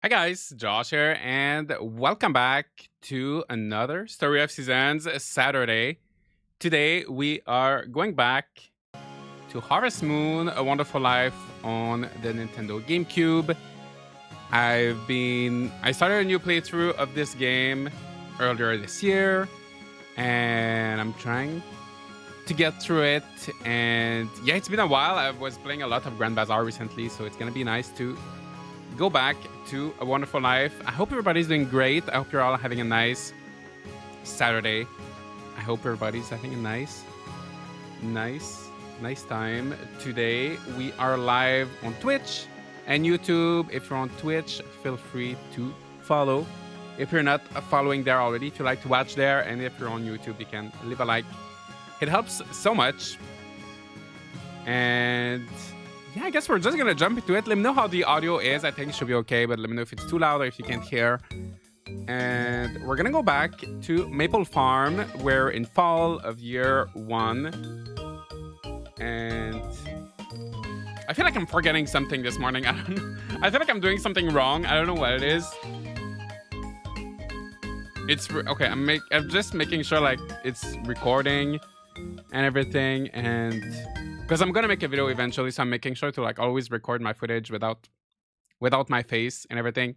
Hi guys, Josh here, and welcome back to another Story of Seasons Saturday. Today we are going back to Harvest Moon: A Wonderful Life on the Nintendo GameCube. I started a new playthrough of this game earlier this year, and I'm trying to get through it. And yeah, it's been a while. I was playing a lot of Grand Bazaar recently, so it's gonna be nice to go back to A Wonderful Life. I hope everybody's doing great. I hope you're all having a nice Saturday. I hope everybody's having a nice time. Today we are live on Twitch and YouTube. If you're on Twitch, feel free to follow. If you're not following there already, if you like to watch there, and if you're on YouTube, you can leave a like. It helps so much. And yeah, I guess we're just gonna jump into it. Let me know how the audio is. I think it should be okay, but let me know if it's too loud or if you can't hear. And we're gonna go back to Maple Farm. We're in fall of year 1. And I feel like I'm forgetting something this morning. I feel like I'm doing something wrong. I don't know what it is. It's okay. I'm just making sure like it's recording and everything, and because I'm gonna make a video eventually, so I'm making sure to like always record my footage without my face and everything.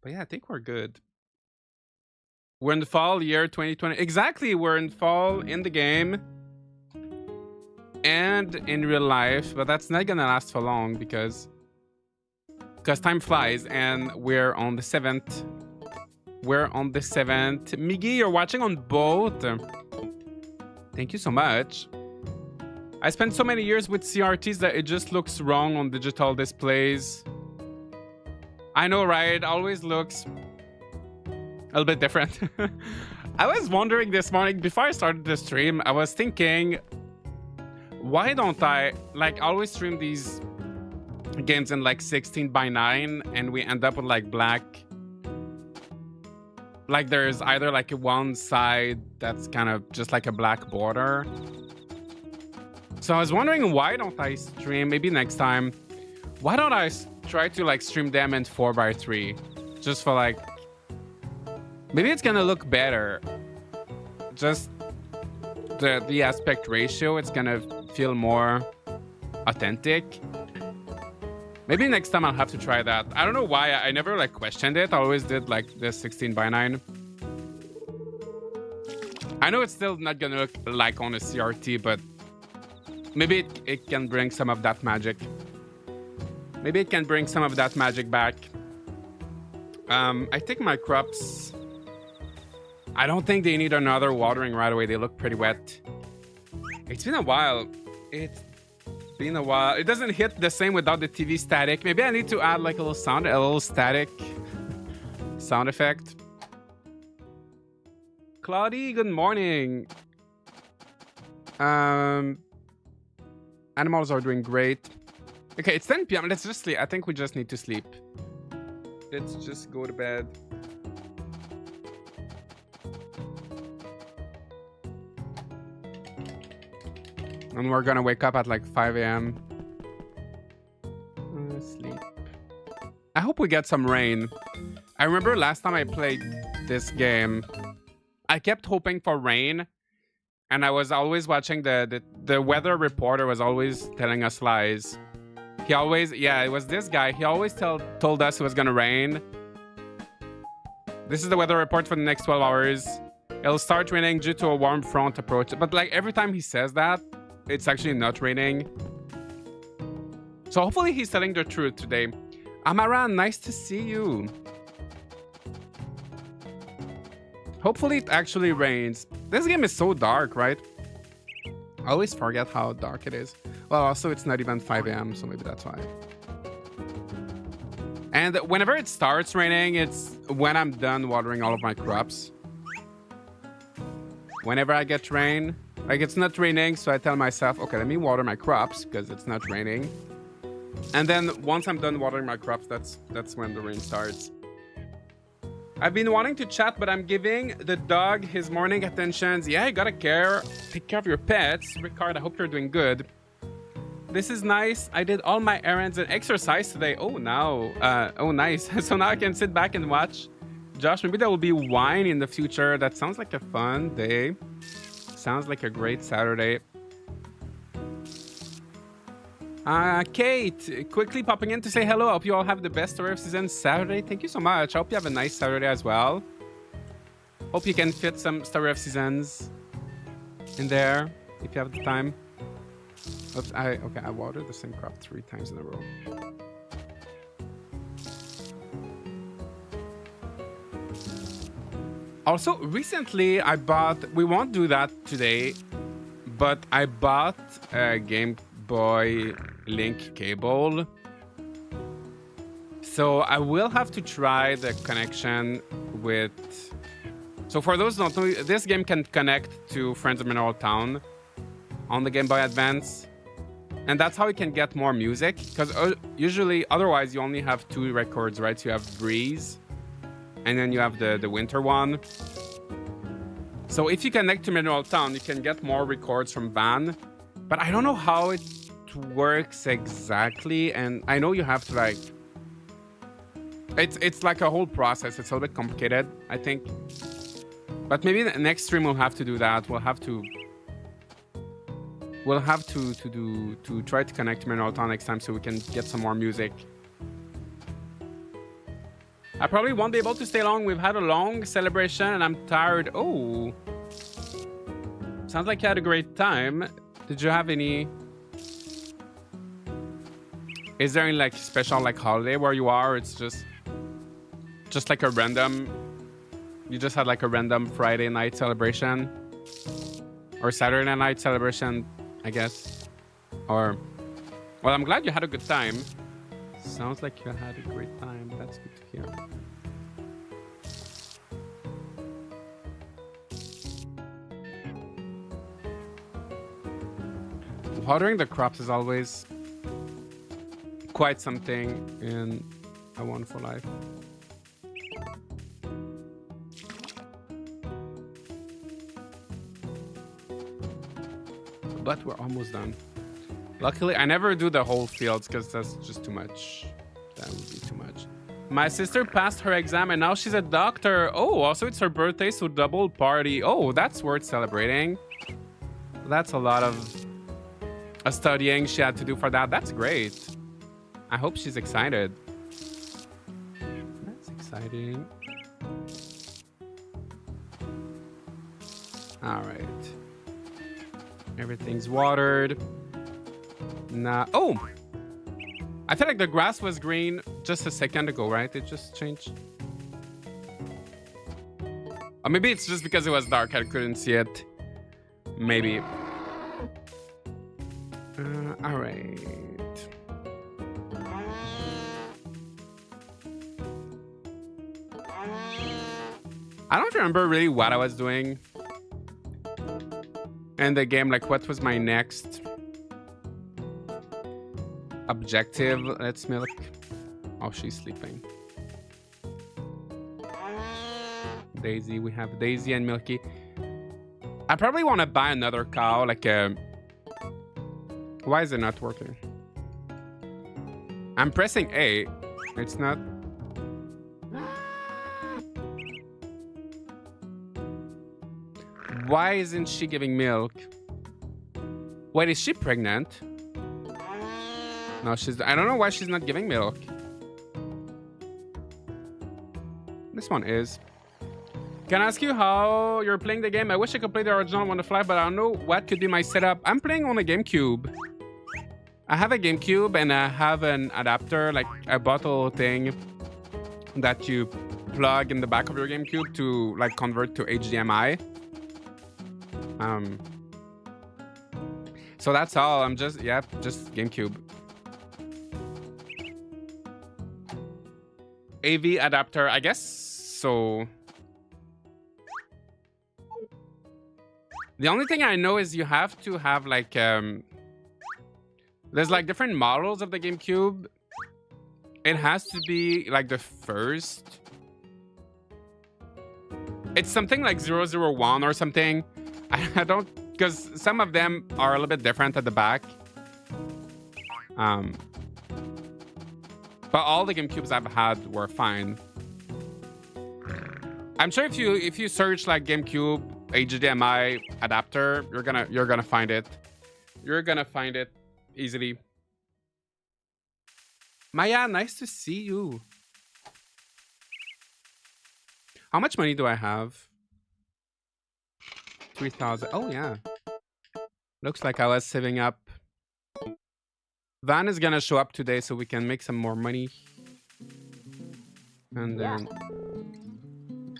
But yeah, I think we're good. We're in the fall year 2020. Exactly, we're in fall in the game and in real life, but that's not gonna last for long because time flies, and we're on the 7th. We're on the 7th. Miggy, you're watching on both. Thank you so much. I spent so many years with CRTs that it just looks wrong on digital displays. I know, right? It always looks a little bit different. I was wondering this morning, before I started the stream, I was thinking, why don't I like always stream these games in like 16:9 and we end up with like black, like there's either like one side that's kind of just like a black border. So I was wondering, why don't I stream, maybe next time, why don't I try to like stream them in 4:3 just for like, maybe it's gonna look better, just the aspect ratio, it's gonna feel more authentic. Maybe next time I'll have to try that. I don't know why. I never like questioned it. I always did like the 16:9. I know it's still not gonna look like on a CRT, but maybe it can bring some of that magic. Maybe it can bring some of that magic back. I think my crops, I don't think they need another watering right away. They look pretty wet. It's been a while. It's been a while. It doesn't hit the same without the TV static. Maybe I need to add like a little static sound effect. Claudie, good morning. Animals are doing great. Okay, it's 10 p.m. Let's just sleep. I think we just need to sleep. Let's just go to bed. And we're gonna wake up at like 5 a.m. Sleep. I hope we get some rain. I remember last time I played this game, I kept hoping for rain, and I was always watching the weather reporter was always telling us lies. He always, yeah, it was this guy. He always told us it was gonna rain. This is the weather report for the next 12 hours. It'll start raining due to a warm front approach. But like every time he says that, it's actually not raining. So hopefully he's telling the truth today. Amara, nice to see you. Hopefully it actually rains. This game is so dark, right? I always forget how dark it is. Well, also it's not even 5 a.m, so maybe that's why. And whenever it starts raining, it's when I'm done watering all of my crops. Whenever I get rain, like it's not raining, so I tell myself, okay, let me water my crops because it's not raining. And then once I'm done watering my crops, that's when the rain starts. I've been wanting to chat, but I'm giving the dog his morning attentions. Yeah, you gotta take care of your pets. Ricard, I hope you're doing good. This is nice. I did all my errands and exercise today. Oh, now. Oh, nice. So now I can sit back and watch. Josh, maybe there will be wine in the future. That sounds like a fun day. Sounds like a great Saturday. Kate, quickly popping in to say hello. I hope you all have the best Story of Season Saturday. Thank you so much. I hope you have a nice Saturday as well. Hope you can fit some Story of Seasons in there if you have the time. Oops, I watered the same crop 3 times in a row. Also, recently I bought, we won't do that today, but I bought a Game Boy Link cable. So I will have to try the connection with... So for those who don't know, this game can connect to Friends of Mineral Town on the Game Boy Advance. And that's how you can get more music. Because usually, otherwise, you only have 2 records, right? So you have Breeze, and then you have the winter one. So if you connect to Mineral Town, you can get more records from Van. But I don't know how it works exactly. And I know you have to like... It's like a whole process. It's a little bit complicated, I think. But maybe the next stream we'll have to do that. We'll have to try to connect to Mineral Town next time so we can get some more music. I probably won't be able to stay long. We've had a long celebration and I'm tired. Oh. Sounds like you had a great time. Did you have any... Is there any like special like holiday where you are? Or it's just like a random... You just had like a random Friday night celebration? Or Saturday night celebration, I guess. Or... Well, I'm glad you had a good time. Sounds like you had a great time. That's good to hear. Watering the crops is always quite something in A Wonderful Life. But we're almost done. Luckily, I never do the whole fields because that's just too much. That would be too much. My sister passed her exam and now she's a doctor. Oh, also it's her birthday, so double party. Oh, that's worth celebrating. That's a lot of studying she had to do for that. That's great. I hope she's excited. That's exciting. All right. Everything's watered. Nah. Oh! I feel like the grass was green just a second ago, right? It just changed. Or maybe it's just because it was dark. I couldn't see it. Maybe. All right. I don't remember really what I was doing in the game. Like, what was my next objective? Let's milk. Oh, she's sleeping. Daisy. We have Daisy and Milky. I probably want to buy another cow. Like a... Why is it not working? I'm pressing A. It's not... Why isn't she giving milk? Wait, is she pregnant? No, she's... I don't know why she's not giving milk. This one is. Can I ask you how you're playing the game? I wish I could play the original on the fly, but I don't know what could be my setup. I'm playing on a GameCube. I have a GameCube and I have an adapter, like a bottle thing that you plug in the back of your GameCube to like convert to HDMI. So that's all. I'm just, yeah, just GameCube. AV adapter, I guess so. The only thing I know is you have to have like, there's like different models of the GameCube. It has to be like the first. It's something like 001 or something. I don't, because some of them are a little bit different at the back. Um, but all the GameCubes I've had were fine. I'm sure if you search like GameCube HDMI adapter, you're gonna find it. You're gonna find it easily. Maya, nice to see you. How much money do I have? 3,000. Oh yeah. Looks like I was saving up. Van is gonna show up today so we can make some more money. And then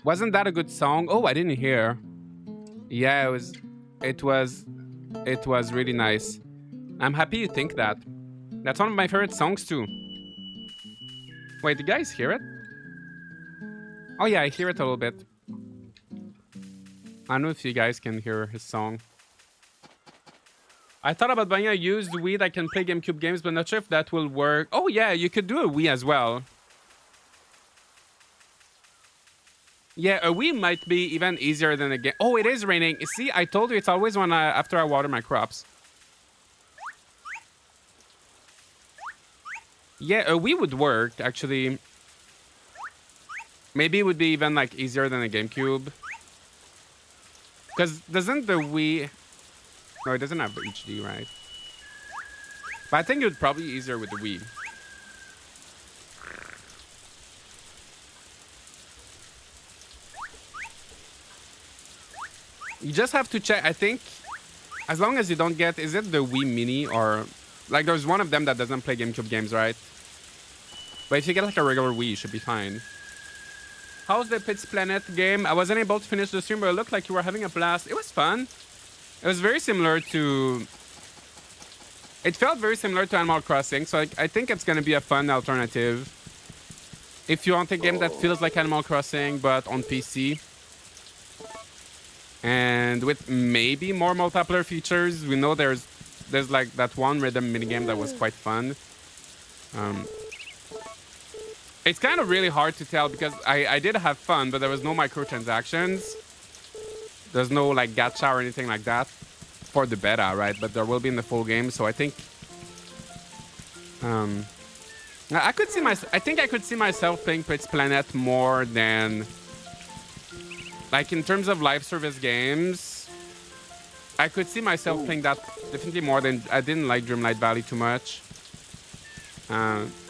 wasn't that a good song? Oh, I didn't hear. Yeah, it was really nice. I'm happy you think that. That's one of my favorite songs too. Wait, do you guys hear it? Oh yeah, I hear it a little bit. I don't know if you guys can hear his song. I thought about buying a used Wii that can play GameCube games, but not sure if that will work. Oh yeah, you could do a Wii as well. Yeah, a Wii might be even easier than a game. Oh, it is raining. See, I told you it's always when after I water my crops. Yeah, a Wii would work, actually. Maybe it would be even like easier than a GameCube. Because doesn't the Wii... No, it doesn't have HD, right? But I think it would probably be easier with the Wii. You just have to check. I think as long as you don't get... Is it the Wii Mini or... Like there's one of them that doesn't play GameCube games, right? But if you get like a regular Wii, you should be fine. How's the Pits Planet game? I wasn't able to finish the stream, but it looked like you were having a blast. It was fun. It was very similar to... It felt very similar to Animal Crossing, so I think it's going to be a fun alternative. If you want a game that feels like Animal Crossing, but on PC. And with maybe more multiplayer features. We know there's like that one rhythm minigame that was quite fun. It's kind of really hard to tell because I did have fun, but there was no microtransactions. There's no like gacha or anything like that for the beta, right? But there will be in the full game, so I think I think I could see myself playing Pits Planet more than like in terms of live service games. I could see myself playing that definitely more than... I didn't like Dreamlight Valley too much.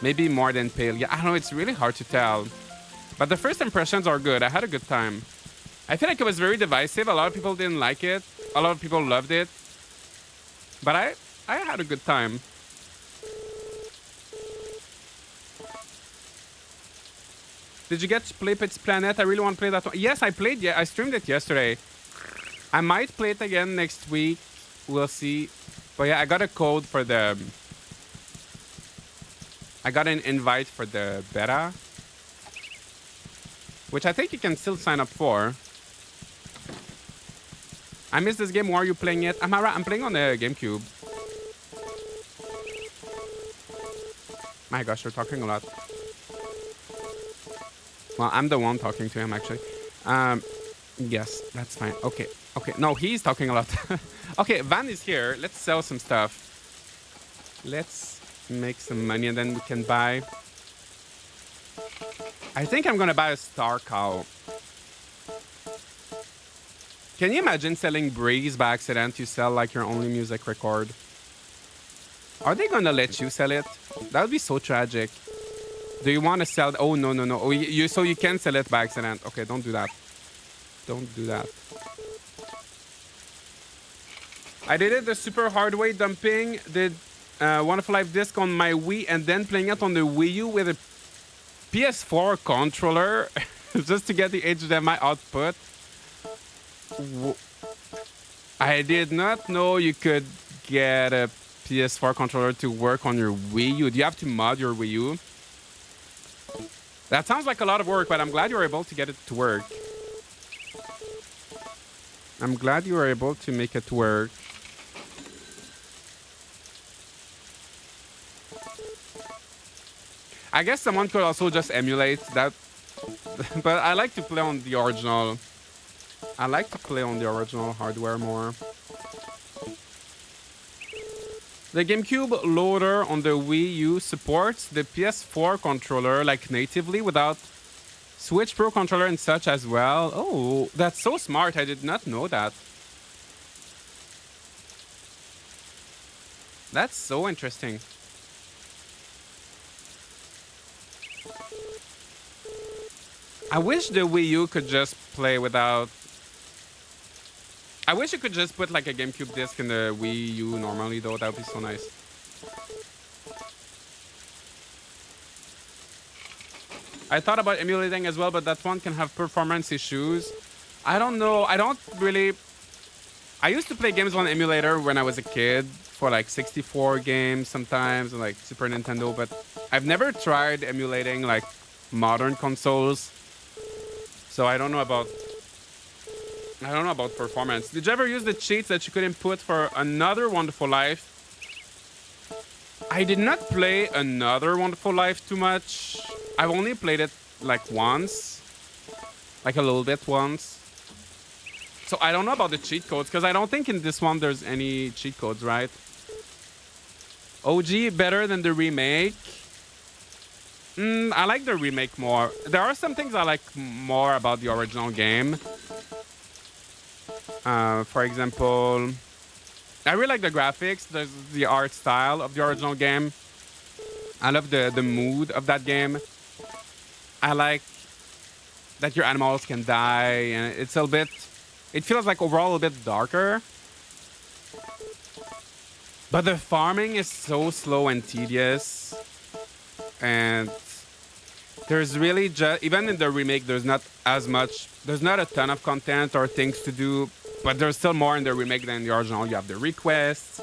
Maybe more than Pale. Yeah, I don't know. It's really hard to tell. But the first impressions are good. I had a good time. I feel like it was very divisive. A lot of people didn't like it. A lot of people loved it. But I had a good time. Did you get to play Pits Planet? I really want to play that one. Yes, I played. Yeah, I streamed it yesterday. I might play it again next week. We'll see. But yeah, I got a code for the... I got an invite for the beta. Which I think you can still sign up for. I missed this game. Why are you playing it? I'm playing on the GameCube. My gosh, you're talking a lot. Well, I'm the one talking to him, actually. Yes, that's fine. Okay. Okay. No, he's talking a lot. Okay, Van is here. Let's sell some stuff. Let's make some money and then we can buy... I think I'm gonna buy a star cow. Can you imagine selling Breeze by accident? You sell like your only music record. Are they gonna let you sell it? That would be so tragic. Do you want to sell? Oh, no, no, no. Oh, so you can sell it by accident. Okay, don't do that. Don't do that. I did it the super hard way, dumping the Wonderful Life disc on my Wii and then playing it on the Wii U with a PS4 controller just to get the HDMI output. I did not know you could get a PS4 controller to work on your Wii U. Do you have to mod your Wii U? That sounds like a lot of work, but I'm glad you were able to get it to work. I'm glad you were able to make it work. I guess someone could also just emulate that. But I like to play on the original. I like to play on the original hardware more. The GameCube loader on the Wii U supports the PS4 controller like natively without Switch Pro controller and such as well. Oh, that's so smart. I did not know that. That's so interesting. I wish the Wii U could just play without... I wish you could just put like a GameCube disc in the Wii U normally though. That would be so nice. I thought about emulating as well, but that one can have performance issues. I don't know. I don't really... I used to play games on emulator when I was a kid for like 64 games sometimes, and like Super Nintendo, but I've never tried emulating like modern consoles. So I don't know about performance. Did you ever use the cheats that you could input for Another Wonderful Life? I did not play Another Wonderful Life too much. I've only played it like once. Like a little bit once. So I don't know about the cheat codes, because I don't think in this one there's any cheat codes, right? OG better than the remake? I like the remake more. There are some things I like more about the original game. For example, I really like the graphics, the art style of the original game. I love the mood of that game. I like that your animals can die, and it's a bit... It feels like overall a bit darker. But the farming is so slow and tedious. And there's really just... Even in the remake, there's not as much... There's not a ton of content or things to do. But there's still more in the remake than the original. You have the requests.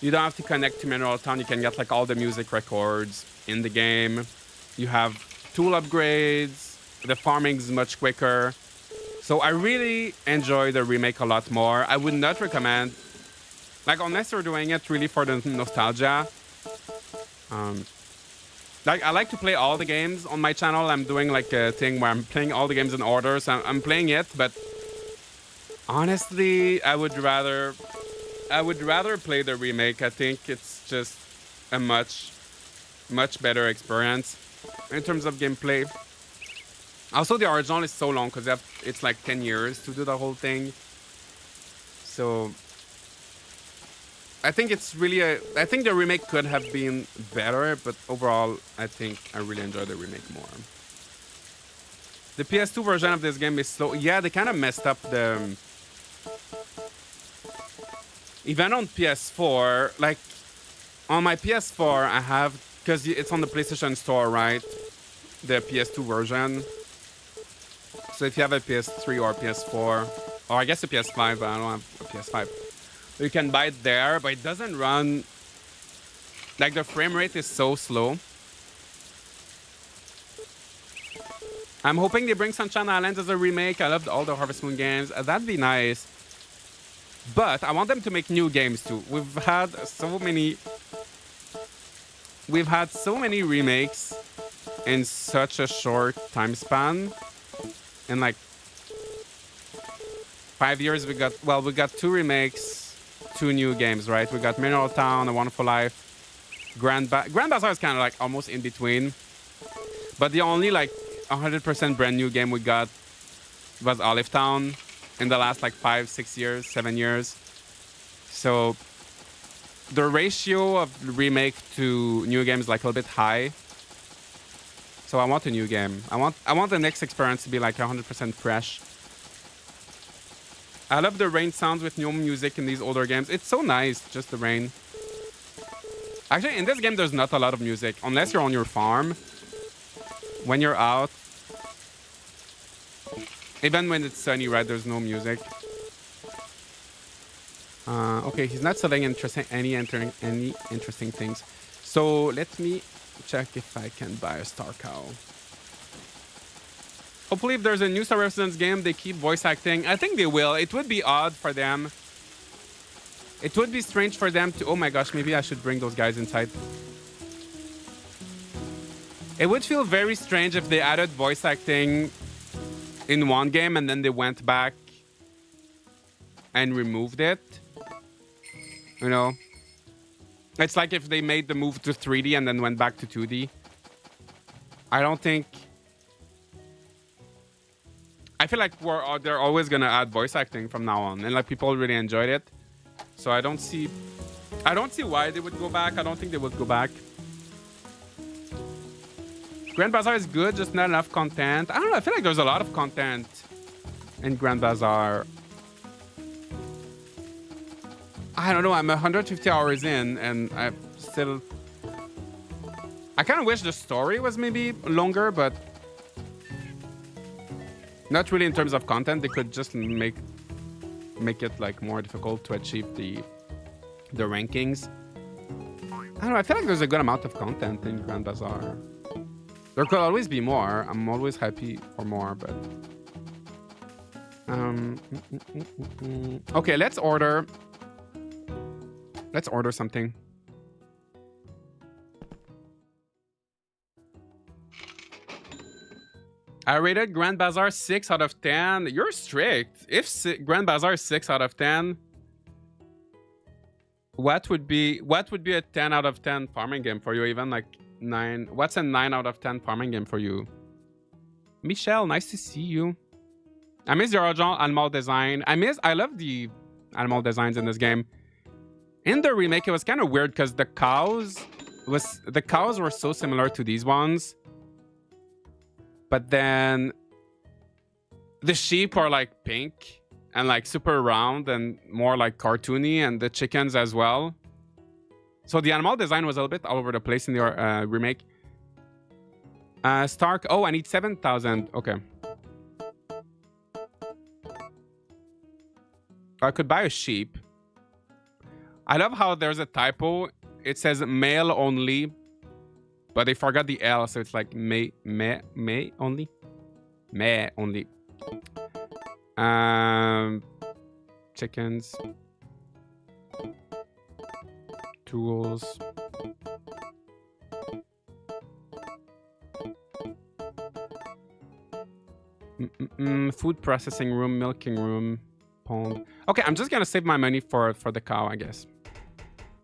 You don't have to connect to Mineral Town. You can get like all the music records in the game. You have tool upgrades. The farming is much quicker. So I really enjoy the remake a lot more. I would not recommend, like, unless you're doing it really for the nostalgia. Like, I like to play all the games on my channel. I'm doing like a thing where I'm playing all the games in order. So I'm playing it, but honestly, I would rather play the remake. I think it's just a much better experience in terms of gameplay. Also, the original is so long because it's like 10 years to do the whole thing. So I think it's really I think the remake could have been better, but overall, I think I really enjoy the remake more. The PS2 version of this game is slow. Yeah, they kind of messed up the... Even on PS4, like on my PS4, I have... Because it's on the PlayStation Store, right? The PS2 version. So if you have a PS3 or a PS4, or I guess a PS5, but I don't have a PS5, you can buy it there, but it doesn't run... Like, the frame rate is so slow. I'm hoping they bring Sunshine Islands as a remake. I loved all the Harvest Moon games. That'd be nice. But I want them to make new games too. We've had so many remakes in such a short time span. In like 5 years, we got 2 remakes, 2 new games, right? We got Mineral Town, A Wonderful Life, Grand Bazaar is kind of like almost in between. But the only like 100% brand new game we got was Olive Town in the last like 5, 6 years, 7 years. So the ratio of remake to new game is like a little bit high. So I want a new game. I want the next experience to be like 100% fresh. I love the rain sounds with new music in these older games. It's so nice, just the rain. Actually, in this game, there's not a lot of music. Unless you're on your farm. When you're out. Even when it's sunny, right, there's no music. Okay, he's not selling any interesting things. So let me check if I can buy a Star Cow. Hopefully if there's a new Star Residence game, they keep voice acting. I think they will. It would be odd for them. It would be strange for them to... Oh my gosh, maybe I should bring those guys inside. It would feel very strange if they added voice acting in one game and then they went back and removed it. You know? It's like if they made the move to 3D and then went back to 2D. I don't think... I feel like they're always gonna add voice acting from now on, and like people really enjoyed it. So I don't see why they would go back. I don't think they would go back. Grand Bazaar is good, just not enough content. I don't know. I feel like there's a lot of content in Grand Bazaar. I don't know. I'm 150 hours in, and I still... I kind of wish the story was maybe longer, but not really in terms of content. They could just make it like more difficult to achieve the rankings. I don't know. I feel like there's a good amount of content in Grand Bazaar. There could always be more. I'm always happy for more, but okay, let's order something. I rated Grand Bazaar 6 out of 10. You're strict. If Grand Bazaar is 6 out of 10, what would be a 10 out of 10 farming game for you? Even like 9. What's a 9 out of 10 farming game for you? Michelle, nice to see you. I miss the original animal design. I love the animal designs in this game. In the remake, it was kind of weird because the cows were so similar to these ones. But then the sheep are like pink and like super round and more like cartoony, and the chickens as well. So the animal design was a little bit all over the place in the remake. Stark, oh, I need 7,000. Okay. I could buy a sheep. I love how there's a typo. It says male only, but they forgot the L, so it's like may only. May only. Chickens. Tools. Food processing room, milking room, pond. Okay, I'm just gonna save my money for the cow, I guess.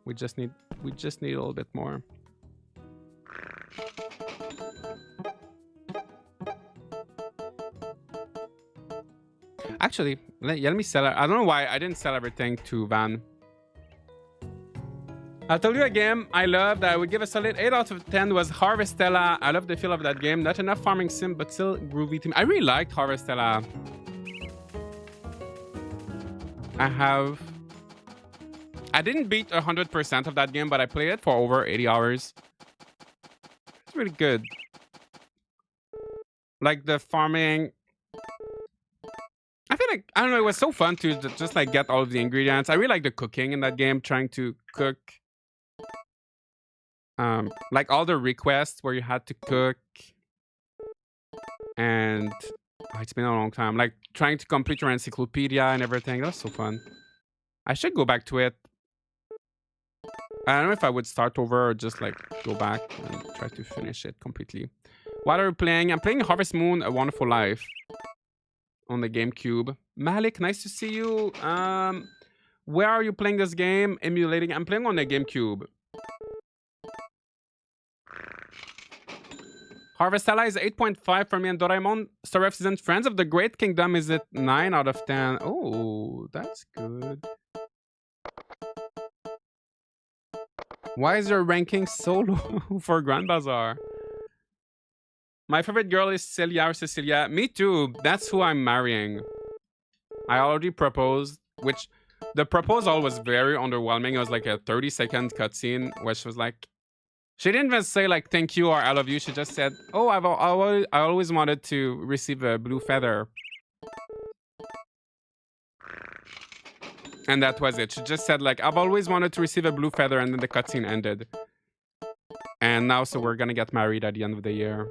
We just need a little bit more. Actually, let me sell it. I don't know why I didn't sell everything to Van. I'll tell you a game I loved. I would give a solid 8 out of 10 was Harvestella. I love the feel of that game. Not enough farming sim, but still groovy team. I really liked Harvestella. I didn't beat 100% of that game, but I played it for over 80 hours. It's really good. Like the farming... I feel like, I don't know, it was so fun to just like get all of the ingredients. I really like the cooking in that game, trying to cook. Like all the requests where you had to cook. And oh, it's been a long time. Like trying to complete your encyclopedia and everything. That was so fun. I should go back to it. I don't know if I would start over or just like go back and try to finish it completely. What are you playing? I'm playing Harvest Moon, A Wonderful Life on the GameCube. Malik, nice to see you. Where are you playing this game? Emulating. I'm playing on the GameCube. Harvestella is 8.5 for me, and Doraemon Story of Seasons Friends of the Great Kingdom is at 9 out of 10. Oh, that's good. Why is your ranking so low for Grand Bazaar? My favorite girl is Celia or Cecilia. Me too. That's who I'm marrying. I already proposed, which the proposal was very underwhelming. It was like a 30-second cutscene, which was like, she didn't even say like thank you or I love you. She just said, oh, I always wanted to receive a blue feather. And that was it. She just said like, I've always wanted to receive a blue feather, and then the cutscene ended. And now, so we're gonna get married at the end of the year.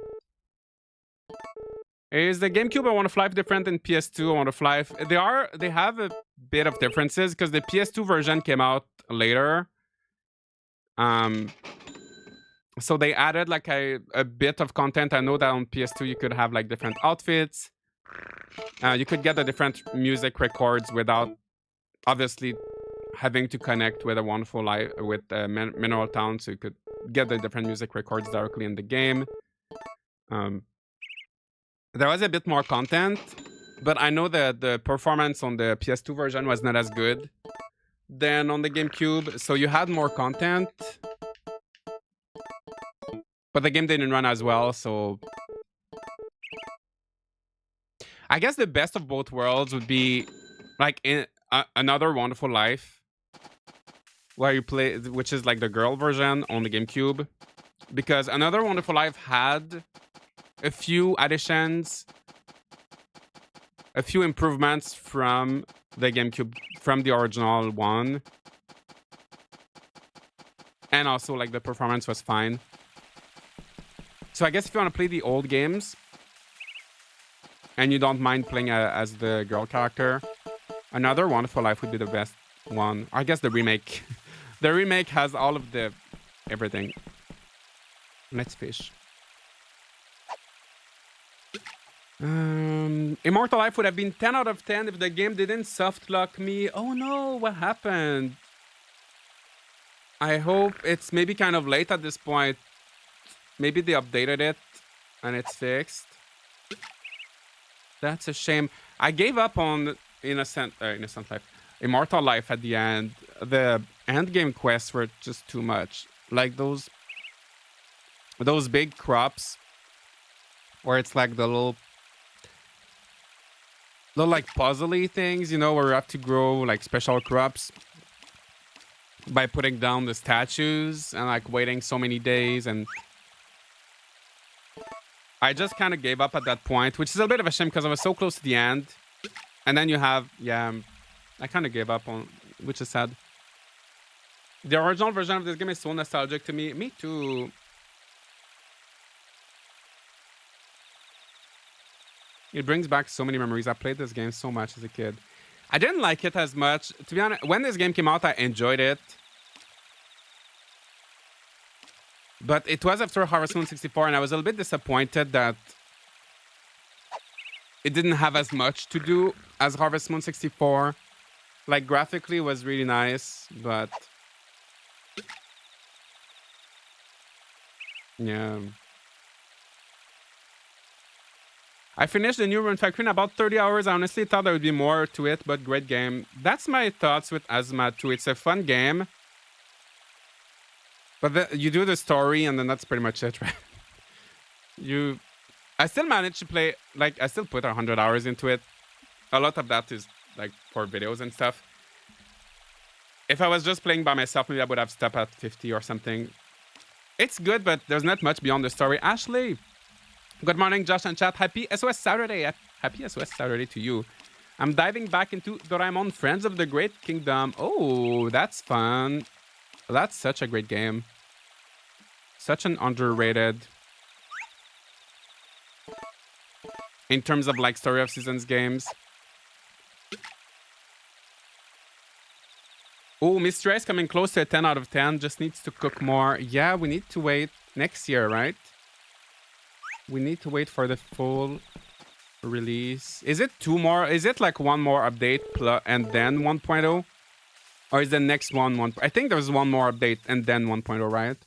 Is the GameCube A Wonderful Life different than PS2 A Wonderful Life? They have a bit of differences because the PS2 version came out later. So they added like a bit of content. I know that on PS2 you could have like different outfits. You could get the different music records without obviously having to connect with a wonderful life with Mineral Town, so you could get the different music records directly in the game. Um, there was a bit more content, but I know that the performance on the PS2 version was not as good than on the GameCube, so you had more content, but the game didn't run as well. So I guess the best of both worlds would be like in Another Wonderful Life, where you play, which is like the girl version on the GameCube, because Another Wonderful Life had a few additions, a few improvements from the GameCube, from the original one, and also like the performance was fine. So I guess if you want to play the old games and you don't mind playing as the girl character, Another Wonderful Life would be the best one. I guess the remake. The remake has all of the everything. Let's fish. Immortal Life would have been 10 out of 10 if the game didn't soft lock me. Oh no, what happened? I hope it's maybe kind of late at this point. Maybe they updated it and it's fixed. That's a shame. I gave up on Innocent Life. Immortal Life at the end. The end game quests were just too much. Like those big crops where it's like the little like puzzly things, you know, where you have to grow like special crops by putting down the statues and like waiting so many days. And I just kind of gave up at that point, which is a bit of a shame because I was so close to the end. And then you have, I kind of gave up on, which is sad. The original version of this game is so nostalgic to me. Me too. It brings back so many memories. I played this game so much as a kid. I didn't like it as much. To be honest, when this game came out, I enjoyed it. But it was after Harvest Moon 64, and I was a little bit disappointed that it didn't have as much to do as Harvest Moon 64. Like, graphically, it was really nice, but yeah. I finished the new Rune Factory in about 30 hours. I honestly thought there would be more to it, but great game. That's my thoughts with Asma too. It's a fun game. But you do the story, and then that's pretty much it, right? I still managed to play, like, I still put 100 hours into it. A lot of that is, like, for videos and stuff. If I was just playing by myself, maybe I would have stopped at 50 or something. It's good, but there's not much beyond the story. Ashley! Good morning, Josh and chat. Happy SOS Saturday. Happy SOS Saturday to you. I'm diving back into Doraemon Friends of the Great Kingdom. Oh, that's fun. That's such a great game. Such an underrated. In terms of like Story of Seasons games. Oh, Mystery is coming close to a 10 out of 10. Just needs to cook more. Yeah, we need to wait next year, right? We need to wait for the full release. Is it two more? Is it like one more update and then 1.0? Or is the next one? I think there's one more update and then 1.0, right?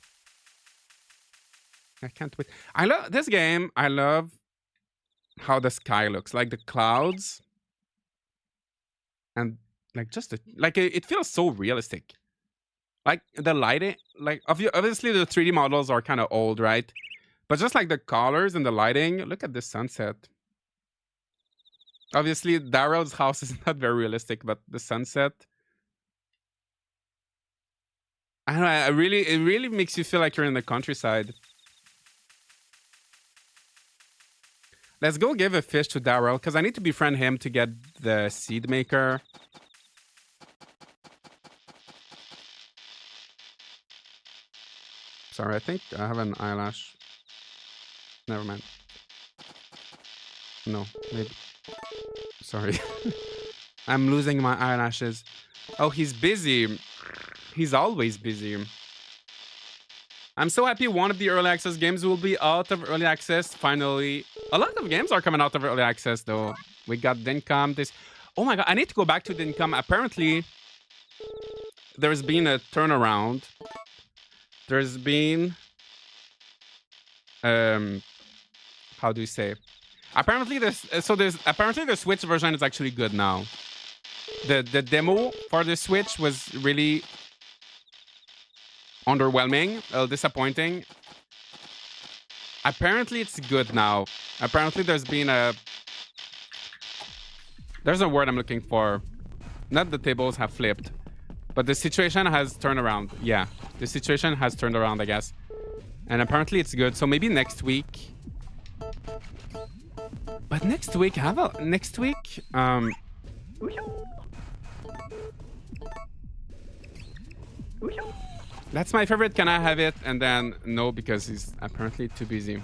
I can't wait. I love this game. I love how the sky looks. Like the clouds. And like just it feels so realistic. Like the lighting. Like obviously the 3D models are kind of old, right? But just like the colors and the lighting, look at this sunset. Obviously, Daryl's house is not very realistic, but the sunset. I don't know. It really makes you feel like you're in the countryside. Let's go give a fish to Daryl, because I need to befriend him to get the seed maker. Sorry, I think I have an eyelash. Never mind. No, maybe. Sorry. I'm losing my eyelashes. Oh, he's busy. He's always busy. I'm so happy one of the early access games will be out of early access finally. A lot of games are coming out of early access though. We got Dincom. Oh my god, I need to go back to Dincom. Apparently, there's been a turnaround. There's been how do you say? Apparently apparently the Switch version is actually good now. The demo for the Switch was really underwhelming, a little disappointing. Apparently it's good now. Apparently there's a word I'm looking for. Not the tables have flipped, but the situation has turned around. Yeah, the situation has turned around, I guess. And apparently it's good. So maybe next week. But next week, that's my favorite. Can I have it? And then no, because he's apparently too busy.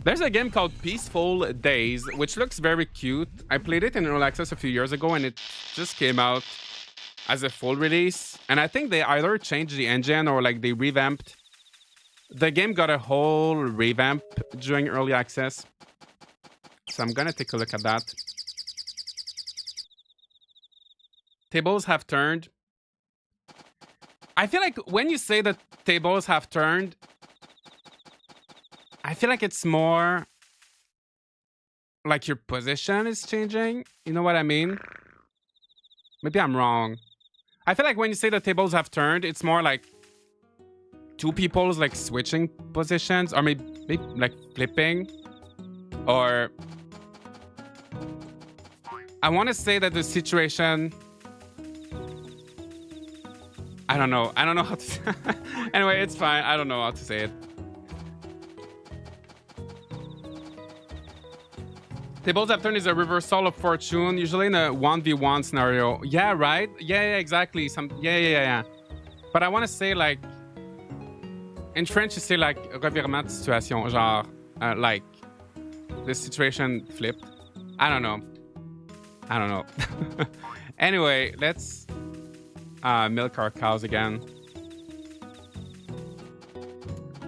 There's a game called Peaceful Days, which looks very cute. I played it in early access a few years ago, and it just came out as a full release. And I think they either changed the engine or like they revamped. The game got a whole revamp during early access. So I'm gonna take a look at that. Tables have turned. I feel like when you say that tables have turned, I feel like it's more like your position is changing. You know what I mean? Maybe I'm wrong. I feel like when you say the tables have turned, it's more like two people's like switching positions, or maybe like flipping. Or I want to say that the situation, I don't know how to anyway, it's fine. I don't know how to say it. Tables have turned is a reversal of fortune, usually in a 1v1 scenario. Yeah, right? Yeah, exactly. Yeah. But I want to say, like, in French, you say, like, revirement de situation. Genre, like, the situation flipped. I don't know. Anyway, let's milk our cows again.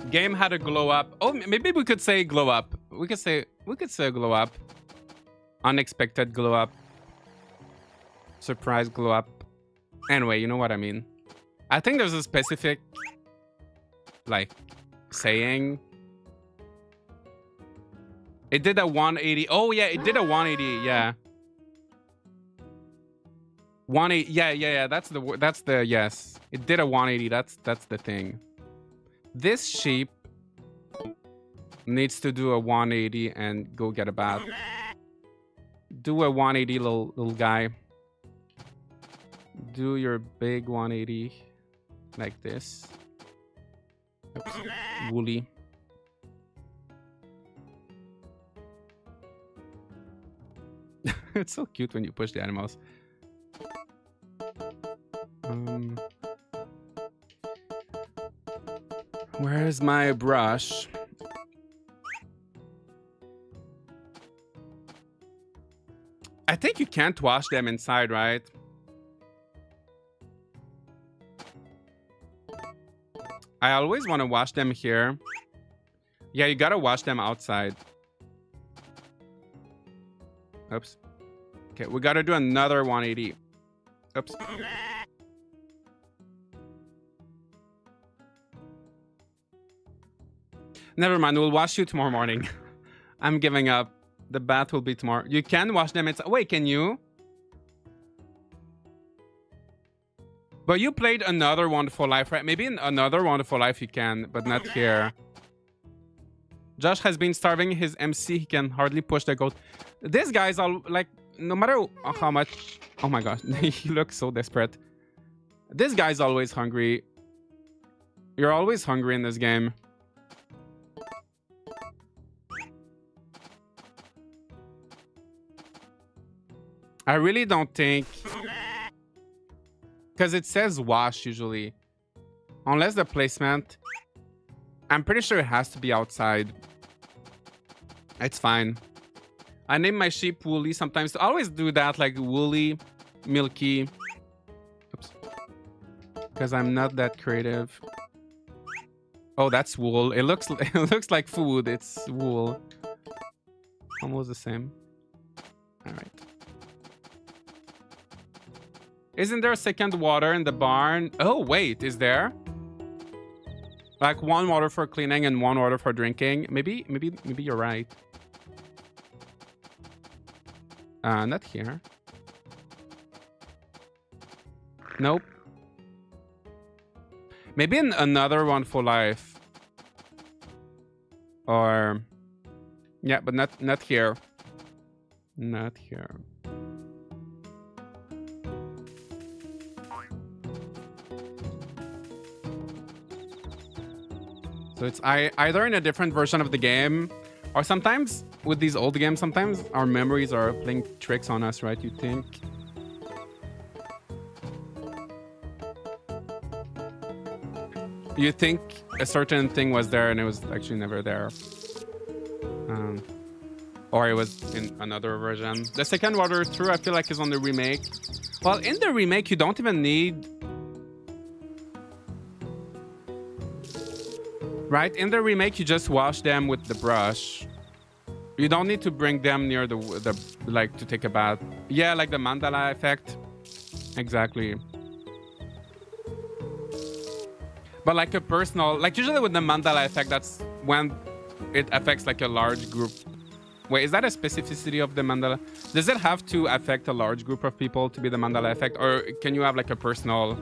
Game had a glow up. Oh, maybe we could say glow up. We could say glow up. Unexpected glow up. Surprise glow up. Anyway, you know what I mean. I think there's a specific, like, saying. It did a 180. Oh, yeah, it did a 180. Yeah. 180. Yeah. That's the yes. It did a 180. That's the thing. This sheep needs to do a 180 and go get a bath. Do a 180, little guy. Do your big 180 like this. Oops. Woolly. It's so cute when you push the animals. Where's my brush? I think you can't wash them inside, right? I always want to wash them here. Yeah, you gotta wash them outside. Oops. Okay, we gotta do another 180. Oops. Never mind, we'll wash you tomorrow morning. I'm giving up. The bath will be tomorrow. You can wash them inside. Wait, can you? But you played Another Wonderful Life, right? Maybe in Another Wonderful Life you can, but not here. Josh has been starving his MC. He can hardly push the goat. This guy's all like, no matter how much. Oh my gosh, he looks so desperate. This guy's always hungry. You're always hungry in this game. I really don't think, because it says wash usually, unless the placement, I'm pretty sure it has to be outside. It's fine. I name my sheep Woolly sometimes. I always do that, like Woolly, Milky. Oops. Because I'm not that creative. Oh, that's wool. It looks like food. It's wool. Almost the same. All right. Isn't there a second water in the barn? Oh, wait, is there? Like one water for cleaning and one water for drinking. Maybe you're right. Not here. Nope. Maybe in another one for life. Or yeah, but not here. Not here. So it's either in a different version of the game, or sometimes with these old games, sometimes our memories are playing tricks on us, right? You think. You think a certain thing was there and it was actually never there. Or it was in another version. The second water through, I feel like, is on the remake. Well, in the remake, you don't even need... Right? In the remake, you just wash them with the brush. You don't need to bring them near the like, to take a bath. Yeah, like the mandala effect. Exactly. But like a personal... Like, usually with the mandala effect, that's when it affects, like, a large group. Wait, is that a specificity of the mandala? Does it have to affect a large group of people to be the mandala effect? Or can you have like a personal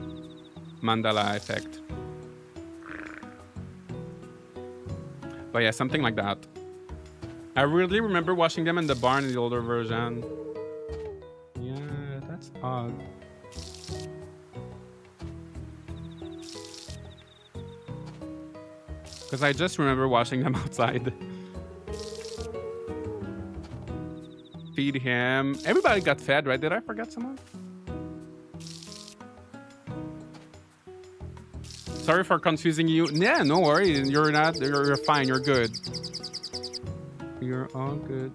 mandala effect? But yeah, something like that. I really remember watching them in the barn in the older version. Yeah, that's odd. Because I just remember watching them outside. Feed him. Everybody got fed, right? Did I forget someone? Sorry for confusing you. Yeah, no worries. You're not. You're fine. You're good. You're all good.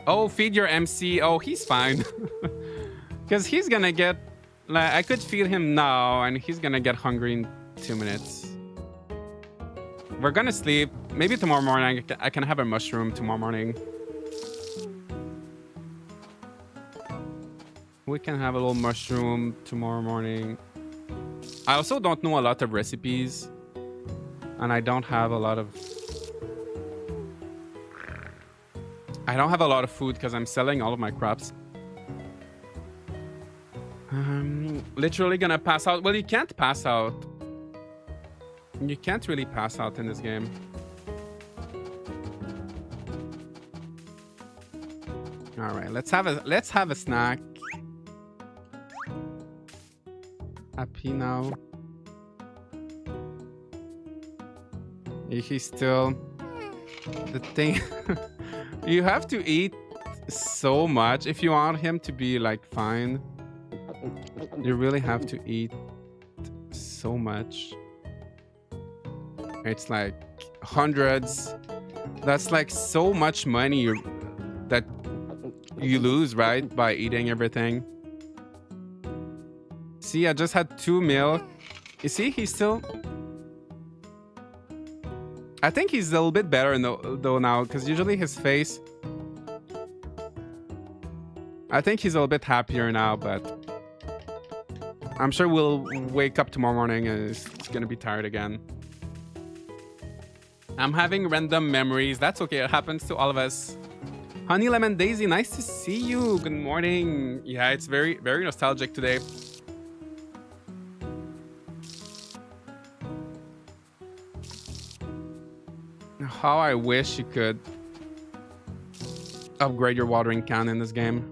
Oh, feed your MC. Oh, he's fine. Because he's gonna get... Like, I could feed him now, and he's gonna get hungry in 2 minutes. We're gonna sleep. Maybe tomorrow morning. I can have a mushroom tomorrow morning. We can have a little mushroom tomorrow morning. I also don't know a lot of recipes. And I don't have a lot of... I don't have a lot of food because I'm selling all of my crops. Literally gonna pass out. Well, you can't pass out. You can't really pass out in this game. All right, let's have a snack. Happy now. He's still the thing. You have to eat so much if you want him to be like fine. You really have to eat so much. It's like hundreds. That's like so much money that you lose, right? By eating everything. See, I just had 2 milk. You see, he's still... I think he's a little bit better though now, because usually his face... I think he's a little bit happier now, but... I'm sure we'll wake up tomorrow morning and he's gonna be tired again. I'm having random memories. That's okay. It happens to all of us. Honey Lemon Daisy, nice to see you. Good morning. Yeah, it's very, very nostalgic today. How I wish you could upgrade your watering can in this game.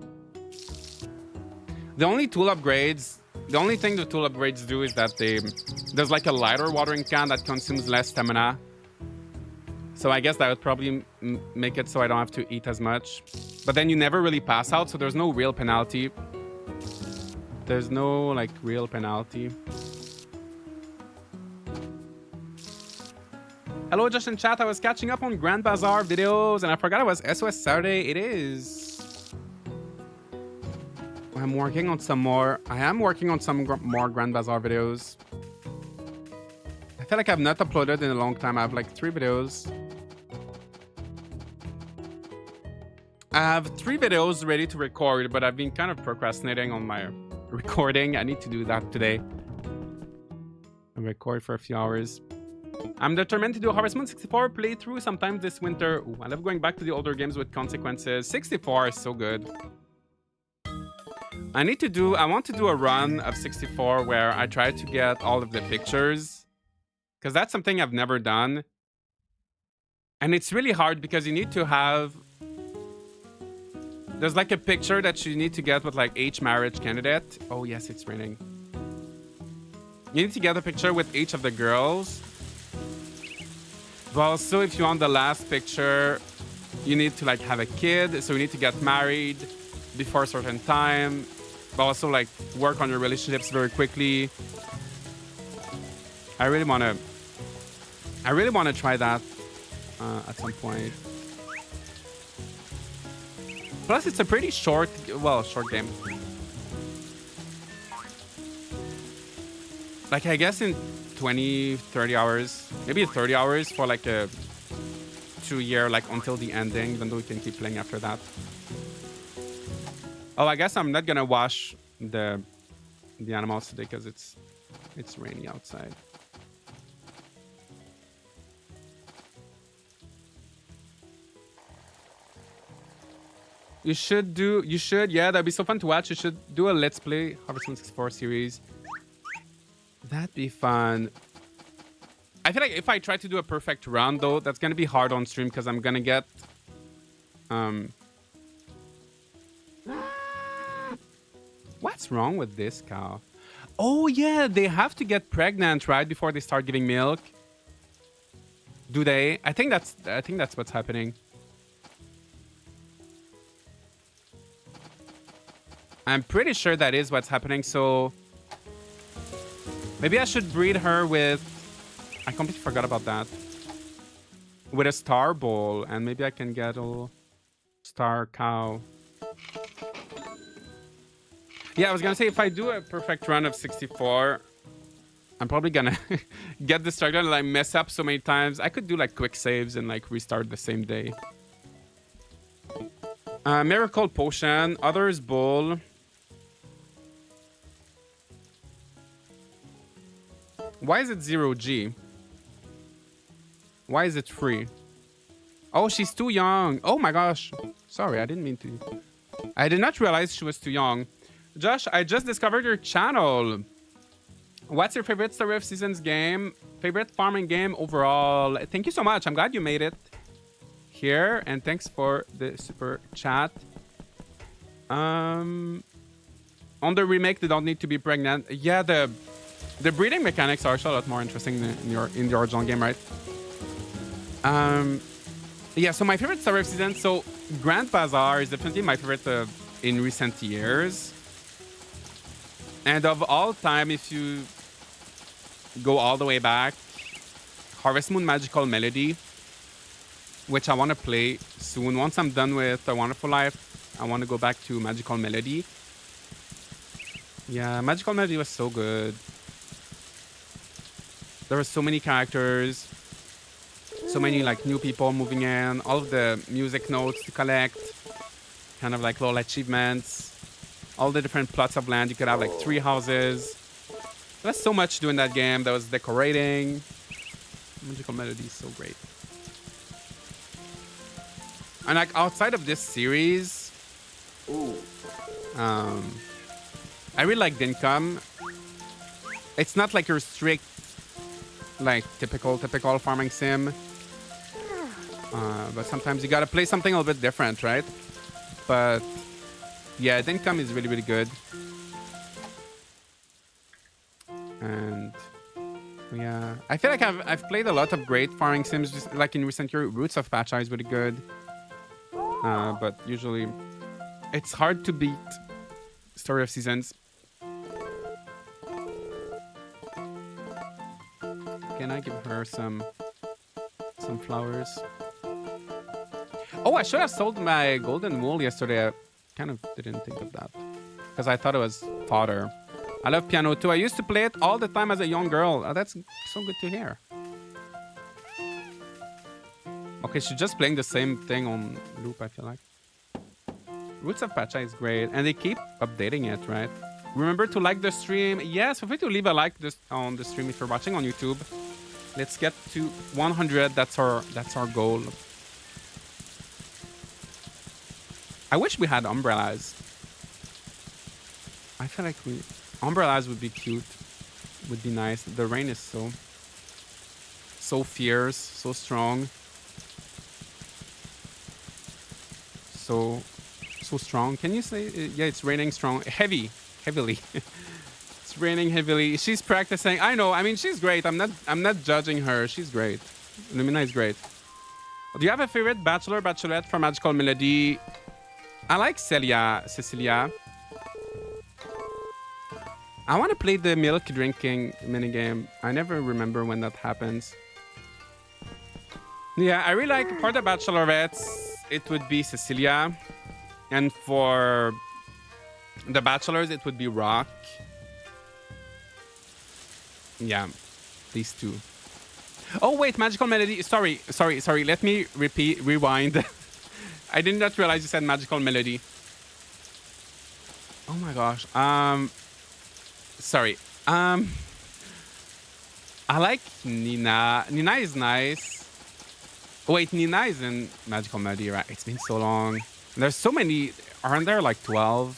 The only tool upgrades, the only thing the tool upgrades do is that there's like a lighter watering can that consumes less stamina. So I guess that would probably make it so I don't have to eat as much. But then you never really pass out, so there's no real penalty. There's no like real penalty. Hello, just in chat. I was catching up on Grand Bazaar videos and I forgot it was SOS Saturday. It is. I'm working on some more. I am working on some more Grand Bazaar videos. I feel like I've not uploaded in a long time. I have like 3 videos. I have 3 videos ready to record, but I've been kind of procrastinating on my recording. I need to do that today. And record for a few hours. I'm determined to do Harvest Moon 64 playthrough sometime this winter. Ooh, I love going back to the older games with consequences. 64 is so good. I want to do a run of 64 where I try to get all of the pictures. Because that's something I've never done. And it's really hard because you need to have... There's like a picture that you need to get with like each marriage candidate. Oh yes, it's raining. You need to get a picture with each of the girls. But also if you want the last picture, you need to like have a kid. So you need to get married before a certain time. But also like work on your relationships very quickly. I really want to try that at some point. Plus, it's a pretty short game. Like, I guess in 20, 30 hours, maybe 30 hours for like a 2-year, like until the ending, even though we can keep playing after that. Oh, I guess I'm not gonna wash the animals today because it's rainy outside. You should, yeah, that'd be so fun to watch. You should do a Let's Play Harvest Moon 64 series. That'd be fun. I feel like if I try to do a perfect run, though, that's gonna be hard on stream because I'm gonna get... What's wrong with this cow? Oh, yeah, they have to get pregnant, right, before they start giving milk. Do they? I think that's what's happening. I'm pretty sure that is what's happening, so... Maybe I should breed her with... I completely forgot about that. With a star bowl, and maybe I can get a star cow. Yeah, I was gonna say, if I do a perfect run of 64, I'm probably gonna get distracted and like mess up so many times. I could do like quick saves and like restart the same day. Miracle Potion, Others Bowl. Why is it 0G? Why is it free? Oh, she's too young. Oh my gosh. Sorry, I didn't mean to. I did not realize she was too young. Josh, I just discovered your channel. What's your favorite Story of Seasons game? Favorite farming game overall? Thank you so much. I'm glad you made it here. And thanks for the super chat. On the remake, they don't need to be pregnant. Yeah, the breeding mechanics are actually a lot more interesting than in the original game, right? Yeah, so my favorite Story of Seasons. So Grand Bazaar is definitely my favorite in recent years. And of all time, if you go all the way back, Harvest Moon Magical Melody, which I want to play soon. Once I'm done with A Wonderful Life, I want to go back to Magical Melody. Yeah, Magical Melody was so good. There were so many characters, so many like new people moving in, all of the music notes to collect, kind of like little achievements, all the different plots of land. You could have like 3 houses. There's so much to do in that game. There was decorating. Magical Melody is so great. And like outside of this series, I really like Dincom. It's not like your strict, like typical farming sim. But sometimes you gotta play something a little bit different, right? But yeah, Dincom is really, really good. And yeah, I feel like I've played a lot of great farming sims, just like in recent years. Roots of Pacha is really good. But usually it's hard to beat Story of Seasons. Can I give her some flowers? Oh, I should have sold my golden wool yesterday. I kind of didn't think of that because I thought it was fodder. I love piano too. I used to play it all the time as a young girl. Oh, that's so good to hear. Okay, she's just playing the same thing on loop, I feel like. Roots of Pacha is great, and they keep updating it, right? Remember to like the stream. Yes, feel free to leave a like on the stream if you're watching on YouTube. Let's get to 100. That's our goal. I wish we had umbrellas. I feel like umbrellas would be cute. Would be nice. The rain is so fierce, so strong. So strong. Can you say yeah, it's raining strong. Heavily. It's raining heavily. She's practicing. I know. I mean, she's great. I'm not judging her. She's great. Lumina is great. Do you have a favorite bachelor, bachelorette from Magical Melody? I like Cecilia. I want to play the milk drinking minigame. I never remember when that happens. Yeah, I really like for the bachelorettes, it would be Cecilia. And for the bachelors, it would be Rock. Yeah, these two. Oh, wait, Magical Melody. Sorry. Let me rewind. I did not realize you said Magical Melody. Oh my gosh. Sorry. I like Nina. Nina is nice. Wait, Nina is in Magical Melody, right? It's been so long. There's so many. Aren't there like 12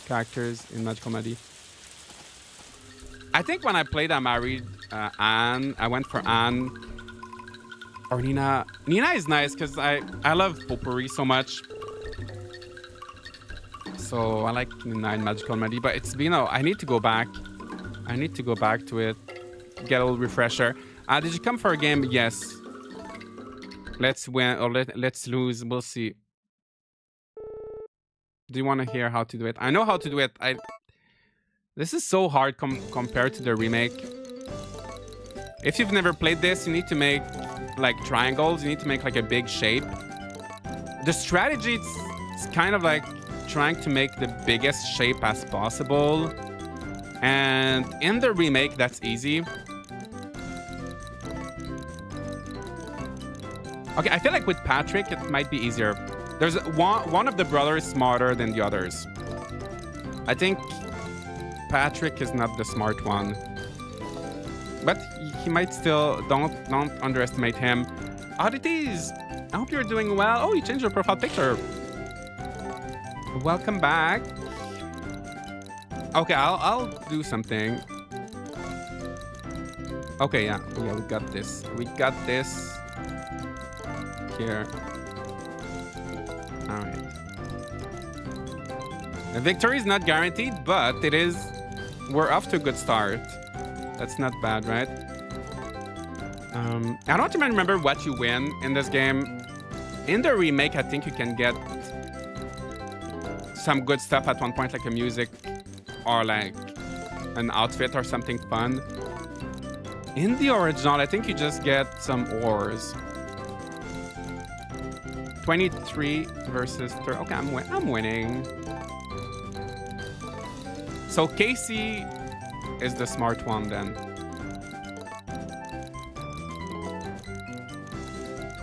characters in Magical Melody? I think when I played, I married Anne. I went for Anne. Or Nina. Nina is nice because I love potpourri so much. So I like Nina in Magical Melody. But it's been I need to go back. I need to go back to it. Get a little refresher. Did you come for a game? Yes. Let's win or let's lose. We'll see. Do you want to hear how to do it? I know how to do it. This is so hard compared to the remake. If you've never played this, you need to make like triangles. You need to make like a big shape. The strategy, it's kind of like trying to make the biggest shape as possible. And in the remake, that's easy. Okay, I feel like with Patrick, it might be easier. There's one of the brothers smarter than the others. I think Patrick is not the smart one. But he might still... Don't underestimate him. Oddities! I hope you're doing well. Oh, you changed your profile picture. Welcome back. Okay, I'll do something. Okay, yeah, we got this. We got this. Here. All right. The victory is not guaranteed, but it is. We're off to a good start. That's not bad, right? I don't even remember what you win in this game. In the remake, I think you can get some good stuff at one point, like a music or like an outfit or something fun. In the original, I think you just get some ores. 23 versus 30. Okay, I'm winning. So Casey is the smart one then.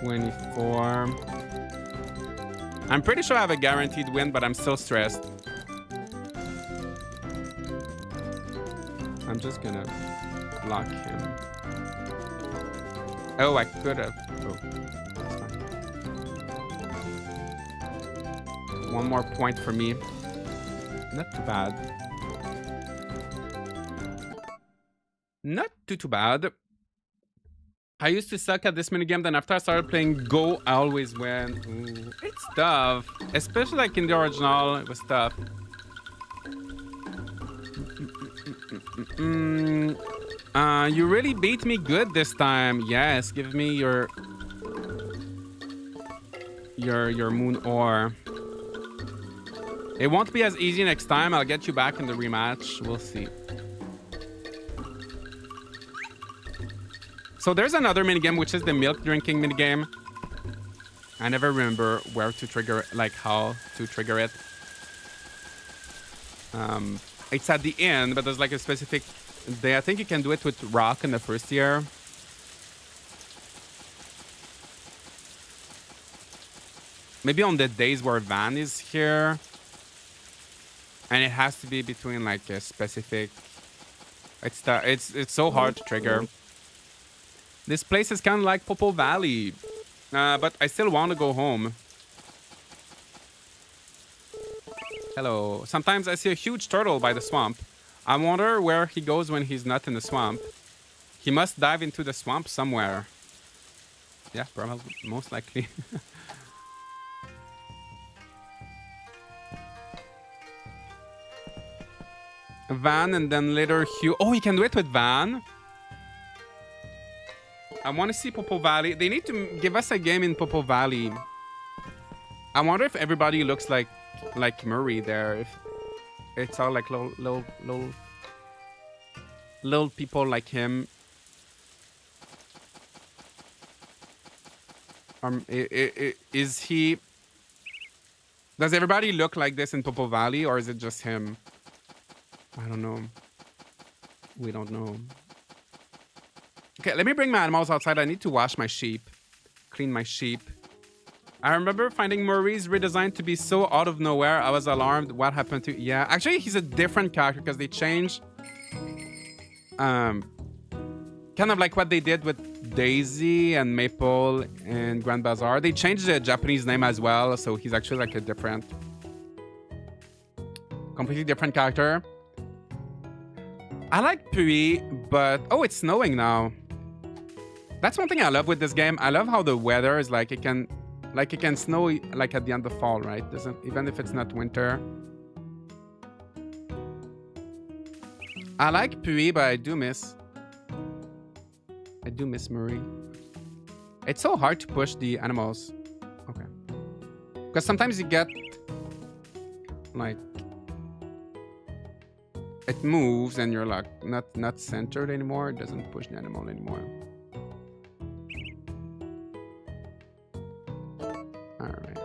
24. I'm pretty sure I have a guaranteed win, but I'm still stressed. I'm just gonna block him. Oh, I could have. Oh, that's fine. One more point for me. Not too bad. Not too bad. I used to suck at this minigame, then after I started playing Go, I always win. Ooh, it's tough. Especially like in the original, it was tough. You really beat me good this time. Yes, give me your moon ore. It won't be as easy next time. I'll get you back in the rematch. We'll see. So there's another minigame, which is the milk drinking minigame. I never remember where to trigger it, like how to trigger it. It's at the end, but there's like a specific day. I think you can do it with Rock in the first year. Maybe on the days where Van is here. And it has to be between like a specific. It's so hard to trigger. This place is kind of like Popo Valley, but I still want to go home. Hello. Sometimes I see a huge turtle by the swamp. I wonder where he goes when he's not in the swamp. He must dive into the swamp somewhere. Yeah, probably, most likely. Van and then later Hugh. Oh, you can do it with Van. I want to see Popo Valley. They need to give us a game in Popo Valley. I wonder if everybody looks like Murray there. If it's all like little people like him. Is he? Does everybody look like this in Popo Valley, or is it just him? I don't know. We don't know. Okay, let me bring my animals outside. I need to wash my sheep. Clean my sheep. I remember finding Maurice redesigned to be so out of nowhere. I was alarmed. What happened to... Yeah, actually, he's a different character because they changed... kind of like what they did with Daisy and Maple and Grand Bazaar. They changed the Japanese name as well, so he's actually like a different... completely different character. I like Pui, but... Oh, it's snowing now. That's one thing I love with this game. I love how the weather is like it can snow like at the end of fall, right? Doesn't, even if it's not winter. I like Pui, but I do miss Marie. It's so hard to push the animals. Okay. Because sometimes you get like it moves and you're like not centered anymore. It doesn't push the animal anymore. Alright.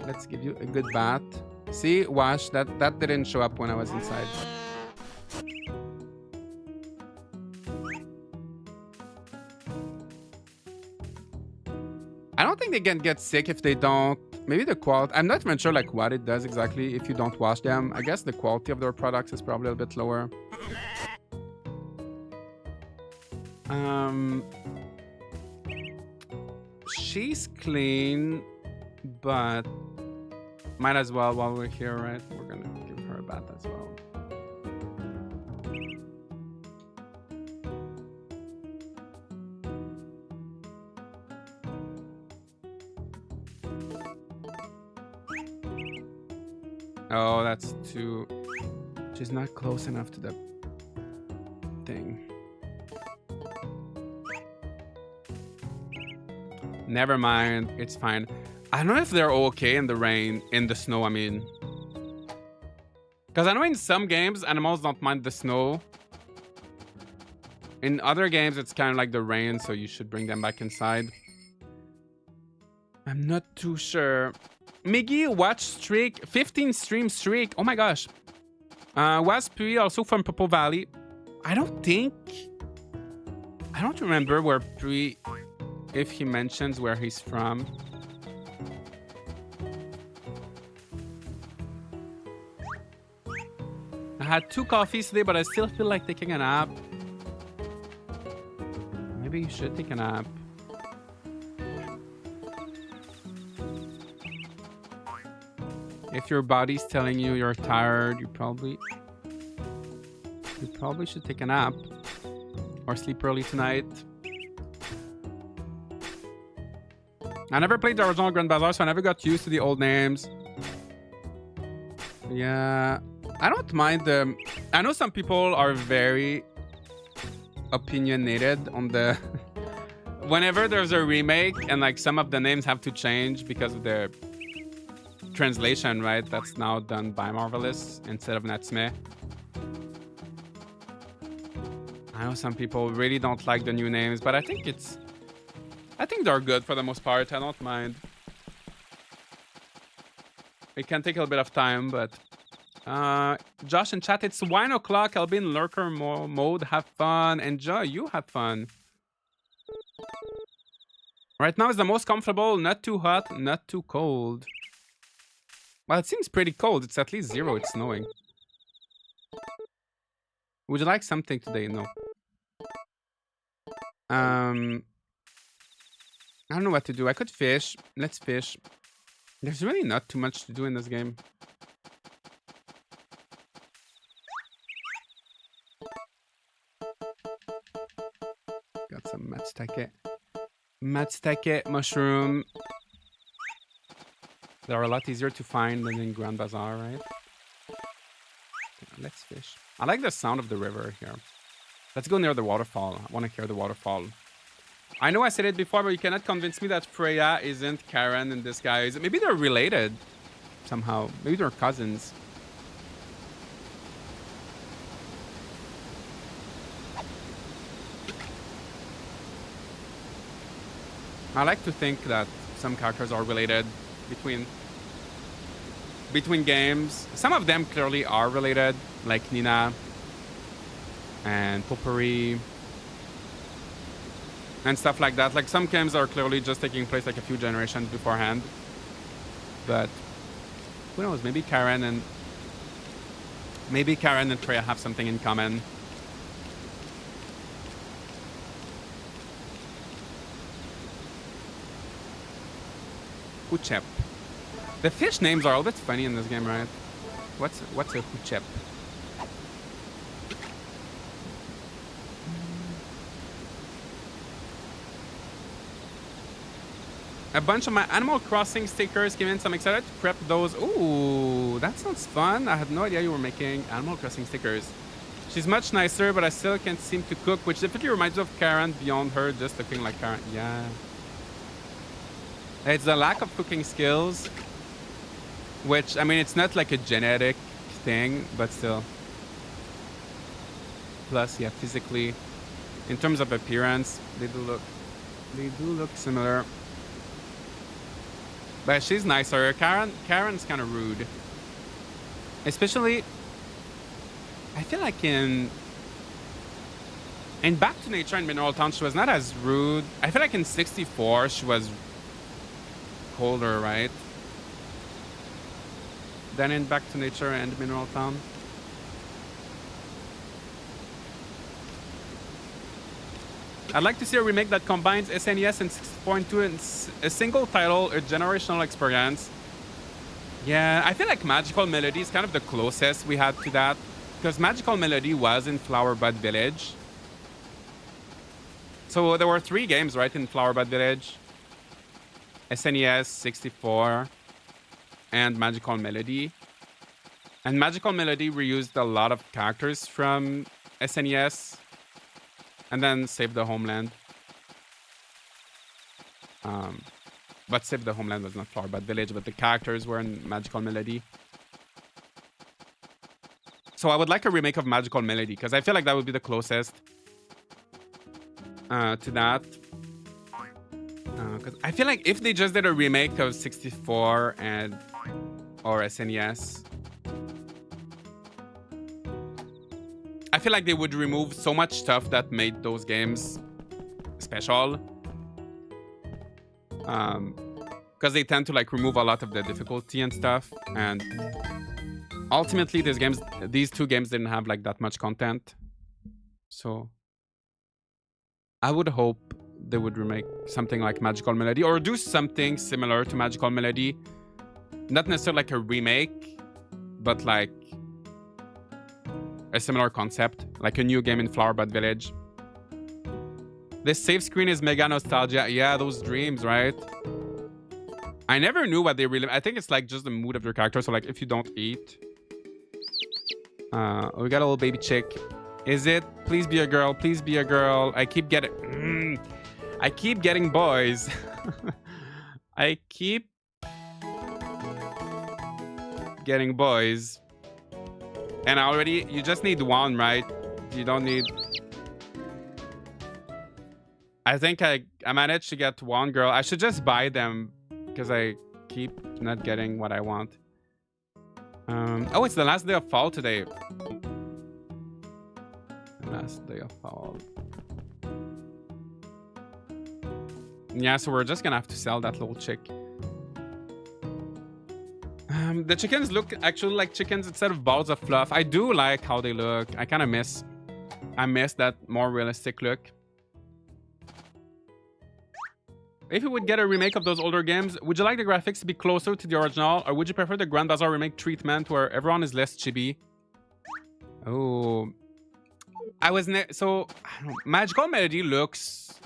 Let's give you a good bath. See, wash. That didn't show up when I was inside. I don't think they can get sick if they don't. Maybe the quality. I'm not even sure like what it does exactly if you don't wash them. I guess the quality of their products is probably a bit lower. She's clean, but might as well while we're here, right? We're gonna give her a bath as well. Oh, that's too... She's not close enough to the thing. Never mind. It's fine. I don't know if they're okay in the rain, in the snow, I mean. Because I know in some games, animals don't mind the snow. In other games, it's kind of like the rain, so you should bring them back inside. I'm not too sure. Miggy, watch streak, 15 stream streak. Oh my gosh. Was Pui also from Popo Valley? I don't remember where Pui, if he mentions where he's from. I had 2 coffees today, but I still feel like taking a nap. Maybe you should take a nap. If your body's telling you you're tired, you probably should take a nap or sleep early tonight. I never played the original Grand Bazaar, so I never got used to the old names. Yeah, I don't mind them. I know some people are very opinionated on the... Whenever there's a remake and like some of the names have to change because of the translation, right? That's now done by Marvelous instead of Natsume. I know some people really don't like the new names, but I think they're good for the most part. I don't mind. It can take a little bit of time, but Josh in chat, it's 1 o'clock. I'll be in lurker mode. Have fun. Enjoy. You have fun. Right now is the most comfortable. Not too hot, not too cold. Well, it seems pretty cold. It's at least 0. It's snowing. Would you like something today? No. I don't know what to do. I could fish. Let's fish. There's really not too much to do in this game. Got some matsutake. Matsutake mushroom. They're a lot easier to find than in Grand Bazaar, right? Okay, let's fish. I like the sound of the river here. Let's go near the waterfall. I want to hear the waterfall. I know I said it before, but you cannot convince me that Freya isn't Karen in disguise. Maybe they're related somehow. Maybe they're cousins. I like to think that some characters are related between games. Some of them clearly are related, like Nina and Potpourri and stuff like that. Like some games are clearly just taking place like a few generations beforehand. But who knows? Maybe Karen and Freya have something in common. Huchep. The fish names are a bit funny in this game, right? What's a Huchep? A bunch of my Animal Crossing stickers came in, so I'm excited to prep those. Ooh, that sounds fun. I had no idea you were making Animal Crossing stickers. She's much nicer, but I still can't seem to cook, which definitely reminds me of Karen beyond her just looking like Karen. Yeah. It's the lack of cooking skills, which, I mean, it's not like a genetic thing, but still. Plus, yeah, physically, in terms of appearance, they do look similar. But she's nicer. Karen's kind of rude. Especially, I feel like in Back to Nature and Mineral Town, she was not as rude. I feel like in 64, she was colder, right? Than in Back to Nature and Mineral Town. I'd like to see a remake that combines SNES and 6.2 in a single title, a generational experience. Yeah, I feel like Magical Melody is kind of the closest we had to that, because Magical Melody was in Flower Bud Village. So there were 3 games, right, in Flower Bud Village. SNES, 64, and Magical Melody. And Magical Melody reused a lot of characters from SNES and then Save the Homeland. But Save the Homeland was not Flower Bud Village, but the characters were in Magical Melody. So I would like a remake of Magical Melody, because I feel like that would be the closest to that. Because I feel like if they just did a remake of 64 or SNES, I feel like they would remove so much stuff that made those games special. Because they tend to like remove a lot of the difficulty and stuff. And ultimately, these 2 games didn't have like that much content. So I would hope they would remake something like Magical Melody or do something similar to Magical Melody. Not necessarily like a remake, but like a similar concept, like a new game in Flower Bud Village. This save screen is mega nostalgia. Yeah, those dreams, right? I never knew what they really... I think it's like just the mood of your character. So like if you don't eat... we got a little baby chick. Is it? Please be a girl. Please be a girl. I keep getting... I keep getting boys. I keep getting boys. And already, you just need 1, right? You don't need... I think I managed to get 1 girl. I should just buy them because I keep not getting what I want. Oh, it's the last day of fall today. The last day of fall. Yeah, so we're just gonna have to sell that little chick. The chickens look actually like chickens instead of balls of fluff. I do like how they look. I miss that more realistic look. If you would get a remake of those older games, would you like the graphics to be closer to the original, or would you prefer the Grand Bazaar remake treatment where everyone is less chibi? Oh, I don't know, Magical Melody looks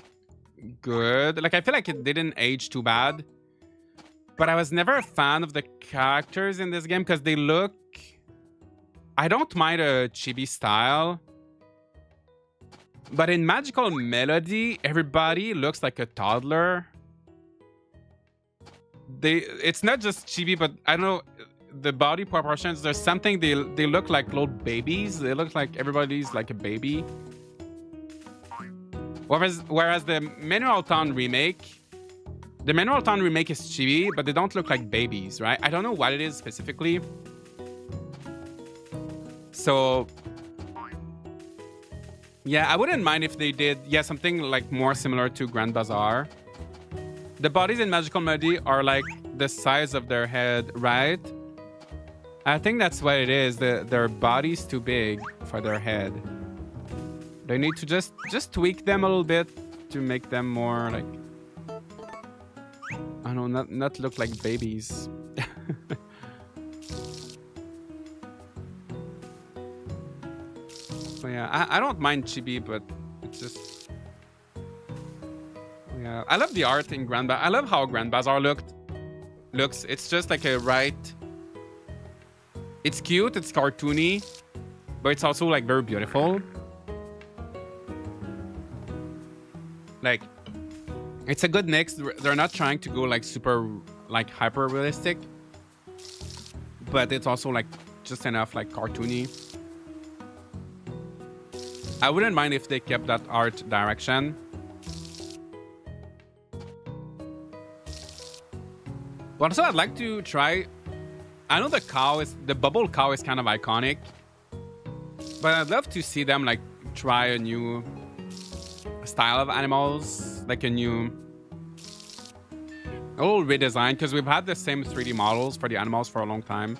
good. Like, I feel like it didn't age too bad. But I was never a fan of the characters in this game because they look... I don't mind a chibi style. But in Magical Melody, everybody looks like a toddler. It's not just chibi, but I don't know, the body proportions, there's something, they look like little babies. They look like everybody's like a baby. Whereas the Mineral Town remake... The Mineral Town remake is chibi, but they don't look like babies, right? I don't know what it is specifically. So... yeah, I wouldn't mind if they did, something like more similar to Grand Bazaar. The bodies in Magical Melody are like the size of their head, right? I think that's what it is. Their body's too big for their head. They need to just tweak them a little bit to make them more like... I don't know, not look like babies. So yeah, I don't mind chibi, but it's just... yeah, I love the art in Grand Bazaar. I love how Grand Bazaar looks. It's just like a right... It's cute, it's cartoony, but it's also like very beautiful. Like, it's a good mix. They're not trying to go like super, like hyper realistic, but it's also like just enough like cartoony. I wouldn't mind if they kept that art direction. But also I'd like to try... I know the bubble cow is kind of iconic, but I'd love to see them like try a new style of animals, like a little redesign, because we've had the same 3D models for the animals for a long time.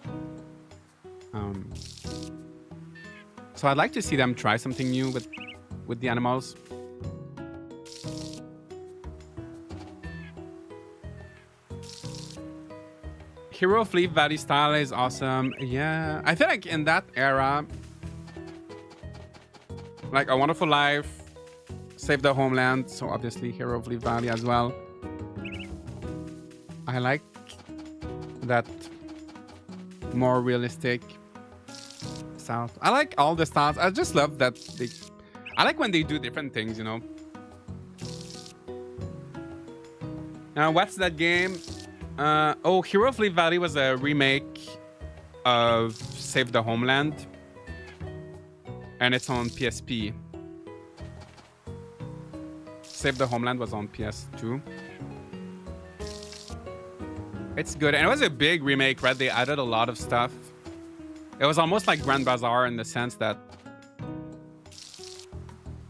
So I'd like to see them try something new with the animals. Hero of Leaf Valley style is awesome. Yeah, I feel like in that era, like A Wonderful Life, Save the Homeland, so obviously Hero of Leaf Valley as well. I like that more realistic style. I like all the styles. I just love that I like when they do different things, you know. Now, what's that game? Hero of Leaf Valley was a remake of Save the Homeland, and it's on PSP. Save the Homeland was on PS2. It's good, and it was a big remake, right? They added a lot of stuff. It was almost like Grand Bazaar in the sense that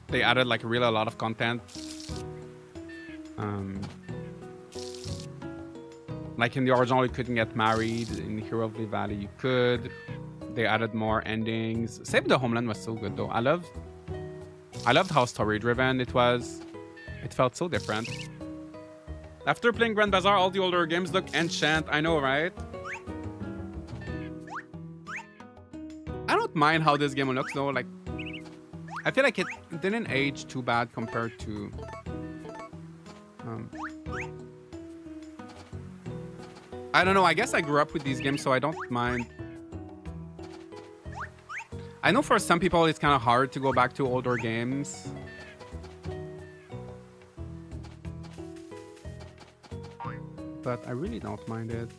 they added like really a lot of content. Like in the original, you couldn't get married. In Hero of the Valley, you could. They added more endings. Save the Homeland was so good, though. I loved how story-driven it was. It felt so different. After playing Grand Bazaar, all the older games look enchant. I know, right? I don't mind how this game looks, though. Like, I feel like it didn't age too bad compared to... I don't know, I guess I grew up with these games, so I don't mind. I know for some people it's kind of hard to go back to older games. But I really don't mind it.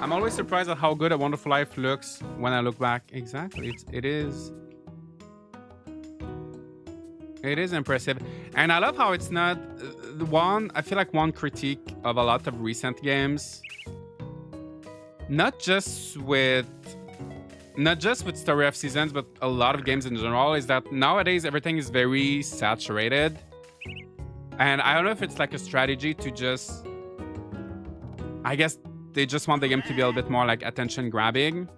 I'm always surprised at how good A Wonderful Life looks when I look back. Exactly, it is. It is impressive. And I love how it's not I feel like one critique of a lot of recent games, not just with not just with Story of Seasons, but a lot of games in general, is that nowadays everything is very saturated. And I don't know if it's like a strategy to just, I guess they just want the game to be a little bit more like attention grabbing.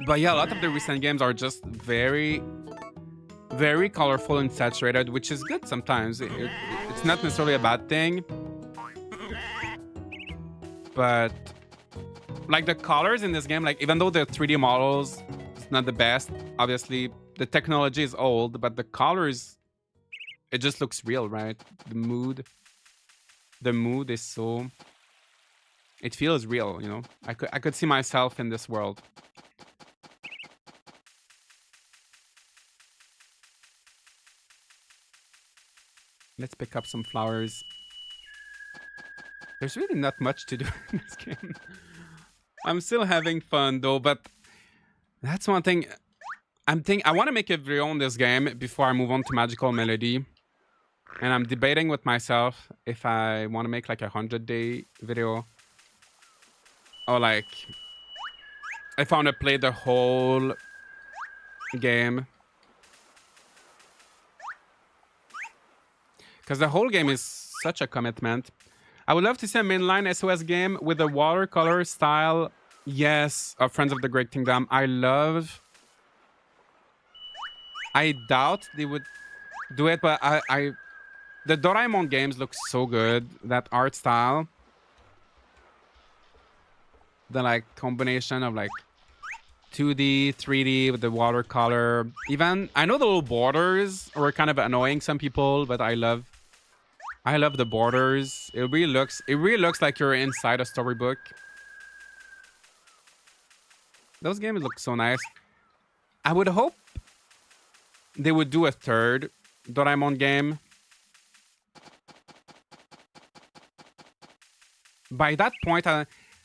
But yeah, a lot of the recent games are just very, very colorful and saturated, which is good sometimes. It's not necessarily a bad thing. But like the colors in this game, like even though the 3D models is not the best, obviously the technology is old, but the colors, it just looks real, right? The mood is so, it feels real, you know? I could see myself in this world. Let's pick up some flowers. There's really not much to do in this game. I'm still having fun though, but that's one thing. I want to make a video on this game before I move on to Magical Melody. And I'm debating with myself if I want to make like a 100-day video. Or like, if I want to play the whole game. Because the whole game is such a commitment. I would love to see a mainline SOS game with a watercolor style. Yes, of Friends of the Great Kingdom. I doubt they would do it, but the Doraemon games look so good. That art style. The like combination of like 2D, 3D with the watercolor. Even, I know the little borders were kind of annoying some people, but I love the borders. It really looks like you're inside a storybook. Those games look so nice. I would hope they would do a third Doraemon game. By that point,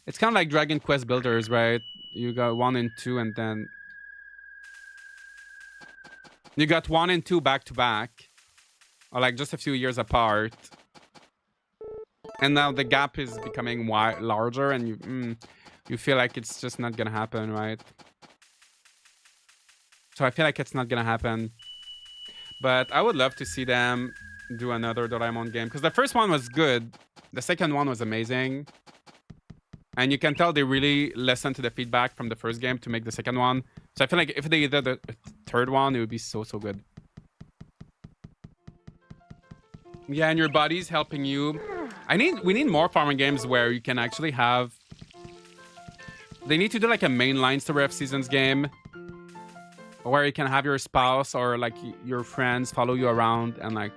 it's kind of like Dragon Quest Builders, right? You got 1 and 2, and then you got 1 and 2 back to back, or like just a few years apart. And now the gap is becoming larger, and you feel like it's just not gonna happen, right? So I feel like it's not gonna happen. But I would love to see them do another Doraemon game, because the first one was good. The second one was amazing. And you can tell they really listened to the feedback from the first game to make the second one. So I feel like if they did the third one, it would be so good. Yeah, and your body's helping you. We need more farming games where you can actually have. They need to do like a mainline Story of Seasons game, where you can have your spouse or like your friends follow you around and like,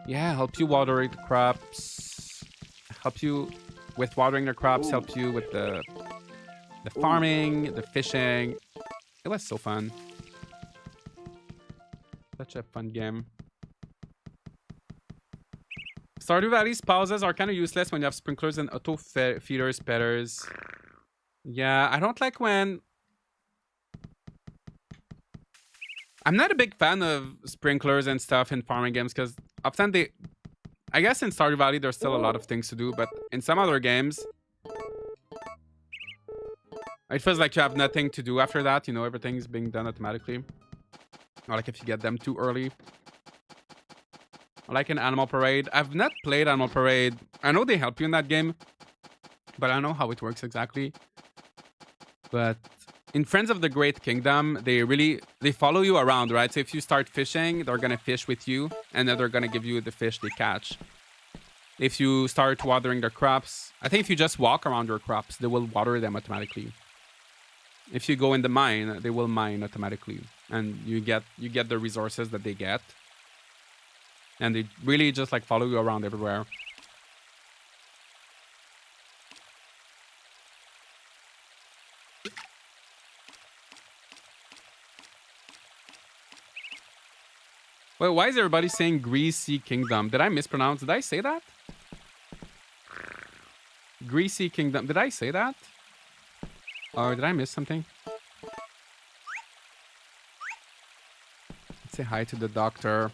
yeah, help you water the crops, help you with watering the crops, help you with the farming, the fishing. It was so fun. Such a fun game. Stardew Valley's pauses are kind of useless when you have sprinklers and auto feeders, petters. Yeah, I don't like when... I'm not a big fan of sprinklers and stuff in farming games because often they... I guess in Stardew Valley there's still a lot of things to do, but in some other games... it feels like you have nothing to do after that, you know, everything's being done automatically. Or like if you get them too early. Like in Animal Parade. I've not played Animal Parade. I know they help you in that game, but I don't know how it works exactly. But in Friends of the Great Kingdom, they follow you around, right? So if you start fishing, they're gonna fish with you, and then they're gonna give you the fish they catch. If you start watering their crops, I think if you just walk around your crops, they will water them automatically. If you go in the mine, they will mine automatically, and you get the resources that they get. And they really just like follow you around everywhere. Wait, why is everybody saying Greasy Kingdom? Did I mispronounce? Did I say that? Greasy Kingdom. Did I say that? Or did I miss something? Let's say hi to the doctor.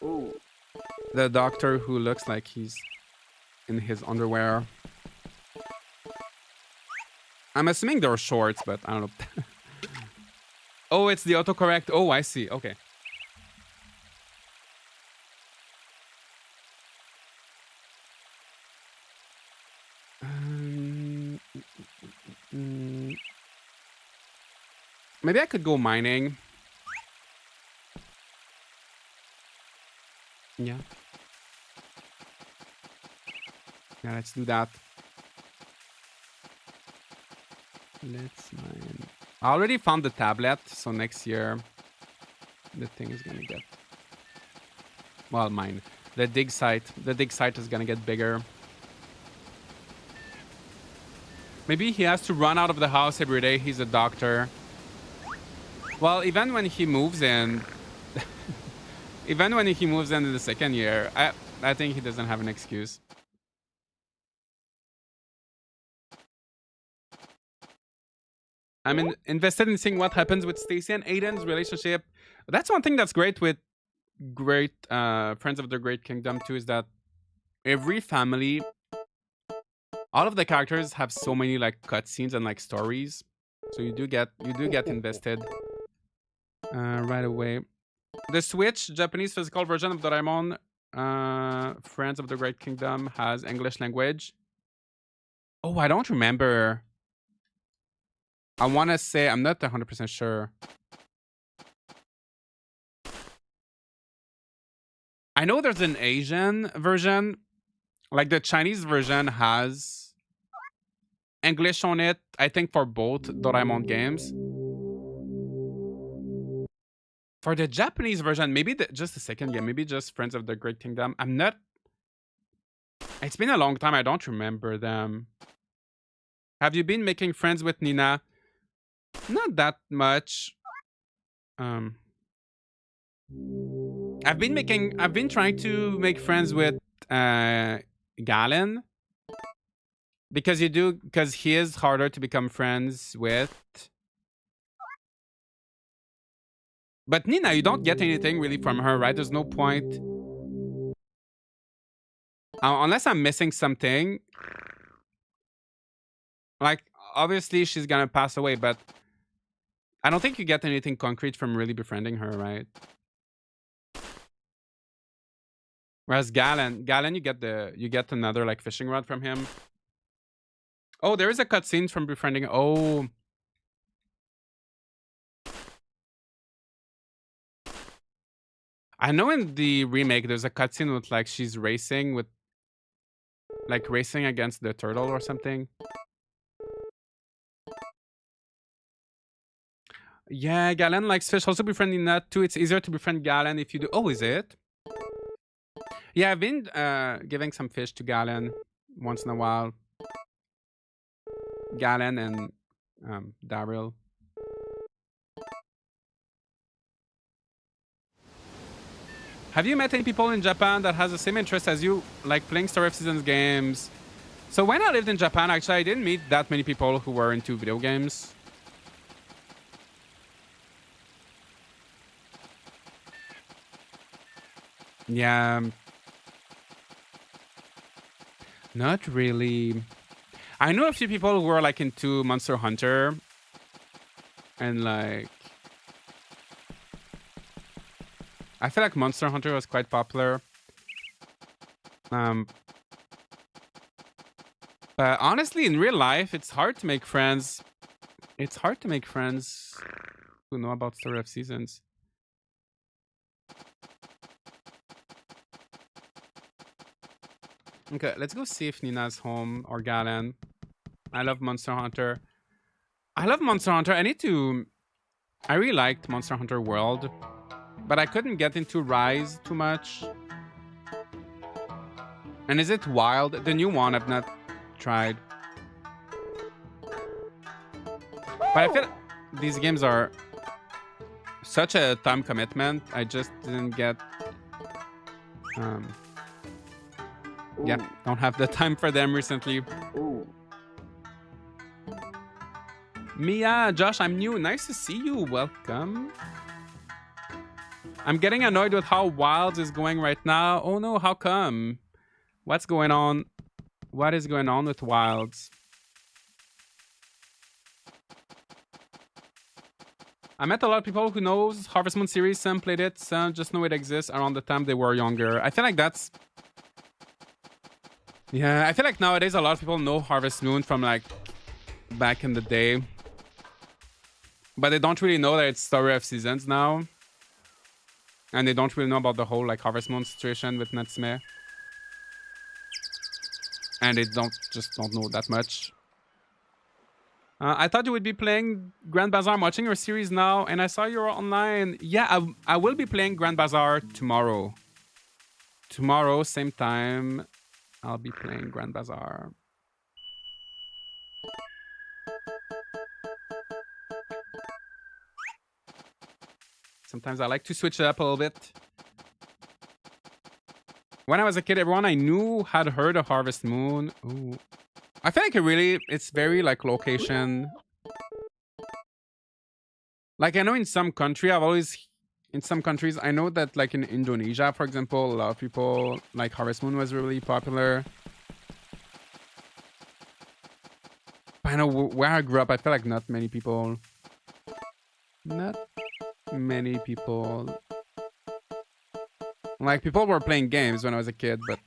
Ooh. The doctor who looks like he's in his underwear. I'm assuming they're shorts, but I don't know. Oh, it's the autocorrect. Oh, I see. Okay. Maybe I could go mining. Yeah. Yeah, let's do that. Let's mine. I already found the tablet, so next year the thing is gonna get... Well, mine. The dig site. The dig site is gonna get bigger. Maybe he has to run out of the house every day. He's a doctor. Well, even when he moves in... even when he moves into the second year, I think he doesn't have an excuse. I'm invested in seeing what happens with Stacy and Aiden's relationship. That's one thing that's great with great Friends of the Great Kingdom too, is that every family, all of the characters have so many like cutscenes and like stories, so you do get invested right away. The Switch Japanese physical version of Doraemon Friends of the Great Kingdom has English language. Oh, I don't remember. I want to say, I'm not 100% sure. I know there's an Asian version. Like the Chinese version has English on it, I think, for both Doraemon games. For the Japanese version, maybe just the second game, maybe just Friends of the Great Kingdom. I'm not... It's been a long time. I don't remember them. Have you been making friends with Nina? Not that much. I've been trying to make friends with Galen. Because he is harder to become friends with. But Nina, you don't get anything really from her, right? There's no point. Unless I'm missing something. Like, obviously she's gonna pass away, but I don't think you get anything concrete from really befriending her, right? Whereas Galen, you get another like fishing rod from him. Oh, there is a cutscene from befriending. Oh. I know in the remake there's a cutscene with like she's racing against the turtle or something. Yeah, Galen likes fish. Also befriending that too. It's easier to befriend Galen if you do. Oh, is it? Yeah, I've been giving some fish to Galen once in a while. Galen and Daryl. Have you met any people in Japan that has the same interest as you, like playing Story of Seasons games? So when I lived in Japan, actually, I didn't meet that many people who were into video games. Yeah. Not really. I know a few people who were like into Monster Hunter. And like... I feel like Monster Hunter was quite popular. But honestly, in real life, it's hard to make friends. It's hard to make friends who know about Story of Seasons. Okay, let's go see if Nina's home or Galen. I love Monster Hunter. I really liked Monster Hunter World, but I couldn't get into Rise too much. And is it Wild? The new one I've not tried. But I feel these games are such a time commitment. I just didn't get... yeah, don't have the time for them recently. Ooh. Mia, Josh, I'm new. Nice to see you. Welcome. I'm getting annoyed with how Wilds is going right now. Oh no, how come? What's going on? What is going on with Wilds? I met a lot of people who knows Harvest Moon series. Some played it, some just know it exists around the time they were younger. I feel like that's... Yeah, I feel like nowadays a lot of people know Harvest Moon from like back in the day. But they don't really know that it's Story of Seasons now. And they don't really know about the whole like Harvest Moon situation with Natsume. And they don't know that much. I thought you would be playing Grand Bazaar. I'm watching your series now, and I saw you're online. Yeah, I will be playing Grand Bazaar tomorrow. Tomorrow, same time, I'll be playing Grand Bazaar. Sometimes I like to switch it up a little bit. When I was a kid, everyone I knew had heard of Harvest Moon. Ooh. I feel like it's very like location. Like I know in some countries, I know that like in Indonesia, for example, a lot of people like Harvest Moon was really popular. But I know where I grew up, I feel like not many people. Like people were playing games when I was a kid, but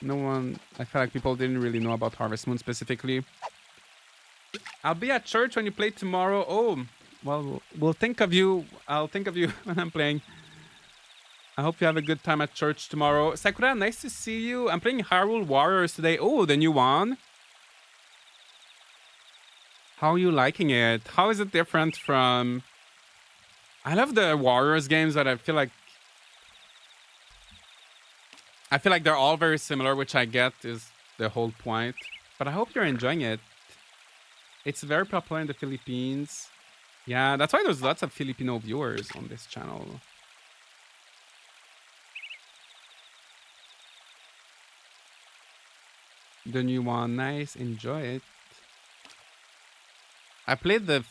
no one. I feel like people didn't really know about Harvest Moon specifically. I'll be at church when you play tomorrow. Oh, well, we'll think of you. I'll think of you when I'm playing. I hope you have a good time at church tomorrow. Sakura, nice to see you. I'm playing Hyrule Warriors today. Oh, the new one. How are you liking it? How is it different from... I love the Warriors games, but I feel like they're all very similar, which I get is the whole point. But I hope you're enjoying it. It's very popular in the Philippines. Yeah, that's why there's lots of Filipino viewers on this channel. The new one, nice, enjoy it. I played the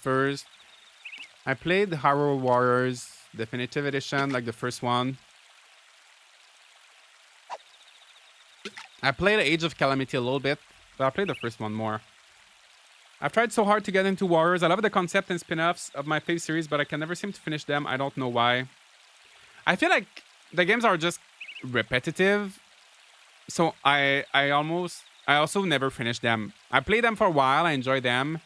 Hyrule Warriors Definitive Edition, like the first one. I played Age of Calamity a little bit, but I played the first one more. I've tried so hard to get into Warriors. I love the concept and spin-offs of my favorite series, but I can never seem to finish them. I don't know why. I feel like the games are just repetitive. So I also never finished them. I played them for a while. I enjoyed them.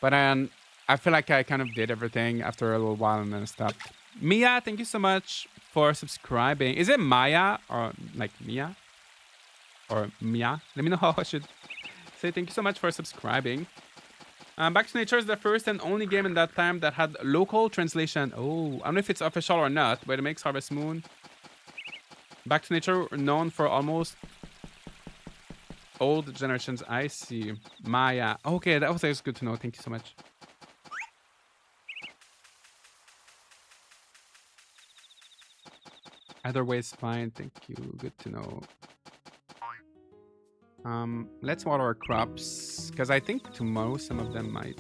But then I feel like I kind of did everything after a little while and then stopped. Mia, thank you so much for subscribing. Is it Maya or like Mia? Or Mia? Let me know how I should say thank you so much for subscribing. Back to Nature is the first and only game in that time that had local translation. Oh, I don't know if it's official or not, but it makes Harvest Moon. Back to Nature, known for almost old generations. I see. Maya. Okay, that was good to know. Thank you so much. Either way is fine. Thank you. Good to know. Let's water our crops, because I think tomorrow some of them might.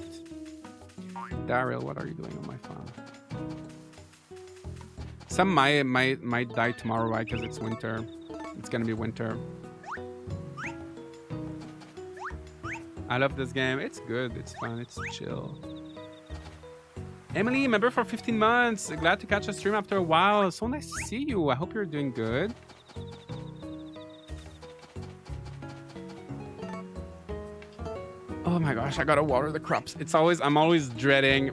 Daryl, what are you doing on my farm? Some might die tomorrow, right? Because it's winter. It's gonna be winter. I love this game. It's good. It's fun. It's chill. Emily, member for 15 months. Glad to catch a stream after a while. So nice to see you. I hope you're doing good. Oh my gosh, I gotta water the crops. I'm always dreading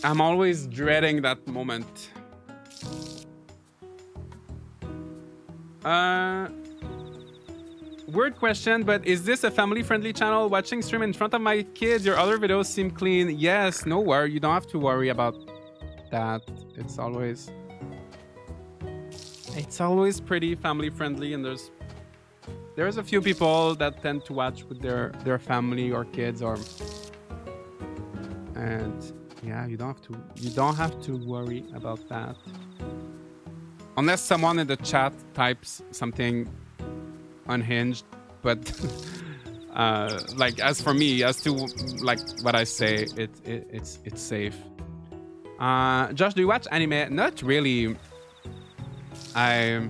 that moment. Weird question, but is this a family-friendly channel? Watching stream in front of my kids, your other videos seem clean. Yes, no worry. You don't have to worry about that. It's always pretty family-friendly, and there's a few people that tend to watch with their family or kids, and yeah, you don't have to worry about that. Unless someone in the chat types something unhinged, but like as for me, as to like what I say, it's safe. Josh, do you watch anime? Not really. I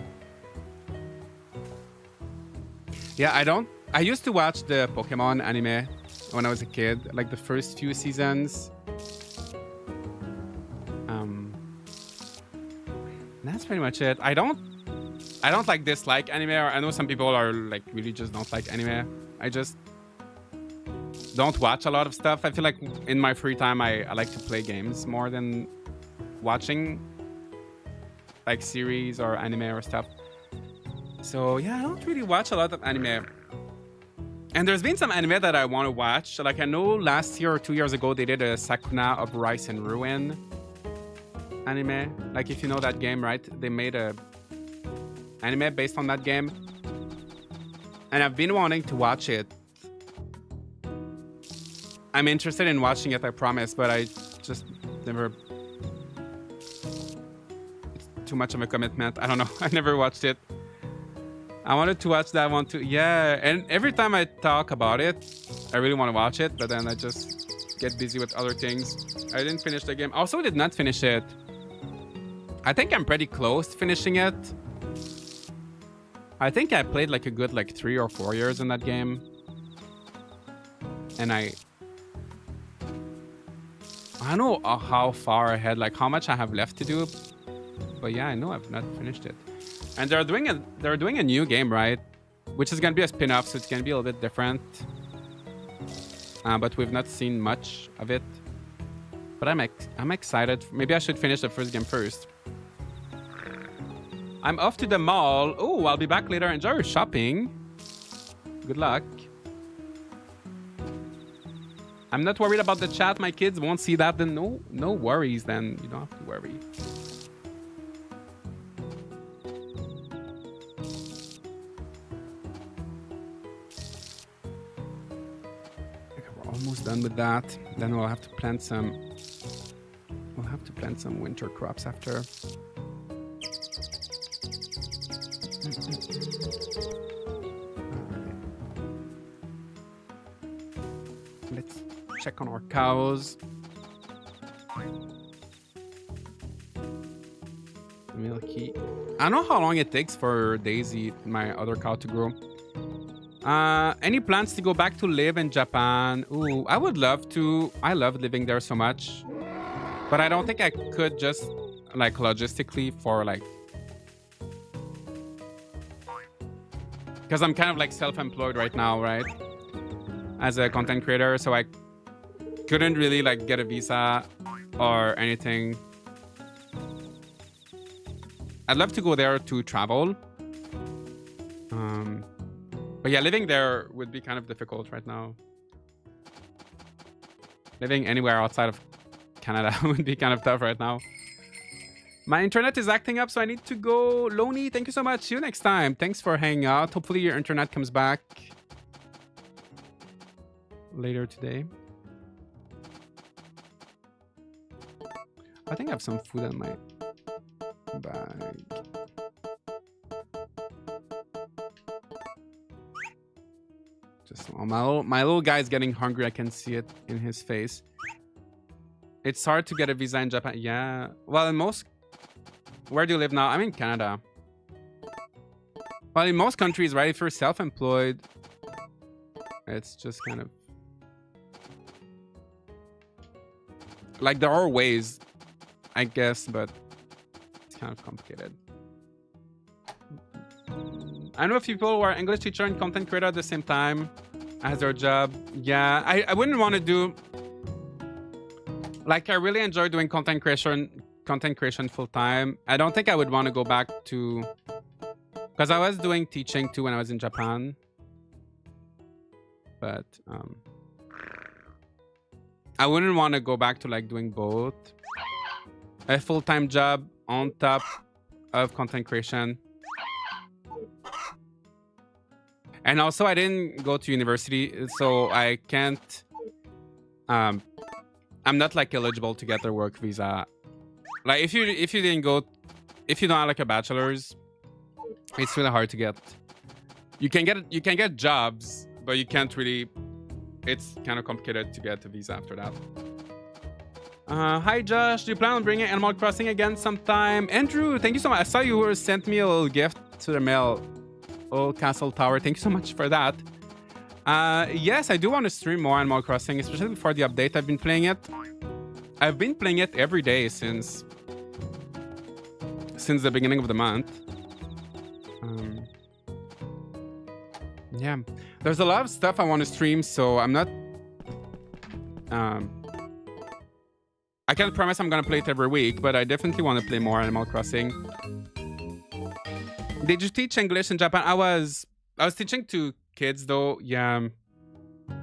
don't. I used to watch the Pokemon anime, when I was a kid, like the first few seasons. That's pretty much it. I don't like dislike anime, or I know some people are like really just don't like anime. I just don't watch a lot of stuff. I feel like in my free time I like to play games more than watching like series or anime or stuff. So yeah, I don't really watch a lot of anime. And there's been some anime that I want to watch. Like I know last year or 2 years ago they did a Sakuna of Rice and Ruin anime. Like if you know that game, right? They made a anime based on that game. And I've been wanting to watch it. I'm interested in watching it, I promise, but I just never... It's too much of a commitment. I don't know. I never watched it. I wanted to watch that one too. Yeah, and every time I talk about it, I really want to watch it, but then I just get busy with other things. I didn't finish the game. Also did not finish it. I think I'm pretty close to finishing it. I think I played like a good 3 or 4 years in that game. And I don't know how far ahead, like how much I have left to do. But yeah, I know I've not finished it. And they're doing a new game, right? Which is gonna be a spin-off, so it's gonna be a little bit different. But we've not seen much of it. But I'm excited. Maybe I should finish the first game first. I'm off to the mall. Oh, I'll be back later. Enjoy your shopping. Good luck. I'm not worried about the chat. My kids won't see that. Then no worries. Then you don't have to worry. Okay, we're almost done with that. Then we'll have to plant some. We'll have to plant some winter crops after. Let's check on our cows. Milky. I don't know how long it takes for Daisy, my other cow, to grow. Any plans to go back to live in Japan? Ooh, I would love to. I love living there so much. But I don't think I could just logistically for because I'm kind of self-employed right now, right? As a content creator, so I couldn't really get a visa or anything. I'd love to go there to travel. But yeah, living there would be kind of difficult right now. Living anywhere outside of Canada would be kind of tough right now. My internet is acting up, so I need to go. Loney, thank you so much. See you next time. Thanks for hanging out. Hopefully your internet comes back later today. I think I have some food in my bag. Just my little guy's getting hungry. I can see it in his face. It's hard to get a visa in Japan. Yeah. Well, in most... Where do you live now? I'm in Canada. Well, in most countries, right? If you're self-employed, it's just kind of... there are ways, I guess, but it's kind of complicated. I know a few people who are English teacher and content creator at the same time as their job. Yeah, I wouldn't want to do... I really enjoy doing content creation full-time. I don't think I would want to go back to... Because I was doing teaching too when I was in Japan. But I wouldn't want to go back to doing both. A full-time job on top of content creation. And also I didn't go to university, so I can't... I'm not eligible to get the work visa. If you didn't go, if you don't have a bachelor's, it's really hard to get. You can get jobs, but you can't really. It's kind of complicated to get a visa after that. Hi Josh, do you plan on bringing Animal Crossing again sometime? Andrew, thank you so much. I saw you sent me a little gift to the mail. Oh, Castle Tower. Thank you so much for that. Yes, I do want to stream more Animal Crossing, especially before the update. I've been playing it. I've been playing it every day since the beginning of the month. Yeah, there's a lot of stuff I want to stream, so I'm not. I can't promise I'm gonna play it every week, but I definitely want to play more Animal Crossing. Did you teach English in Japan? I was teaching to kids though. Yeah.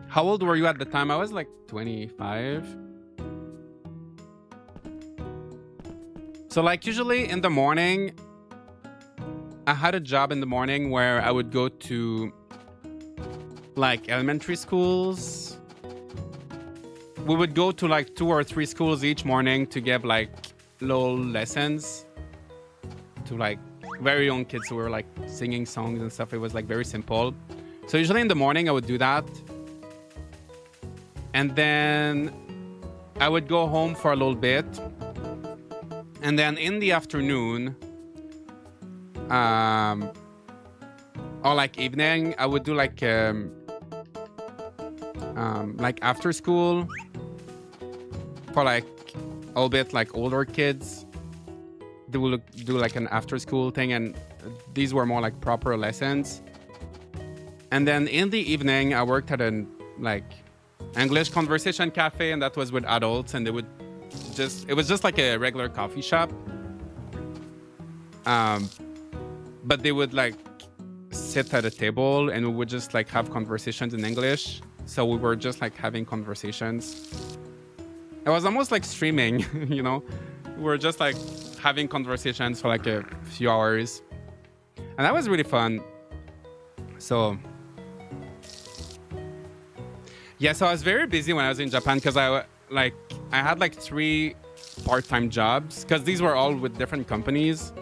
How old were you at the time? I was like 25. So like usually in the morning, I had a job in the morning where I would go to like elementary schools. We would go to like 2 or 3 schools each morning to give like little lessons to like very young kids who were like singing songs and stuff. It was like very simple. So usually in the morning I would do that. And then I would go home for a little bit. And then in the afternoon, or like evening, I would do like after school for like a little bit like older kids. They will do like an after school thing, and these were more like proper lessons. And then in the evening, I worked at an like English conversation cafe, and that was with adults, and it was just like a regular coffee shop. But they would like sit at a table and we would just like have conversations in English. So we were just like having conversations. It was almost like streaming, you know? We were just like having conversations for like a few hours. And that was really fun. So yeah, so I was very busy when I was in Japan because I had like 3 part-time jobs because these were all with different companies.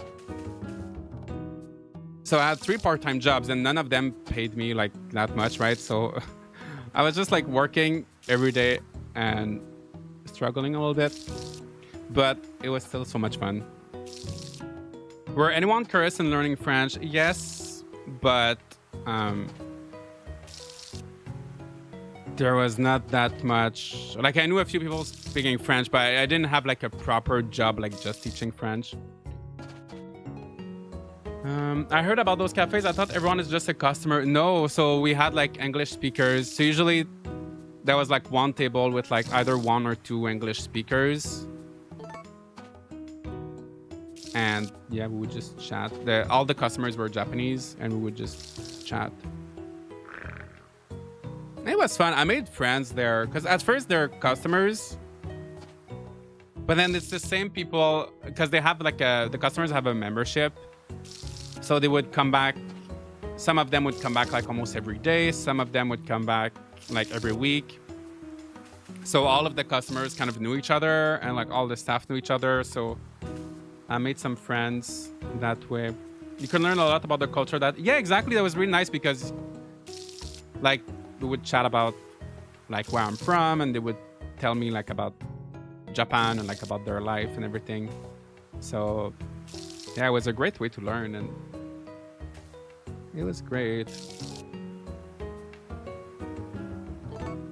So I had 3 part-time jobs and none of them paid me like that much, right? So I was just like working every day and struggling a little bit, but it was still so much fun. Were anyone curious in learning French? Yes, but there was not that much. Like I knew a few people speaking French, but I didn't have like a proper job like just teaching French. I heard about those cafes. I thought everyone is just a customer. No, so we had like English speakers. So usually there was like one table with like either 1 or 2 English speakers. And yeah, we would just chat. All the customers were Japanese and we would just chat. It was fun. I made friends there because at first they're customers, but then it's the same people because they have like the customers have a membership. So they would come back. Some of them would come back like almost every day. Some of them would come back like every week. So all of the customers kind of knew each other and like all the staff knew each other. So I made some friends that way. You can learn a lot about the culture. Yeah, exactly. That was really nice because like we would chat about like where I'm from and they would tell me like about Japan and like about their life and everything. So yeah, it was a great way to learn and it was great.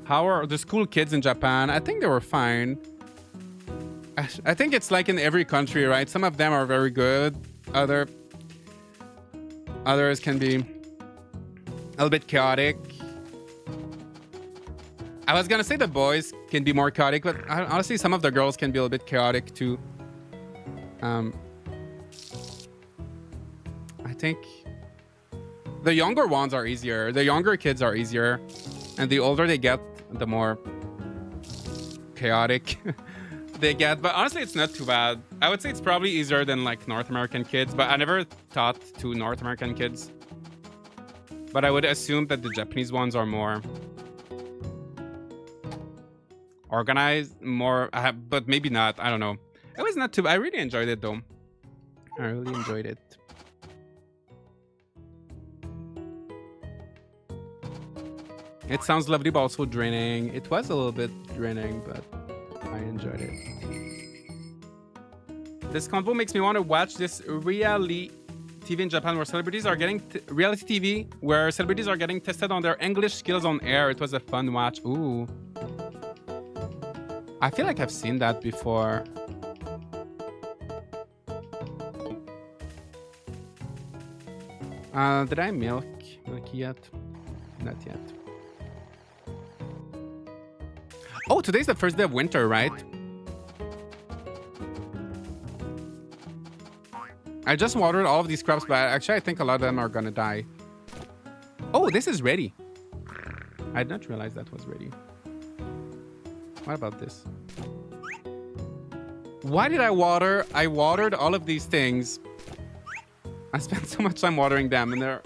How are the school kids in Japan? I think they were fine. I think it's like in every country, right? Some of them are very good. Others can be a little bit chaotic. I was gonna say the boys can be more chaotic, but honestly, some of the girls can be a little bit chaotic too. I think the younger ones are easier. The younger kids are easier, and the older they get, the more chaotic they get. But honestly, it's not too bad. I would say it's probably easier than like North American kids, but I never taught to North American kids. But I would assume that the Japanese ones are more organized, more, but maybe not. I don't know. It was not too. I really enjoyed it though. I really enjoyed it. It sounds lovely, but also draining. It was a little bit draining, but I enjoyed it. This convo makes me want to watch this reality TV in Japan where celebrities are getting reality TV where celebrities are getting tested on their English skills on air. It was a fun watch. Ooh. I feel like I've seen that before. Did I milk yet? Not yet. Oh, today's the first day of winter, right? I just watered all of these crops, but actually I think a lot of them are gonna die. Oh, this is ready. I did not realize that was ready. What about this? Why did I water? I watered all of these things. I spent so much time watering them, and they're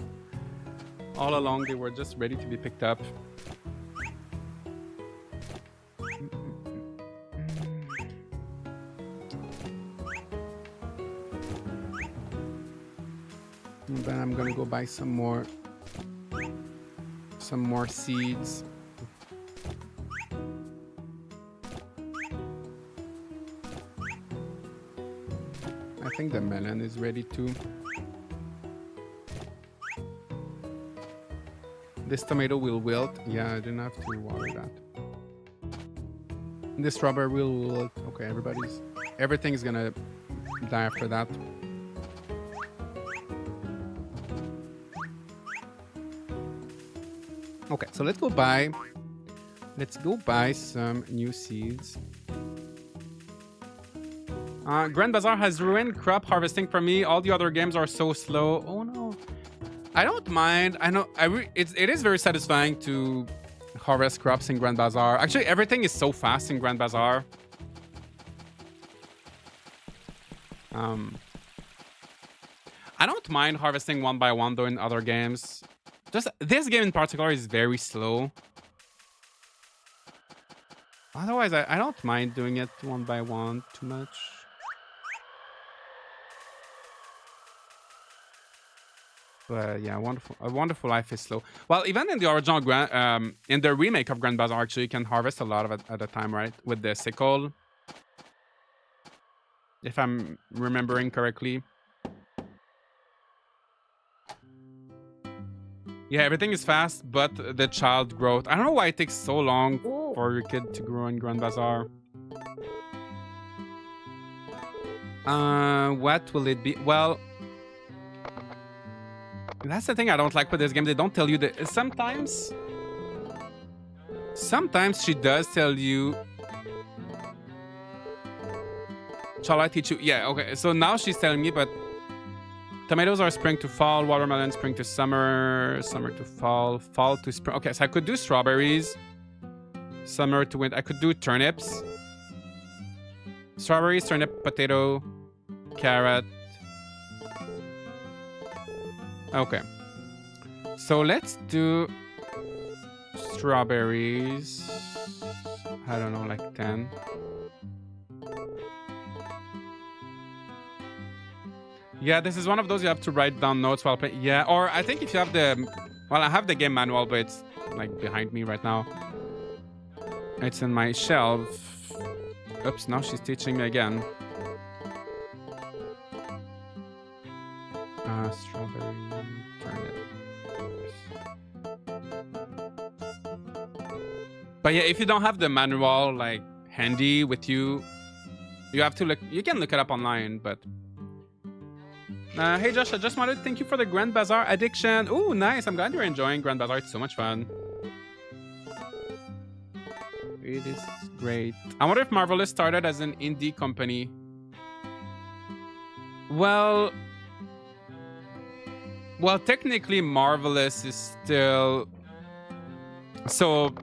all along. They were just ready to be picked up. And then I'm gonna go buy some more seeds. I think the melon is ready too. This tomato will wilt. Yeah, I didn't have to water that. This strawberry will wilt. Okay, everything's gonna die after that. Okay, so let's go buy some new seeds. Grand Bazaar has ruined crop harvesting for me. All the other games are so slow. Oh no. I don't mind. I know it is very satisfying to harvest crops in Grand Bazaar. Actually, everything is so fast in Grand Bazaar. I don't mind harvesting one by one though in other games. Just this game in particular is very slow. Otherwise, I don't mind doing it one by one too much. But yeah, a wonderful life is slow. Well, even in the original in the remake of Grand Bazaar, actually, you can harvest a lot of it at a time, right? With the sickle, if I'm remembering correctly. Yeah, everything is fast, but the child growth. I don't know why it takes so long for your kid to grow in Grand Bazaar. What will it be? Well, that's the thing I don't like with this game. They don't tell you that. Sometimes she does tell you. Shall I teach you? Yeah, okay. So now she's telling me, but tomatoes are spring to fall, watermelon spring to summer, summer to fall, fall to spring. Okay, so I could do strawberries, summer to winter. I could do turnips, strawberries, turnip, potato, carrot. Okay, so let's do strawberries. I don't know, like 10. Yeah, this is one of those you have to write down notes while playing. Yeah, or I think if you have the... Well, I have the game manual, but it's like behind me right now. It's in my shelf. Oops, now she's teaching me again. Strawberry, turnip. But yeah, if you don't have the manual like handy with you, you have to look. You can look it up online, but... hey Josh, I just wanted to thank you for the Grand Bazaar addiction. Ooh, nice. I'm glad you're enjoying Grand Bazaar. It's so much fun. It is great. I wonder if Marvelous started as an indie company. Well, technically Marvelous is still... So,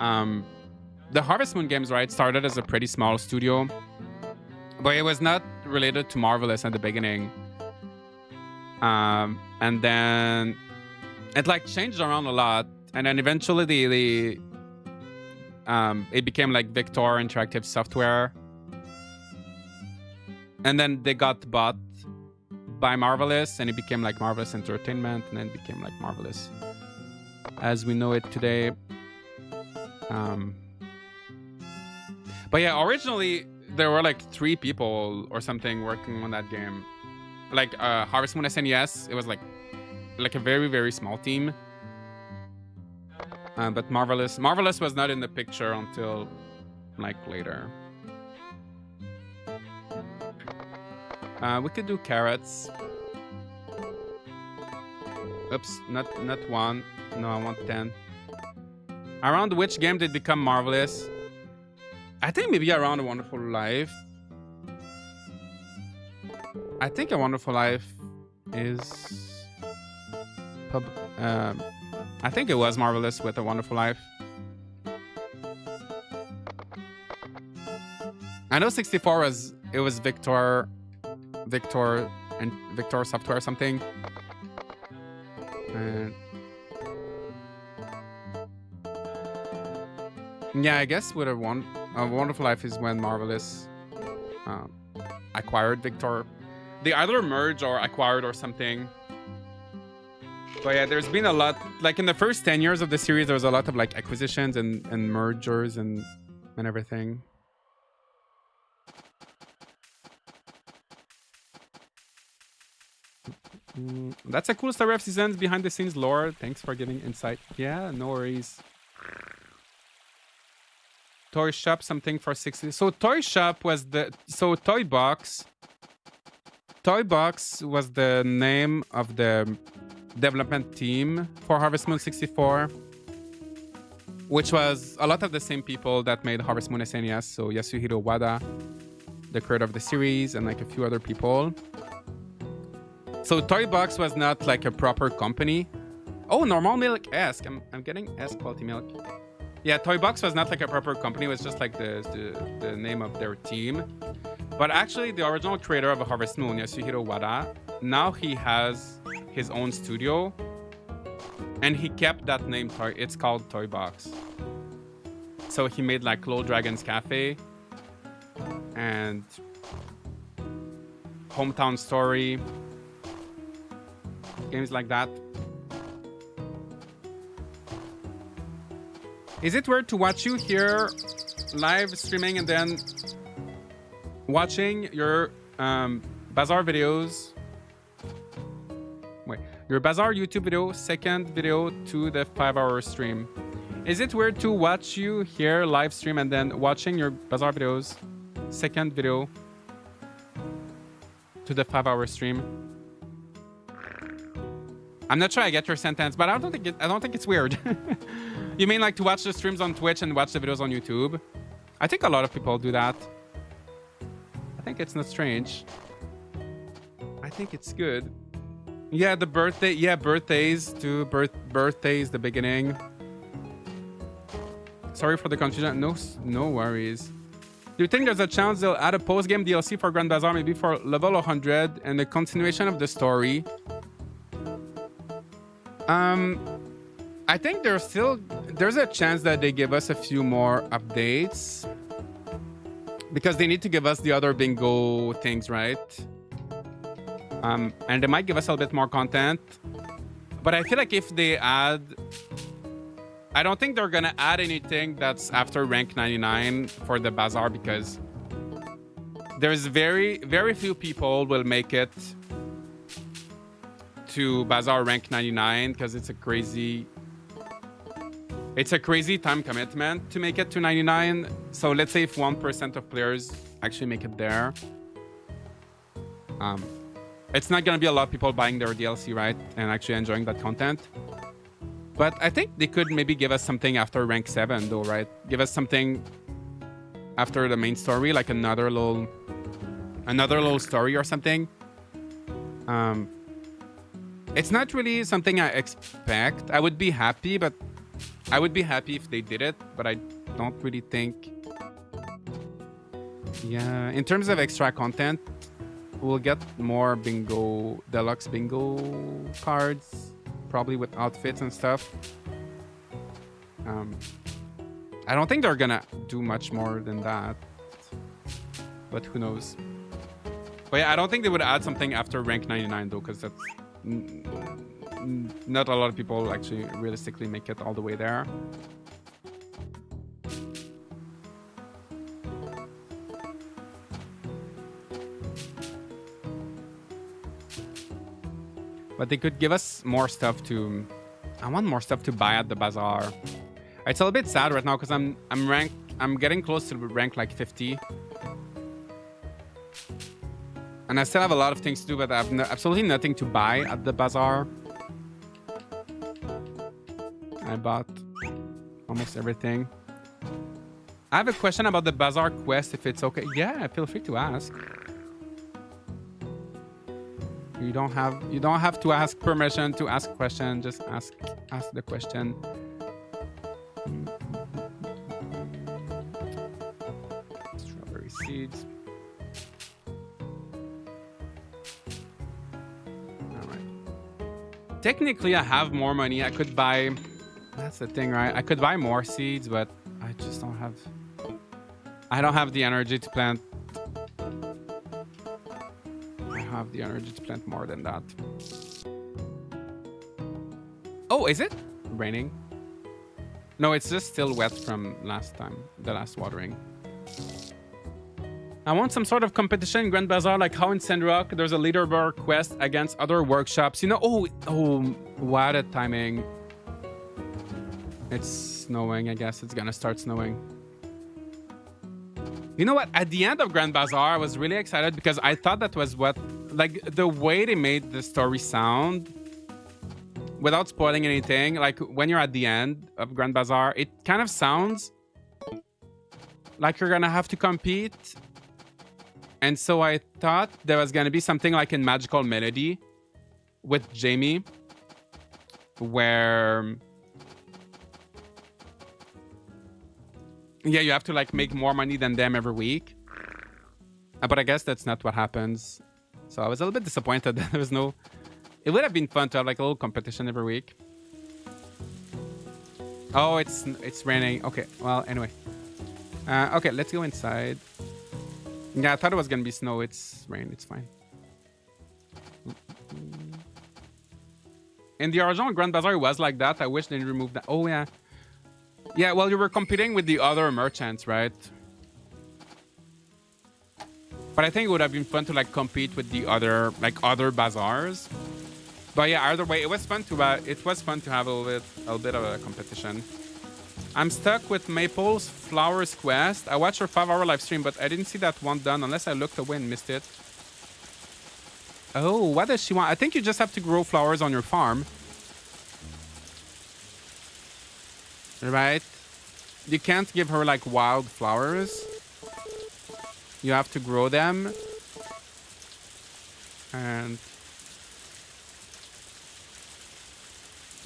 the Harvest Moon games, right, started as a pretty small studio. But it was not related to Marvelous at the beginning. And then it like changed around a lot. And then eventually it became like Victor Interactive Software. And then they got bought by Marvelous and it became like Marvelous Entertainment and then it became like Marvelous as we know it today. But yeah, originally there were like 3 people or something working on that game. like Harvest Moon SNES, it was like a very, very small team. But Marvelous was not in the picture until like later. We could do carrots. Oops, not 1. No, I want 10. Around which game did it become Marvelous? I think maybe around A Wonderful Life. I think A Wonderful Life is... I think it was Marvelous with A Wonderful Life. I know 64 was... It was Victor and Victor Software or something. Yeah, I guess with A Wonderful Life is when Marvelous acquired Victor. They either merged or acquired or something. But yeah, there's been a lot, like in the first 10 years of the series, there was a lot of like acquisitions and mergers and everything. That's a cool story of seasons, behind the scenes lore. Thanks for giving insight. Yeah, no worries. Toy Shop, something for 60. So Toy Shop was the... So Toy Box was the name of the development team for Harvest Moon 64, which was a lot of the same people that made Harvest Moon SNES. So Yasuhiro Wada, the creator of the series, and like a few other people. So Toy Box was not like a proper company. Oh, Normal Milk Esque. I'm getting S quality milk. Yeah, Toy Box was not like a proper company. It was just like the name of their team. But actually, the original creator of Harvest Moon, Yasuhiro Wada, now he has his own studio. And he kept that name. It's called Toy Box. So he made like Little Dragon's Cafe. And Hometown Story. Games like that. Is it weird to watch you here live streaming and then watching your Bazaar videos? Wait, your Bazaar YouTube video, second video to the 5-hour stream. Is it weird to watch you here live stream and then watching your Bazaar videos, second video to the 5-hour stream? I'm not sure I get your sentence, but I don't think it's weird. You mean like to watch the streams on Twitch and watch the videos on YouTube? I think a lot of people do that. I think it's not strange. I think it's good. Yeah, the birthday. Yeah, birthdays too. Birthdays, the beginning. Sorry for the confusion. No worries. Do you think there's a chance they'll add a post-game DLC for Grand Bazaar, maybe for level 100 and the continuation of the story? I think there's a chance that they give us a few more updates because they need to give us the other bingo things, right? And they might give us a little bit more content, but I feel like if they add, I don't think they're gonna add anything that's after rank 99 for the Bazaar because there's very, very few people will make it to Bazaar rank 99 because it's a crazy time commitment to make it to 99. So let's say if 1% of players actually make it there, it's not gonna be a lot of people buying their DLC, right, and actually enjoying that content. But I think they could maybe give us something after rank 7 though, right? Give us something after the main story, like another little story or something. It's not really something I expect. I would be happy if they did it, but I don't really think. Yeah, in terms of extra content, we'll get more bingo, deluxe bingo cards, probably with outfits and stuff. I don't think they're gonna do much more than that, but who knows? But yeah, I don't think they would add something after rank 99 though, because that's not a lot of people actually realistically make it all the way there. But they could give us more stuff to... I want more stuff to buy at the bazaar. It's a little bit sad right now because I'm getting close to rank like 50. And I still have a lot of things to do, but I have absolutely nothing to buy at the bazaar. I bought almost everything. I have a question about the bazaar quest, if it's okay. Yeah, feel free to ask. You don't have to ask permission to ask a question. Just ask the question. Strawberry seeds. All right. Technically, I have more money. I could buy. That's the thing, right? I could buy more seeds, but I just don't have. I don't have the energy to plant. Have the energy to plant more than that. Oh, is it raining? No, it's just still wet from last time, the last watering. I want some sort of competition in Grand Bazaar, like how in Sandrock there's a leaderboard quest against other workshops. You know, oh, what a timing. It's snowing, I guess. It's gonna start snowing. You know what? At the end of Grand Bazaar, I was really excited because I thought that was what, like, the way they made the story sound, without spoiling anything, like when you're at the end of Grand Bazaar, it kind of sounds like you're gonna have to compete. And so I thought there was gonna be something like in Magical Melody with Jamie, where... yeah, you have to like make more money than them every week. But I guess that's not what happens. So I was a little bit disappointed that there was no... It would have been fun to have like a little competition every week. Oh, it's raining. Okay, well, anyway. Okay, let's go inside. Yeah, I thought it was going to be snow. It's rain. It's fine. In the original Grand Bazaar, it was like that. I wish they removed that. Oh, yeah. Yeah, well, you were competing with the other merchants, right? But I think it would have been fun to like compete with the other bazaars. But yeah, either way, it was fun to have a little bit of a competition. I'm stuck with Maple's Flowers quest. I watched her 5-hour live stream, but I didn't see that one done unless I looked away and missed it. Oh, what does she want? I think you just have to grow flowers on your farm. Right? You can't give her like wild flowers. You have to grow them. And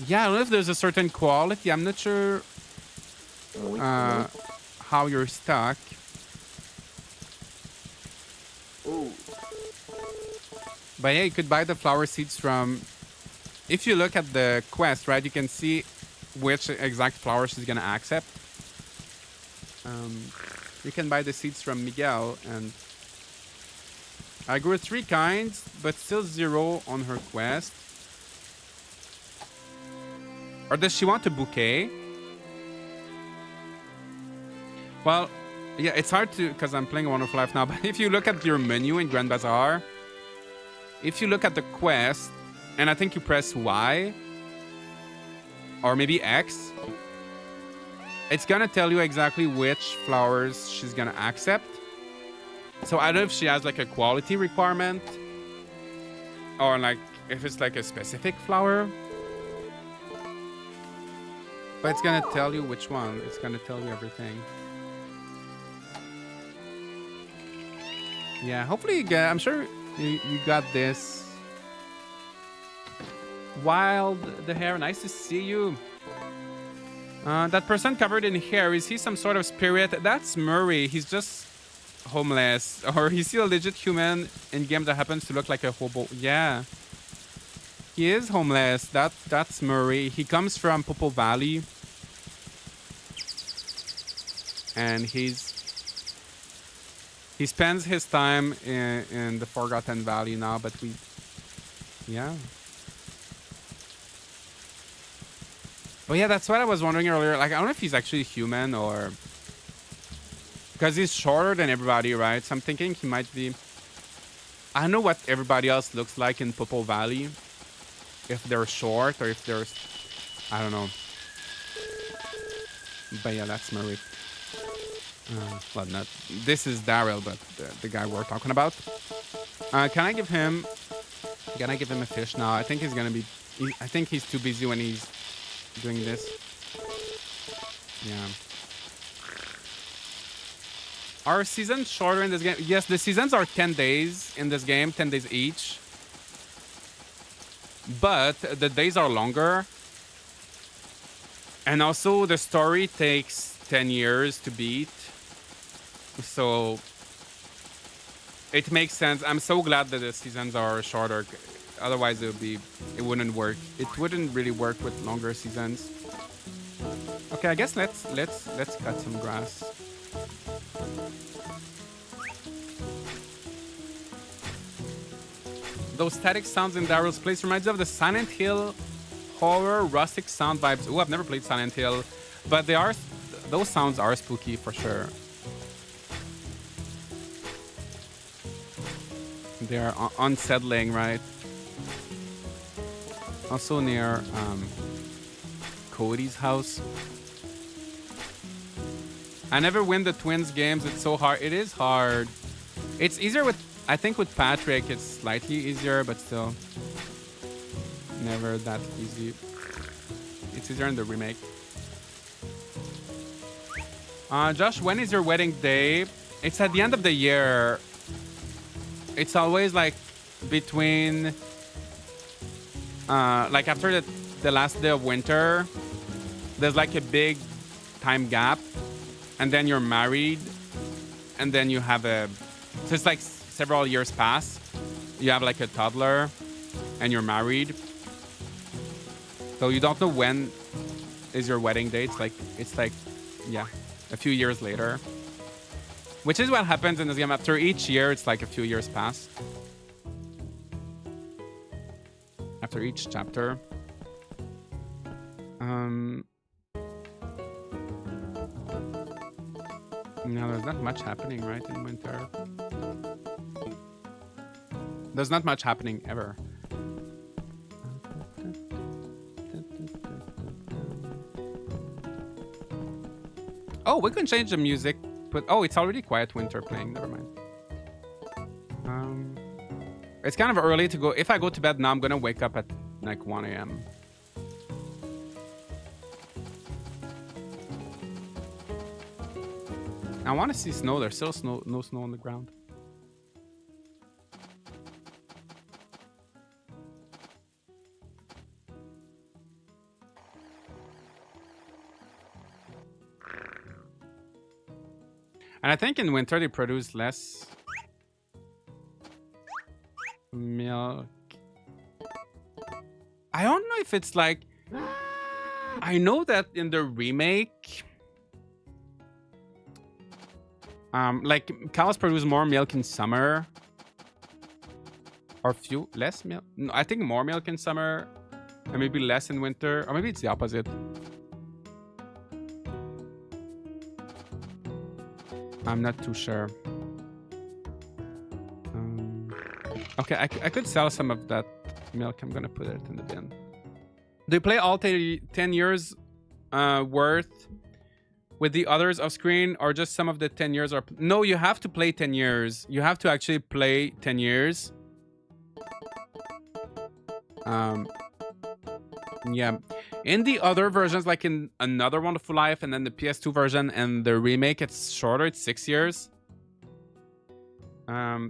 yeah, I don't know if there's a certain quality. I'm not sure how you're stuck. Ooh. But yeah, you could buy the flower seeds from... If you look at the quest, right, you can see which exact flower she's gonna accept. You can buy the seeds from Miguel, and I grew 3 kinds, but still 0 on her quest. Or does she want a bouquet? Well, yeah, it's hard to, because I'm playing Wonderful Life now, but if you look at your menu in Grand Bazaar, if you look at the quest, and I think you press Y, or maybe X, it's gonna tell you exactly which flowers she's gonna accept. So I don't know if she has like a quality requirement, or like if it's like a specific flower. But it's gonna tell you which one. It's gonna tell you everything. Yeah, hopefully you get... I'm sure you got this. Wild the hair, nice to see you. That person covered in hair, is he some sort of spirit? That's Murray. He's just homeless. Or he's still a legit human in game that happens to look like a hobo. Yeah. He is homeless. That's Murray. He comes from Popo Valley. And he spends his time in the Forgotten Valley now, but yeah. But yeah, that's what I was wondering earlier. Like, I don't know if he's actually human or... Because he's shorter than everybody, right? So I'm thinking he might be... I don't know what everybody else looks like in Popo Valley. if they're short or if there's, I don't know. But yeah, that's Marie. Well, not this is Daryl, but the guy we're talking about. Can I give him? Can I give him a fish now? I think he's gonna be. I think he's too busy when he's doing this. Yeah. Are seasons shorter in this game? Yes, the seasons are 10 days in this game, 10 days each. But the days are longer. And also the story takes 10 years to beat. So it makes sense. I'm so glad that the seasons are shorter. Otherwise it wouldn't work. It wouldn't really work with longer seasons. Okay, I guess let's cut some grass. Those static sounds in Daryl's place reminds me of the Silent Hill horror rustic sound vibes. Oh, I've never played Silent Hill, but those sounds are spooky for sure. They are unsettling, right? Also near Cody's house. I never win the twins games. It's so hard. It is hard. It's easier with, I think with Patrick, it's slightly easier, but still never that easy. It's easier in the remake. Josh, when is your wedding day? It's at the end of the year. It's always like between, like after the last day of winter, there's like a big time gap, and then you're married, and then you have so it's like several years pass. You have like a toddler, and you're married. So you don't know when is your wedding date. It's like, yeah, a few years later. Which is what happens in this game. After each year, it's like a few years pass. After each chapter. No, there's not much happening, right, in winter. There's not much happening ever. Oh, we can change the music. But oh, it's already Quiet Winter playing. Never mind. It's kind of early to go. If I go to bed now, I'm gonna wake up at like 1 a.m. I want to see snow. There's still no snow on the ground. And I think in winter they produce less milk. I don't know if it's like... I know that in the remake... like cows produce more milk in summer. Or less milk? No, I think more milk in summer. And maybe less in winter. Or maybe it's the opposite. I'm not too sure. Okay, I could sell some of that milk. I'm gonna put it in the bin. Do you play all 10 years worth with the others off screen, or just some of the 10 years are... No, you have to play 10 years. You have to actually play 10 years. Yeah. In the other versions, like in Another Wonderful Life and then the PS2 version and the remake, it's shorter. It's 6 years.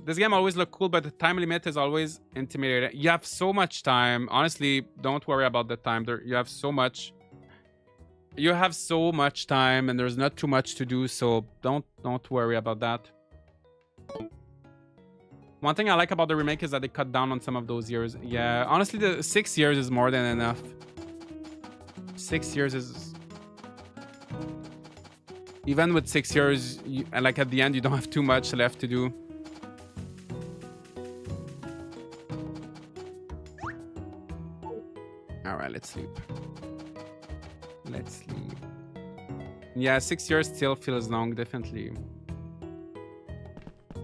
This game always look cool, but the time limit is always intimidating. You have so much time. Honestly, don't worry about the time. You have so much. You have so much time, and there's not too much to do, so don't worry about that. One thing I like about the remake is that they cut down on some of those years. Yeah, honestly, the 6 years is more than enough. 6 years is... Even with 6 years, like at the end, you don't have too much left to do. Alright, let's sleep. Let's sleep. Yeah, 6 years still feels long, definitely.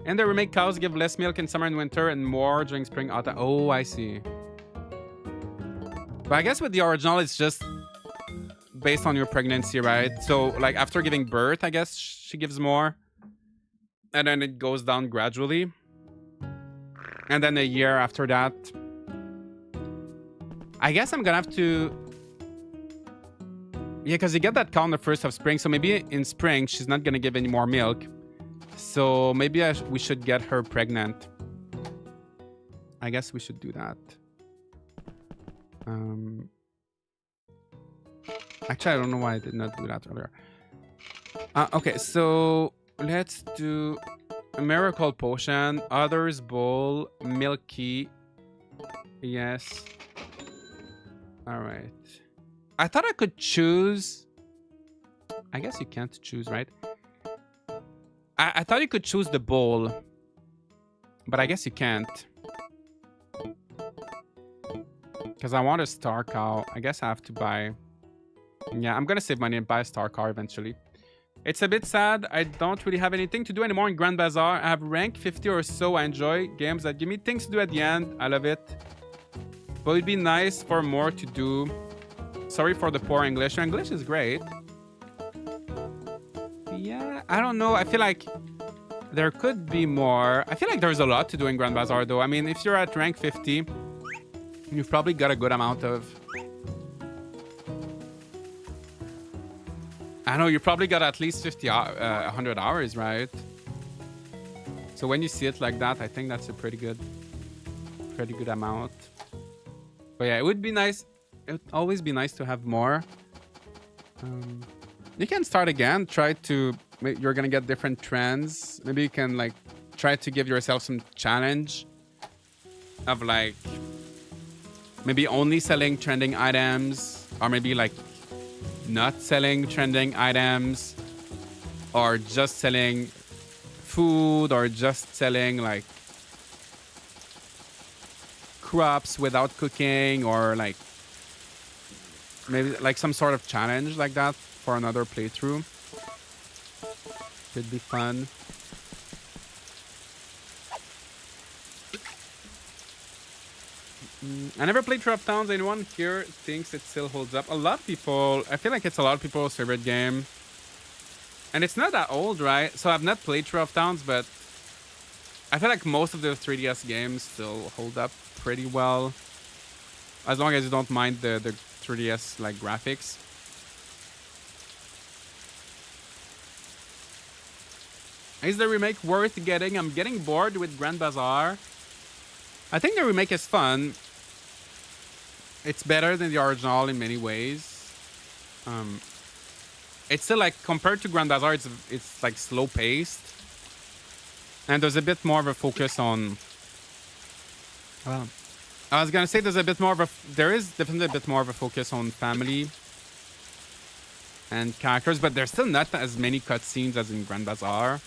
And the remake cows give less milk in summer and winter and more during spring, autumn. Oh, I see. But I guess with the original, it's just based on your pregnancy, right? So like after giving birth, I guess she gives more, and then it goes down gradually, and then a year after that. I guess I'm gonna have to. Yeah, because you get that cow on the 1st of spring, so maybe in spring she's not gonna give any more milk. So maybe we should get her pregnant. I guess we should do that. Actually, I don't know why I did not do that earlier. Okay, so let's do a miracle potion, others bowl, milky. Yes. All right. I thought I could choose. I guess you can't choose, right? I thought you could choose the bowl, but I guess you can't. Because I want a star cow. I guess I have to buy. Yeah, I'm gonna save money and buy a star car eventually. It's a bit sad. I don't really have anything to do anymore in Grand Bazaar. I have rank 50 or so. I enjoy games that give me things to do at the end. I love it. But it'd be nice for more to do. Sorry for the poor English. Your English is great. Yeah, I don't know. I feel like there could be more. I feel like there's a lot to do in Grand Bazaar though. I mean, if you're at rank 50, you've probably got a good amount of... I know you probably got at least 100 hours, right? So when you see it like that, I think that's a pretty good amount. But yeah, it would be nice. It would always be nice to have more. You can start again. Try to. You're gonna get different trends. Maybe you can like try to give yourself some challenge of like maybe only selling trending items, or maybe like not selling trending items, or just selling food, or just selling like crops without cooking, or like maybe like some sort of challenge like that for another playthrough. Could be fun. I never played Trap Towns. Anyone here thinks it still holds up? A lot of people. I feel like it's a lot of people's favorite game. And it's not that old, right? So I've not played Trap Towns, but I feel like most of the 3DS games still hold up pretty well. As long as you don't mind the 3DS like graphics. Is the remake worth getting? I'm getting bored with Grand Bazaar. I think the remake is fun. It's better than the original in many ways. It's still like compared to Grand Bazaar, it's like slow paced, and there's a bit more of a focus on. I was gonna say there is definitely a bit more of a focus on family and characters, but there's still not as many cutscenes as in Grand Bazaar.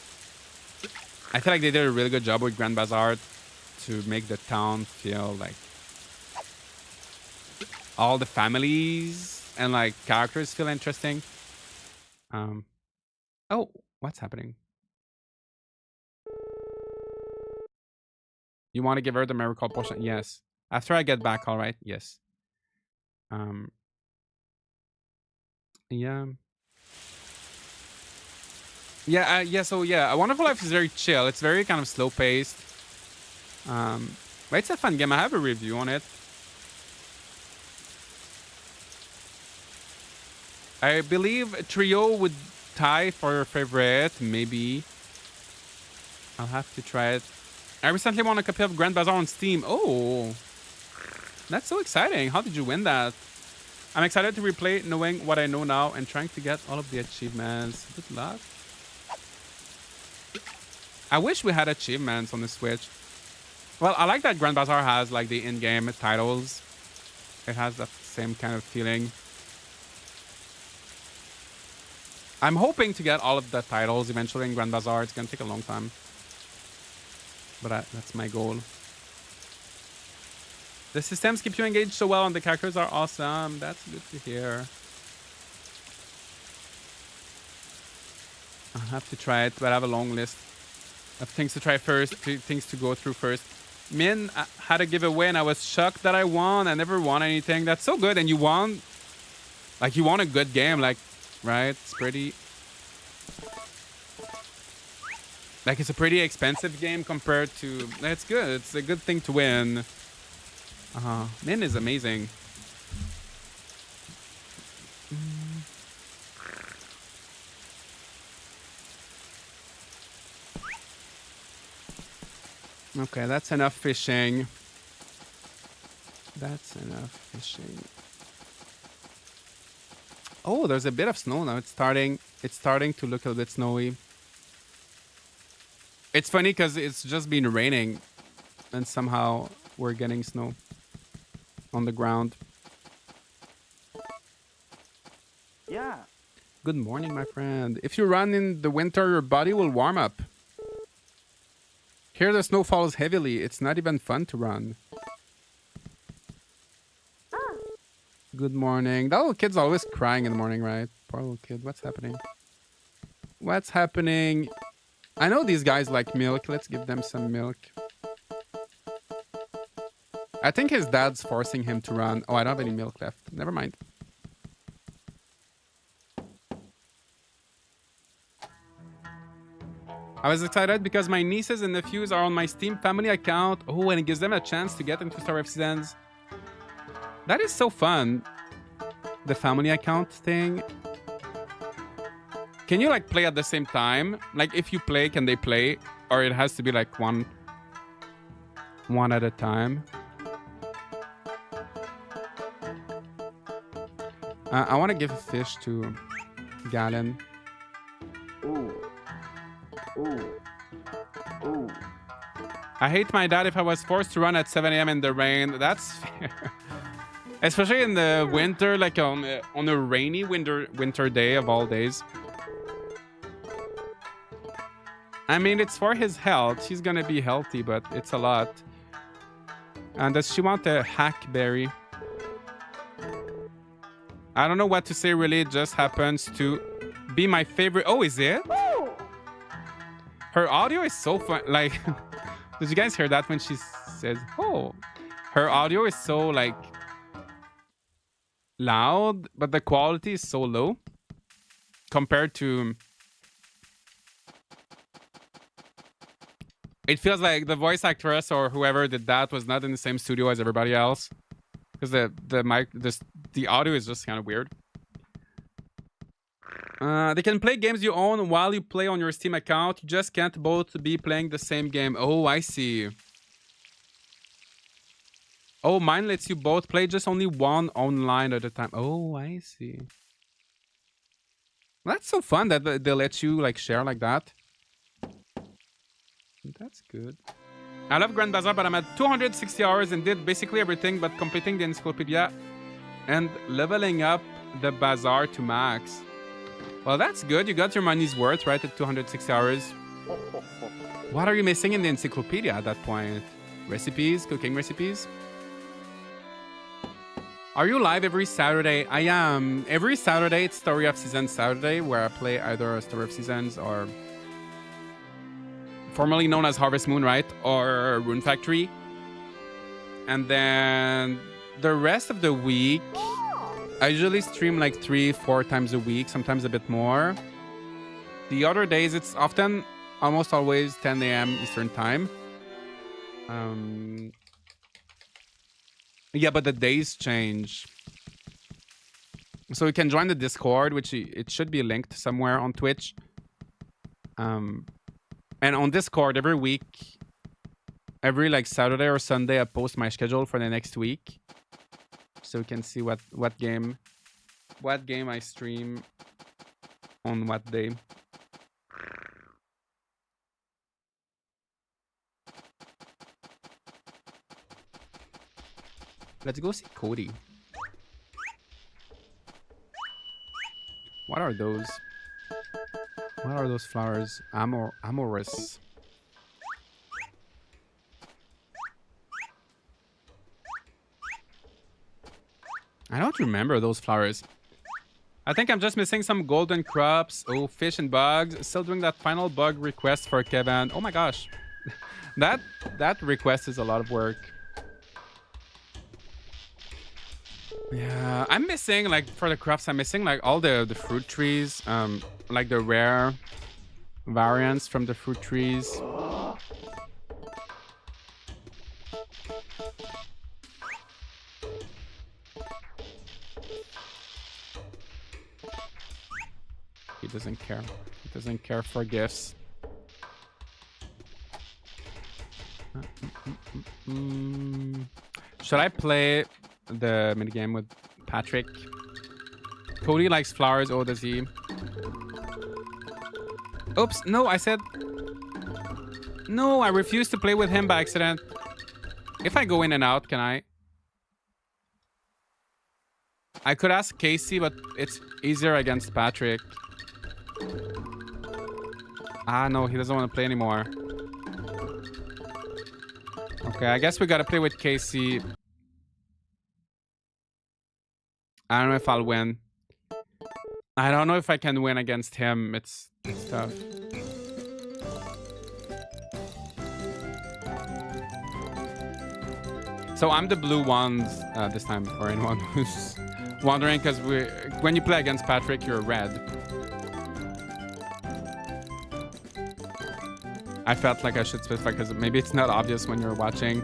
I feel like they did a really good job with Grand Bazaar to make the town feel like all the families and like characters feel interesting. Oh, what's happening? You want to give her the miracle potion? Yes. After I get back, all right. Yes. Yeah. Yeah. Yeah. So yeah, A Wonderful Life is very chill. It's very kind of slow paced. But it's a fun game. I have a review on it. I believe Trio would tie for your favorite. Maybe. I'll have to try it. I recently won a copy of Grand Bazaar on Steam. Oh, that's so exciting. How did you win that? I'm excited to replay knowing what I know now and trying to get all of the achievements. Good luck. I wish we had achievements on the Switch. Well, I like that Grand Bazaar has like the in-game titles. It has that same kind of feeling. I'm hoping to get all of the titles eventually in Grand Bazaar. It's going to take a long time. But that's my goal. The systems keep you engaged so well and the characters are awesome. That's good to hear. I'll have to try it, but I have a long list of things to try first, things to go through first. Min had a giveaway and I was shocked that I won. I never won anything. That's so good. And you won, like you won a good game, like, right? It's pretty, like it's a pretty expensive game compared to, it's good. It's a good thing to win. Min is amazing. Okay, that's enough fishing. That's enough fishing. Oh, there's a bit of snow now. It's starting to look a bit snowy. It's funny because it's just been raining and somehow we're getting snow on the ground. Yeah. Good morning, my friend. If you run in the winter, your body will warm up. Here the snow falls heavily. It's not even fun to run. Good morning. That little kid's always crying in the morning, right? Poor little kid. What's happening? What's happening? I know these guys like milk. Let's give them some milk. I think his dad's forcing him to run. Oh, I don't have any milk left. Never mind. I was excited because my nieces and nephews are on my Steam family account. Oh, and it gives them a chance to get into Star of Seasons. That is so fun. The family account thing. Can you like play at the same time? Like if you play, can they play? Or it has to be like one at a time. I want to give a fish to Galen. Ooh. Ooh. Ooh. I hate my dad if I was forced to run at 7 a.m. in the rain. That's fair. Especially in the winter, like on a rainy winter day of all days. I mean, it's for his health. He's gonna be healthy, but it's a lot. And does she want a hackberry? I don't know what to say, really. It just happens to be my favorite. Oh, is it? Her audio is so fun. Like, did you guys hear that when she says, oh? Her audio is so, like, loud, but the quality is so low compared to... It feels like the voice actress or whoever did that was not in the same studio as everybody else. Because the audio is just kind of weird. They can play games you own while you play on your Steam account. You just can't both be playing the same game. Oh, I see. Oh, mine lets you both play just only one online at a time. Oh, I see. That's so fun that they let you like share like that. That's good. I love Grand Bazaar, but I'm at 260 hours and did basically everything but completing the encyclopedia and leveling up the bazaar to max. Well, that's good. You got your money's worth, right, at 260 hours. What are you missing in the encyclopedia at that point? Recipes? Cooking recipes? Are you live every Saturday? I am. Every Saturday, it's Story of Seasons Saturday, where I play either a Story of Seasons or... formerly known as Harvest Moon, right? Or Rune Factory. And then the rest of the week, I usually stream like 3-4 times a week, sometimes a bit more. The other days, it's often, almost always 10 a.m. Eastern time. Yeah, but the days change. So you can join the Discord, which it should be linked somewhere on Twitch. And on Discord, every week, every like Saturday or Sunday, I post my schedule for the next week. So you can see what game I stream on what day. Let's go see Cody. What are those? What are those flowers? Amorous. I don't remember those flowers. I think I'm just missing some golden crops. Oh, fish and bugs. Still doing that final bug request for Kevin. Oh my gosh. That request is a lot of work. Yeah, I'm missing like for the crafts. I'm missing like all the fruit trees, like the rare variants from the fruit trees. He doesn't care. He doesn't care for gifts. Should I play the minigame with Patrick? Cody likes flowers. Oh, does he? Oops. No, I said... No, I refuse to play with him by accident. If I go in and out, can I? I could ask Casey, but it's easier against Patrick. Ah, no, he doesn't want to play anymore. Okay, I guess we gotta play with Casey. I don't know if I'll win. I don't know if I can win against him. It's tough. So I'm the blue ones this time for anyone who's wondering, because when you play against Patrick, you're red. I felt like I should specify because maybe it's not obvious when you're watching.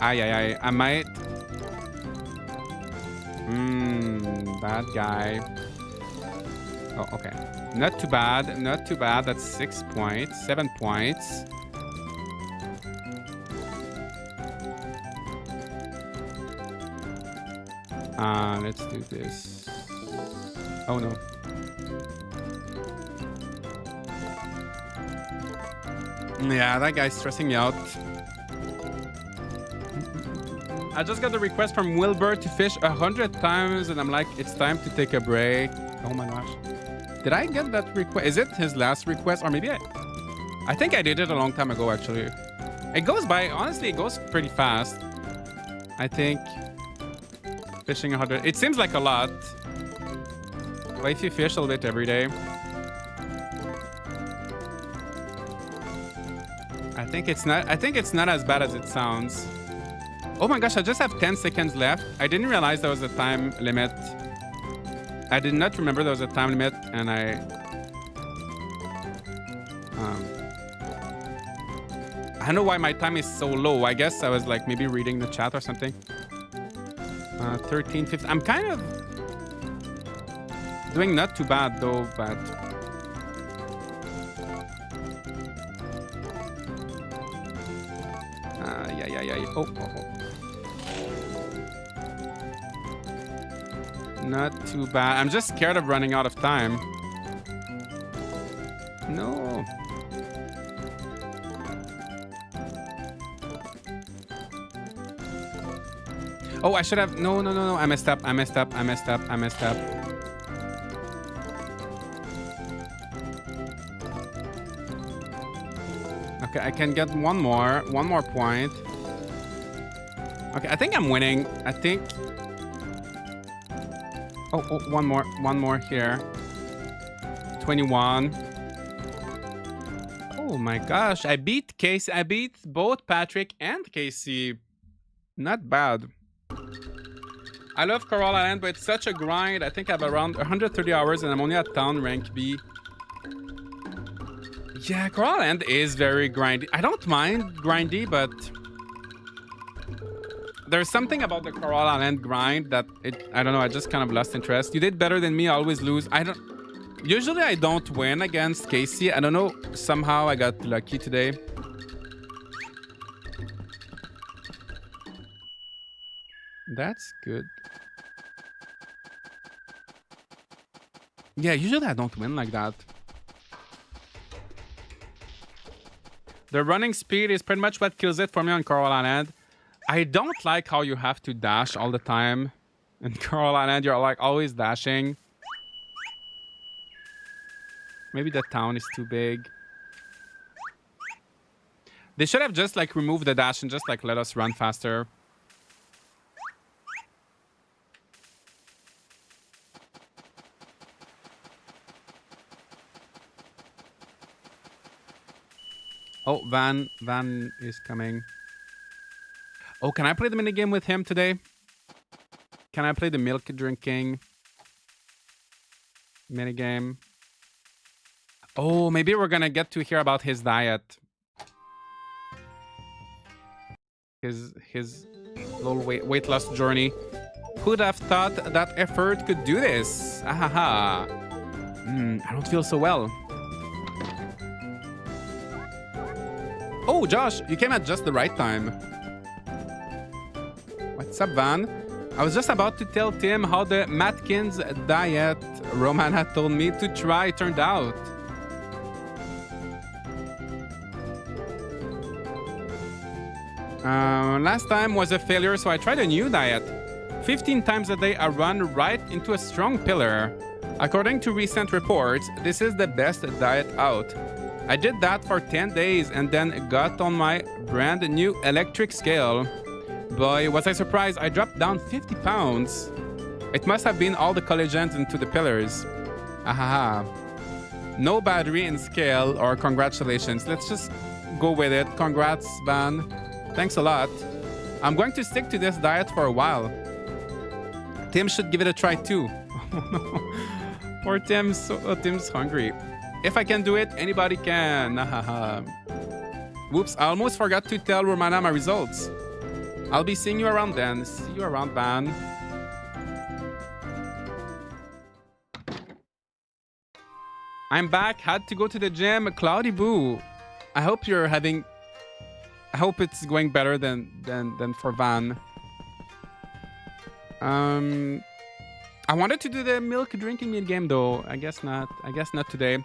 I might. That guy. Oh, okay. Not too bad. Not too bad. That's 6 points. 7 points. Let's do this. Oh no. Yeah, that guy's stressing me out. I just got a request from Wilbur to fish 100 times, and I'm like, it's time to take a break. Oh my gosh. Did I get that request? Is it his last request? Or maybe I think I did it a long time ago, actually. It goes by, honestly, it goes pretty fast. I think fishing 100, it seems like a lot. But if you fish a little bit every day, I think it's not as bad as it sounds. Oh my gosh, I just have 10 seconds left. I didn't realize there was a time limit. I did not remember there was a time limit, and I don't know why my time is so low. I guess I was like maybe reading the chat or something. 13, 15. I'm kind of doing not too bad though, but yeah. Oh. Not too bad. I'm just scared of running out of time. No. Oh, I should have. No. I messed up. Okay, I can get one more point. Okay, I think I'm winning. I think. Oh, one more here. 21. Oh my gosh, I beat Casey. I beat both Patrick and Casey. Not bad. I love Coral Island, but it's such a grind. I think I have around 130 hours and I'm only at town rank B. Yeah, Coral Island is very grindy. I don't mind grindy, but there's something about the Coral Island grind that I don't know, I just kind of lost interest. You did better than me, I always lose. Usually I don't win against Casey. I don't know, somehow I got lucky today. That's good. Yeah, usually I don't win like that. The running speed is pretty much what kills it for me on Coral Island. I don't like how you have to dash all the time. In Coral Island, you're like always dashing. Maybe the town is too big. They should have just like removed the dash and just like let us run faster. Oh, Van is coming. Oh, can I play the minigame with him today? Can I play the milk drinking minigame? Oh, maybe we're gonna get to hear about his diet. His little weight loss journey. Who'd have thought that effort could do this? Ahaha. I don't feel so well. Oh, Josh, you came at just the right time. What's up, Van? I was just about to tell Tim how the Matkins diet Romana told me to try turned out. Last time was a failure, so I tried a new diet. 15 times a day, I run right into a strong pillar. According to recent reports, this is the best diet out. I did that for 10 days and then got on my brand new electric scale. Boy, was I surprised. I dropped down 50 pounds. It must have been all the collagens into the pillars. Ahaha. No battery in scale or congratulations. Let's just go with it. Congrats, Van. Thanks a lot. I'm going to stick to this diet for a while. Tim should give it a try too. Poor Tim's hungry. If I can do it, anybody can. Whoops, I almost forgot to tell Romana my results. I'll be seeing you around then. See you around, Van. I'm back. Had to go to the gym. Cloudy Boo. I hope you're having... I hope it's going better than for Van. I wanted to do the milk drinking mid game though. I guess not. I guess not today.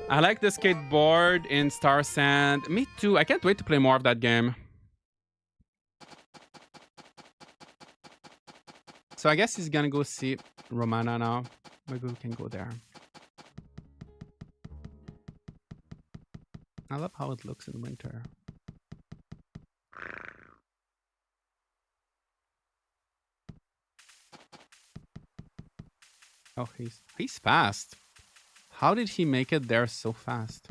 I like the skateboard in Star Sand. Me too. I can't wait to play more of that game. So I guess he's gonna go see Romana now. Maybe we can go there. I love how it looks in winter. Oh, he's fast. How did he make it there so fast?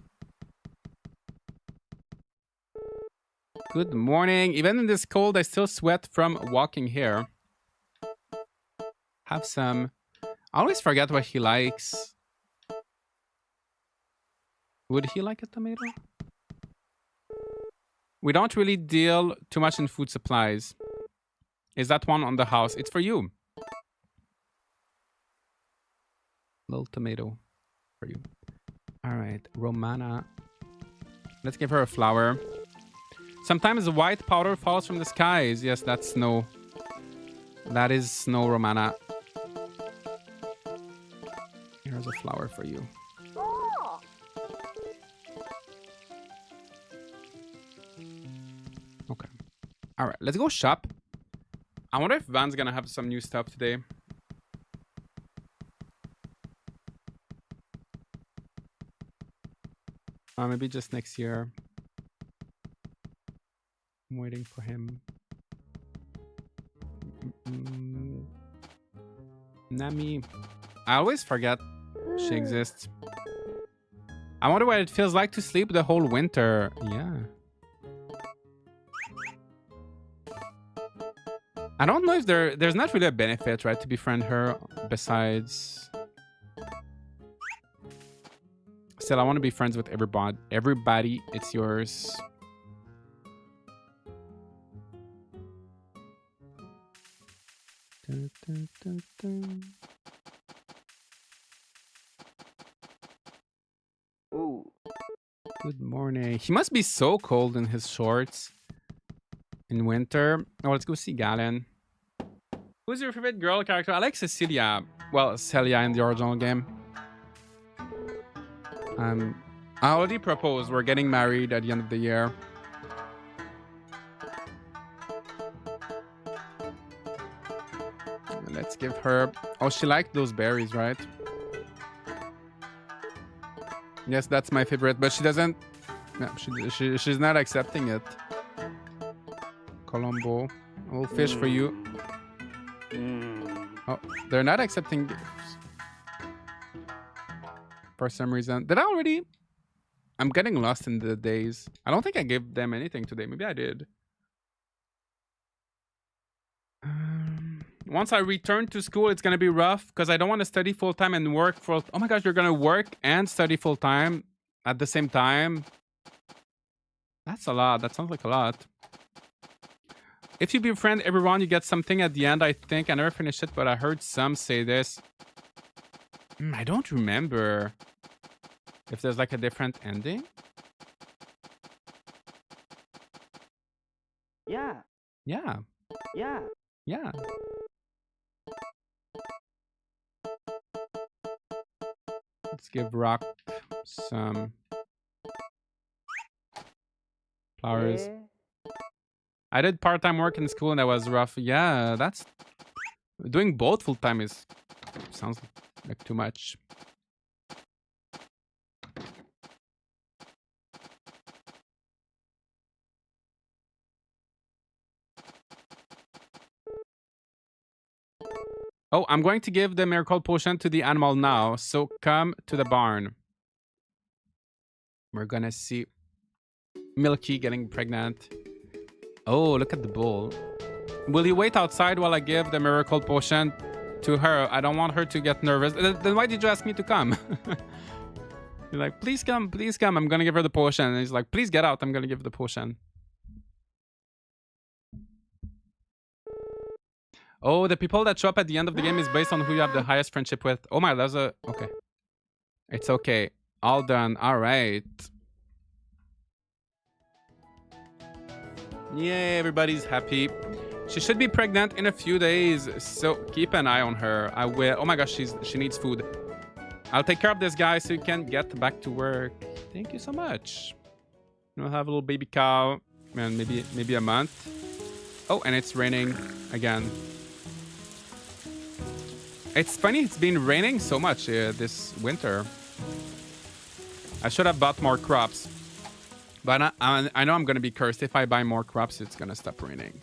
Good morning. Even in this cold, I still sweat from walking here. Have some. I always forget what he likes. Would he like a tomato? We don't really deal too much in food supplies. Is that one on the house? It's for you. Little tomato for you. All right, Romana. Let's give her a flower. Sometimes white powder falls from the skies. Yes, that's snow. That is snow, Romana. Here's a flower for you. Okay. All right, let's go shop. I wonder if Van's gonna have some new stuff today. Maybe just next year. I'm waiting for him. Nami. I always forget she exists. I wonder what it feels like to sleep the whole winter. Yeah. I don't know if there's not really a benefit, right, to befriend her besides... Still, I want to be friends with everybody. Everybody, it's yours. Dun, dun, dun, dun. Ooh. Good morning. He must be so cold in his shorts in winter. Oh, let's go see Galen. Who's your favorite girl character? I like Cecilia. Well, Celia in the original game. I already proposed. We're getting married at the end of the year. Let's give her... Oh, she liked those berries, right? Yes, that's my favorite, but she doesn't... No, she's not accepting it. Colombo. A little fish for you. Oh, they're not accepting gifts. For some reason. Did I already... I'm getting lost in the days. I don't think I gave them anything today. Maybe I did. Once I return to school, it's gonna be rough because I don't want to study full time and work full. Oh my gosh, you're gonna work and study full time at the same time. That's a lot. That sounds like a lot. If you befriend everyone, you get something at the end. I think I never finished it, but I heard some say this. I don't remember if there's like a different ending. Yeah. Yeah. Yeah. Yeah. Let's give Rock some flowers. Yeah. I did part-time work in school and that was rough. Yeah, that's doing both full-time is sounds like too much. Oh, I'm going to give the miracle potion to the animal now. So come to the barn. We're gonna see Milky getting pregnant. Oh, look at the bull. Will you wait outside while I give the miracle potion to her? I don't want her to get nervous. Then why did you ask me to come? You're like, please come, please come. I'm gonna give her the potion. And he's like, please get out. I'm gonna give the potion. Oh, the people that show up at the end of the game is based on who you have the highest friendship with. Oh my, that's a... Okay. It's okay. All done. All right. Yay, everybody's happy. She should be pregnant in a few days, so keep an eye on her. I will. Oh my gosh, she needs food. I'll take care of this guy so you can get back to work. Thank you so much. We'll have a little baby cow, and maybe a month. Oh, and it's raining again. It's funny, it's been raining so much this winter. I should have bought more crops. But I know I'm going to be cursed. If I buy more crops, it's going to stop raining.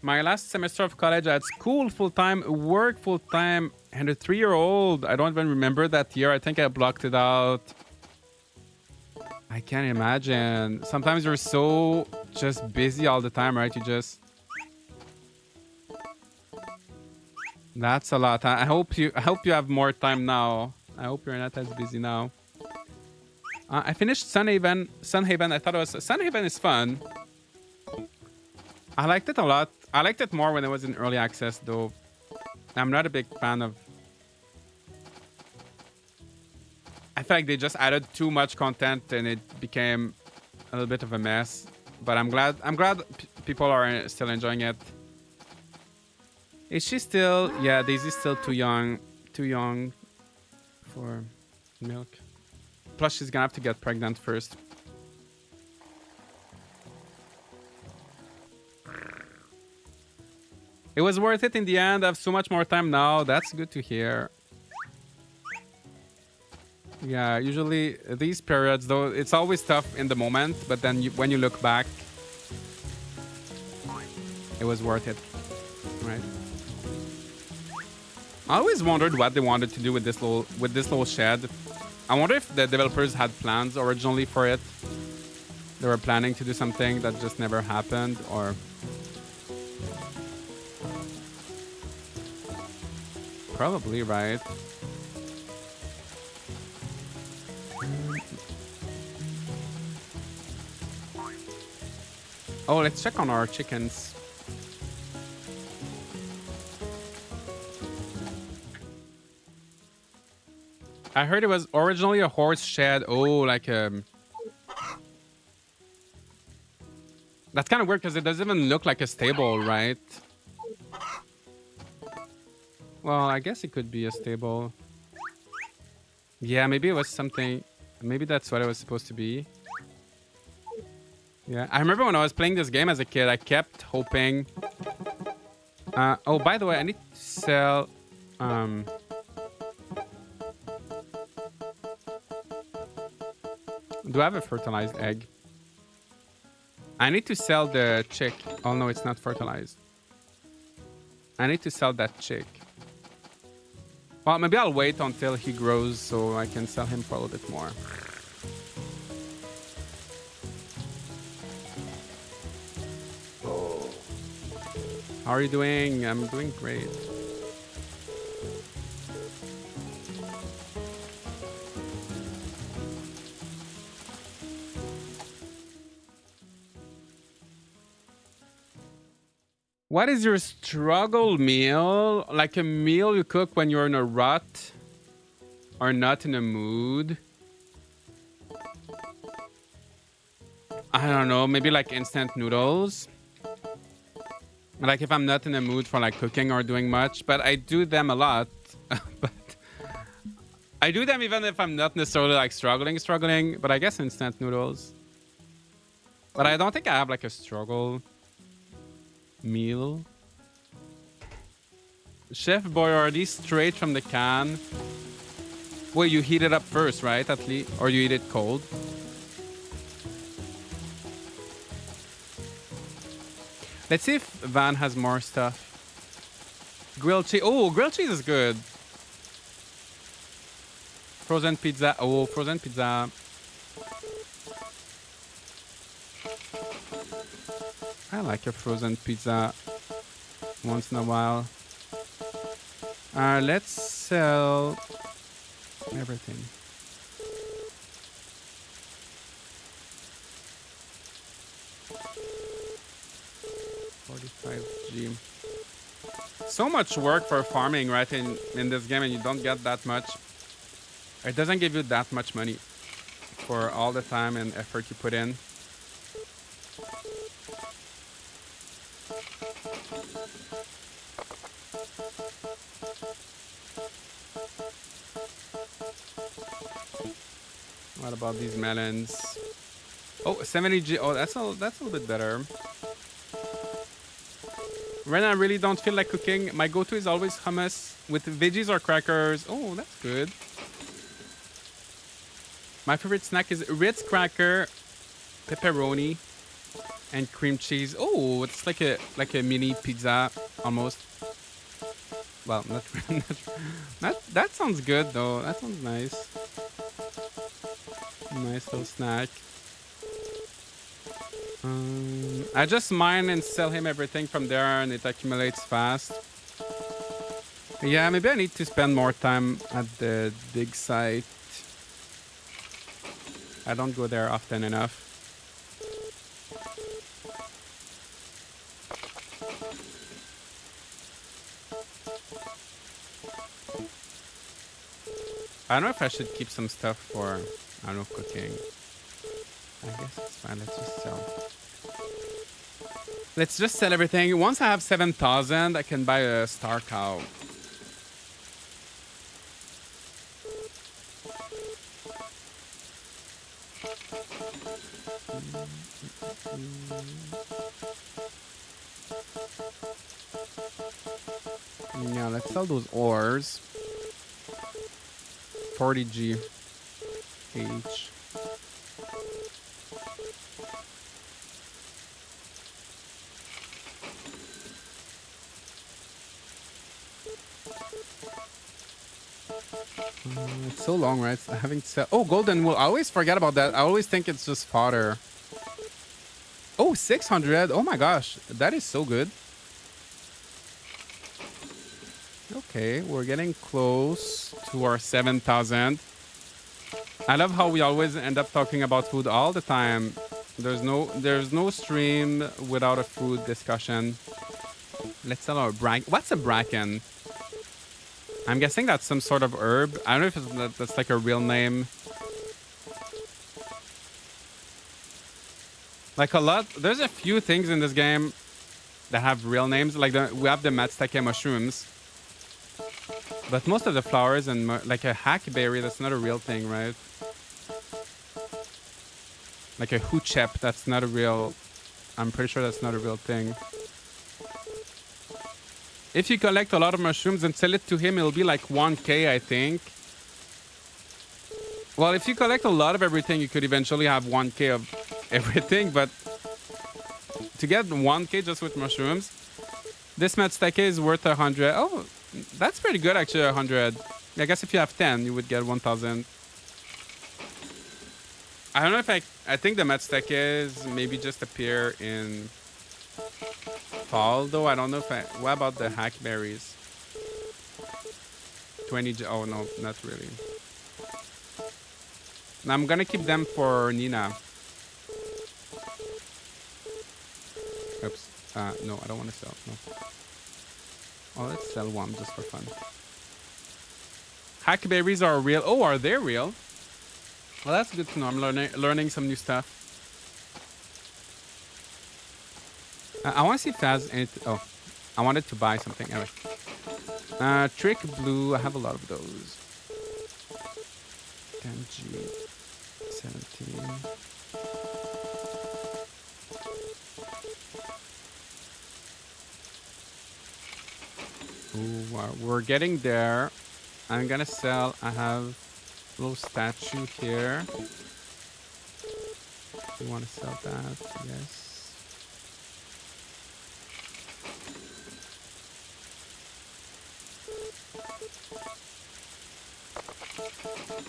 My last semester of college, I had school full-time, work full-time, and a 3-year-old. I don't even remember that year. I think I blocked it out. I can't imagine. Sometimes you're so just busy all the time, right? You just... That's a lot. I hope you have more time now. I hope you're not as busy now. I finished Sunhaven. I thought it was... Sunhaven is fun. I liked it a lot. I liked it more when it was in early access, though. I'm not a big fan of... I feel like they just added too much content and it became a little bit of a mess. But I'm glad people are still enjoying it. Is she still... Yeah, Daisy's still too young for milk. Plus, she's gonna have to get pregnant first. It was worth it in the end. I have so much more time now. That's good to hear. Yeah, usually these periods, though, it's always tough in the moment. But then when you look back, it was worth it, right? I always wondered what they wanted to do with this little shed. I wonder if the developers had plans originally for it. They were planning to do something that just never happened, or... Probably, right? Oh, let's check on our chickens. I heard it was originally a horse shed. Oh, like that's kind of weird because it doesn't even look like a stable, right? Well, I guess it could be a stable. Yeah, maybe it was something. Maybe that's what it was supposed to be. Yeah, I remember when I was playing this game as a kid, I kept hoping... oh, by the way, I need to sell... Do I have a fertilized egg? I need to sell the chick. Oh, no, it's not fertilized. I need to sell that chick. Well, maybe I'll wait until he grows so I can sell him for a little bit more. Oh. How are you doing? I'm doing great. What is your struggle meal? Like a meal you cook when you're in a rut or not in a mood? I don't know. Maybe like instant noodles. Like if I'm not in a mood for like cooking or doing much, but I do them a lot. But I do them even if I'm not necessarily like struggling. But I guess instant noodles. But I don't think I have like a struggle meal. Chef Boyardee straight from the can. Wait, you heat it up first, right? At least, or you eat it cold. Let's see if Van has more stuff. Grilled cheese. Oh, grilled cheese is good. Frozen pizza. Oh, frozen pizza. I like a frozen pizza once in a while. Let's sell everything. $45G. So much work for farming, right, in this game, and you don't get that much. It doesn't give you that much money for all the time and effort you put in. What about these melons? Oh, 70G. Oh, that's a little bit better. When I really don't feel like cooking, my go-to is always hummus with veggies or crackers. Oh, that's good. My favorite snack is Ritz cracker, pepperoni, and cream cheese. Oh, it's like a mini pizza almost. Well, not really. That sounds good though. That sounds nice. Nice little snack. I just mine and sell him everything from there, and it accumulates fast. Yeah, maybe I need to spend more time at the dig site. I don't go there often enough. I don't know if I should keep some stuff for, I don't know, cooking. I guess it's fine. Let's just sell. Let's just sell everything. Once I have 7,000, I can buy a star cow. Yeah, let's sell those ores. 40G each. It's so long, right? Having to sell. Oh, golden wool. I always forget about that. I always think it's just fodder. Oh, 600. Oh my gosh. That is so good. Okay, we're getting close to our 7,000. I love how we always end up talking about food all the time. There's no stream without a food discussion. Let's sell our What's a bracken? I'm guessing that's some sort of herb. I don't know if that's like a real name. Like there's a few things in this game that have real names. Like we have the matstake mushrooms. But most of the flowers and like a hackberry, that's not a real thing, right? Like a hoochep, that's not a real... I'm pretty sure that's not a real thing. If you collect a lot of mushrooms and sell it to him, it'll be like 1K, I think. Well, if you collect a lot of everything, you could eventually have 1K of everything, but to get 1K just with mushrooms, this matstake is worth 100. Oh, that's pretty good, actually, 100. I guess if you have 10, you would get 1,000. I don't know if I think the matchstick is maybe just appear in fall, though. I don't know if what about the hackberries? 20, oh no, not really. Now I'm gonna keep them for Nina. Oops. No, I don't want to sell. No. Oh, let's sell one just for fun. Hackberries are real. Oh, are they real? Well, that's good to know. I'm learning some new stuff. I want to see if it has anything. Oh, I wanted to buy something. Anyway. Trick blue. I have a lot of those. 10G. 17. Ooh, we're getting there. I'm gonna sell. I have a little statue here. You want to sell that? Yes.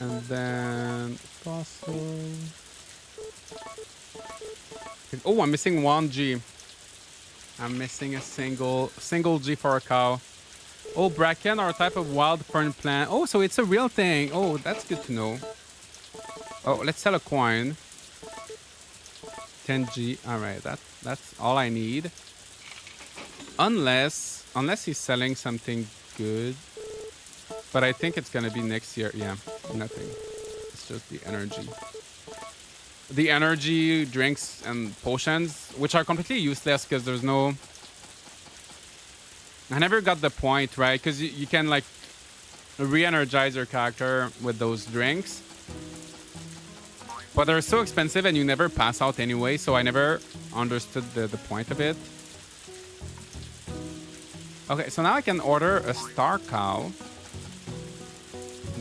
And then fossil. Oh, I'm missing 1G. I'm missing a single G for a cow. Oh, bracken are a type of wild fern plant. Oh, so it's a real thing. Oh, that's good to know. Oh, let's sell a coin. 10G. All right, that's all I need. Unless he's selling something good. But I think it's gonna be next year. Yeah, nothing. It's just the energy. The energy drinks and potions, which are completely useless because there's no. I never got the point, right? Because you can like re-energize your character with those drinks. But they're so expensive and you never pass out anyway, so I never understood the point of it. Okay, so now I can order a star cow,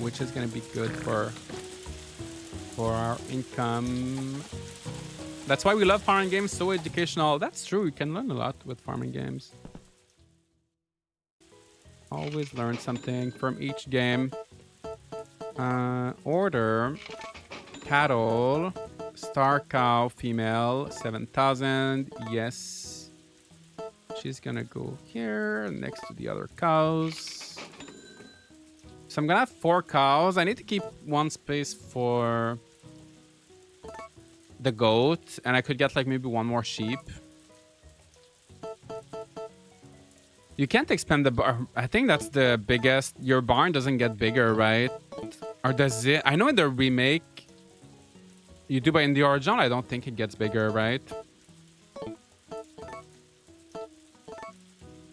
which is going to be good for our income. That's why we love farming games, so educational. That's true, you can learn a lot with farming games. Always learn something from each game. Order cattle, star cow, female, 7,000. Yes. She's gonna go here next to the other cows. So I'm gonna have 4 cows. I need to keep one space for the goat, and I could get like maybe 1 more sheep. You can't expand the barn. I think that's the biggest. Your barn doesn't get bigger, right? Or does it? I know in the remake you do, but in the original, I don't think it gets bigger, right?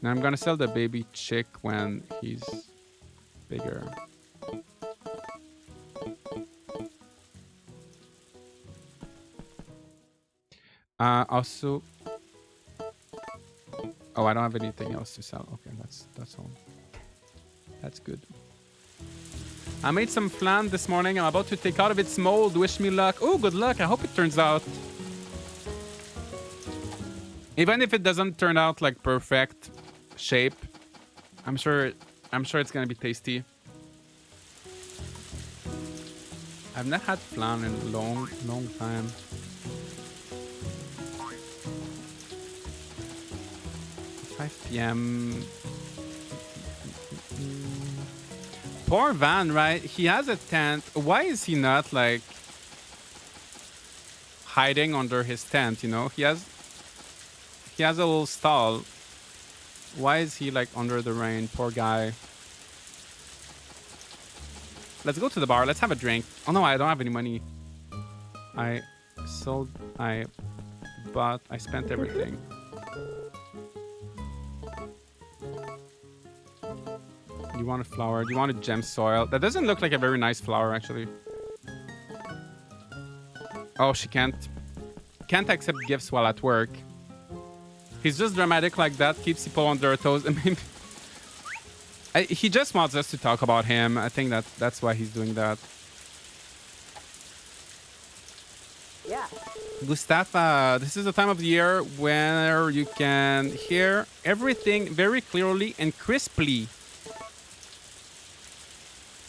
Now I'm gonna sell the baby chick when he's bigger. Also. Oh, I don't have anything else to sell. Okay, that's all. That's good. I made some flan this morning. I'm about to take out of its mold. Wish me luck. Oh, good luck. I hope it turns out. Even if it doesn't turn out like perfect shape, I'm sure it's gonna be tasty. I've not had flan in a long time. PM. Poor Van, right? He has a tent. Why is he not like hiding under his tent? You know, he has a little stall. Why is he like under the rain? Poor guy. Let's go to the bar. Let's have a drink. Oh no, I don't have any money. I spent everything. You want a flower? Do you want a gem soil? That doesn't look like a very nice flower, actually. Oh, she can't accept gifts while at work. He's just dramatic like that. Keeps people on their toes. I mean, he just wants us to talk about him. I think that's why he's doing that. Yeah. Gustafa, this is the time of the year where you can hear everything very clearly and crisply.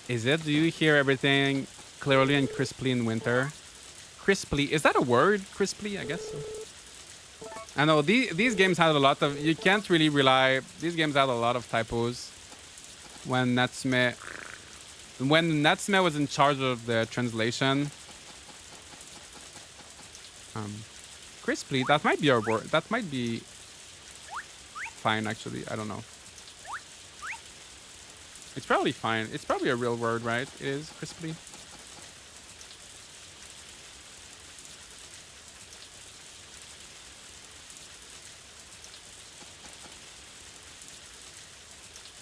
Is it? Do you hear everything clearly and crisply in winter? Crisply, is that a word? Crisply, I guess so. I know these games had a lot of. You can't really rely. These games had a lot of typos. When Natsume was in charge of the translation, um, crisply, that might be a word. That might be fine, actually. I don't know. It's probably fine. It's probably a real word, right? It is crisply.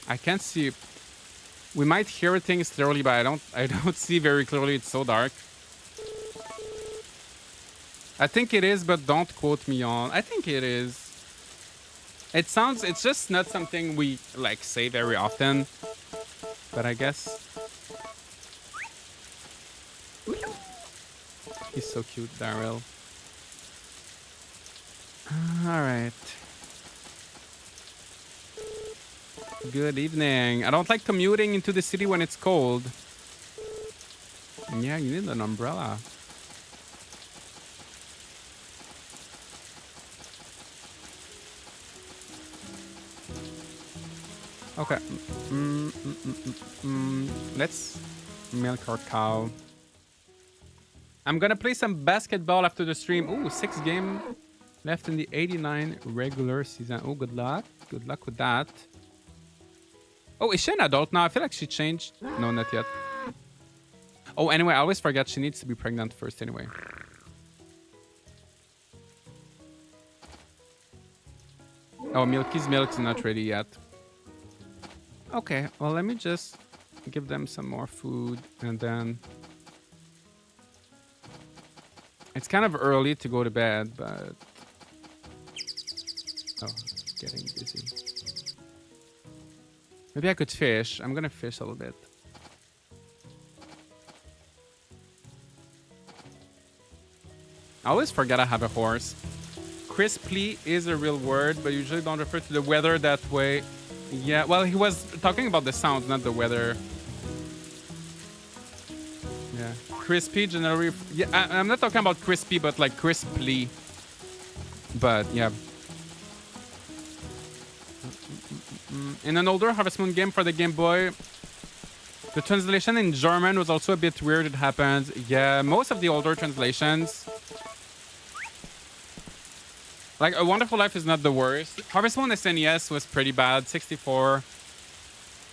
I can't see. We might hear things clearly, but I don't. I don't see very clearly. It's so dark. I think it is, but don't quote me on. I think it is. It sounds. It's just not something we like say very often. But I guess he's so cute, Daryl. All right. Good evening. I don't like commuting into the city when it's cold. Yeah, you need an umbrella. Okay. Let's milk our cow. I'm gonna play some basketball after the stream. Ooh, 6 game left in the 89 regular season. Oh, good luck. Good luck with that. Oh, is she an adult now? I feel like she changed. No, not yet. Oh, anyway, I always forget she needs to be pregnant first anyway. Oh, Milky's milk's not ready yet. Okay, well, let me just give them some more food and then... It's kind of early to go to bed, but... Oh, getting busy. Maybe I could fish. I'm gonna fish a little bit. I always forget I have a horse. Crisply is a real word, but usually don't refer to the weather that way. Yeah, well, he was talking about the sound, not the weather. Yeah. Crispy generally... Yeah, I'm not talking about crispy, but like crisply. But, yeah. In an older Harvest Moon game for the Game Boy, the translation in German was also a bit weird. It happens. Yeah, most of the older translations... Like, A Wonderful Life is not the worst. Harvest Moon SNES was pretty bad. 64.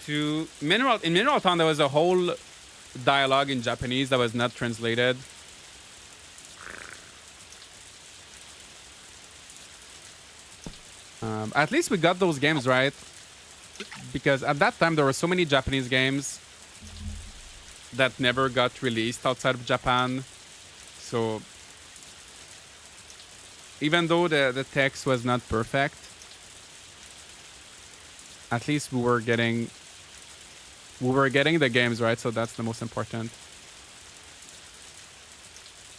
In Mineral Town, there was a whole dialogue in Japanese that was not translated. At least we got those games right. Because at that time, there were so many Japanese games that never got released outside of Japan. So... Even though the text was not perfect, at least we were getting the games right, so that's the most important.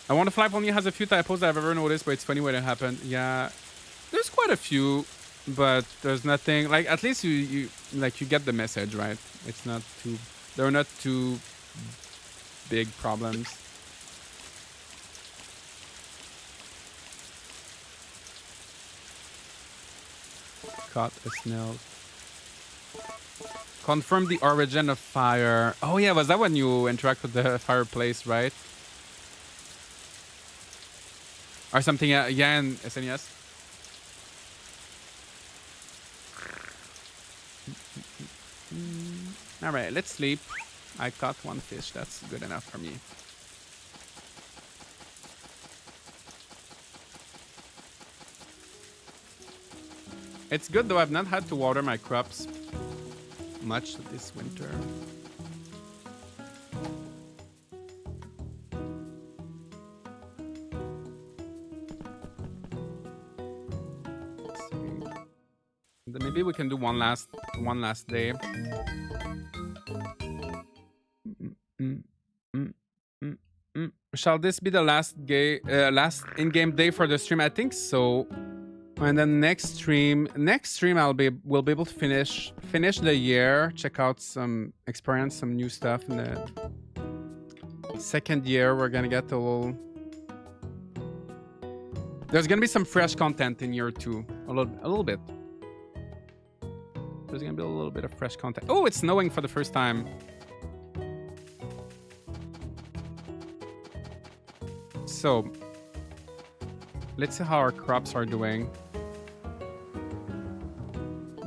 I Wonder Life only has a few typos that I've ever noticed, but it's funny when it happened. Yeah, there's quite a few, but there's nothing like. At least you get the message right. It's not too. There are not too big problems. Caught a snail. Confirm the origin of fire. Oh yeah, was that when you interact with the fireplace, right? Or something? Yeah, in SNES. All right, let's sleep. I caught one fish. That's good enough for me. It's good though. I've not had to water my crops much this winter. Maybe we can do one last day. Shall this be the last in-game day for the stream? I think so. And then next stream we'll be able to finish the year, check out some experience, some new stuff in the second year. We're gonna get a little. There's gonna be some fresh content in year 2, a little bit. There's gonna be a little bit of fresh content. Oh, it's snowing for the first time. So let's see how our crops are doing.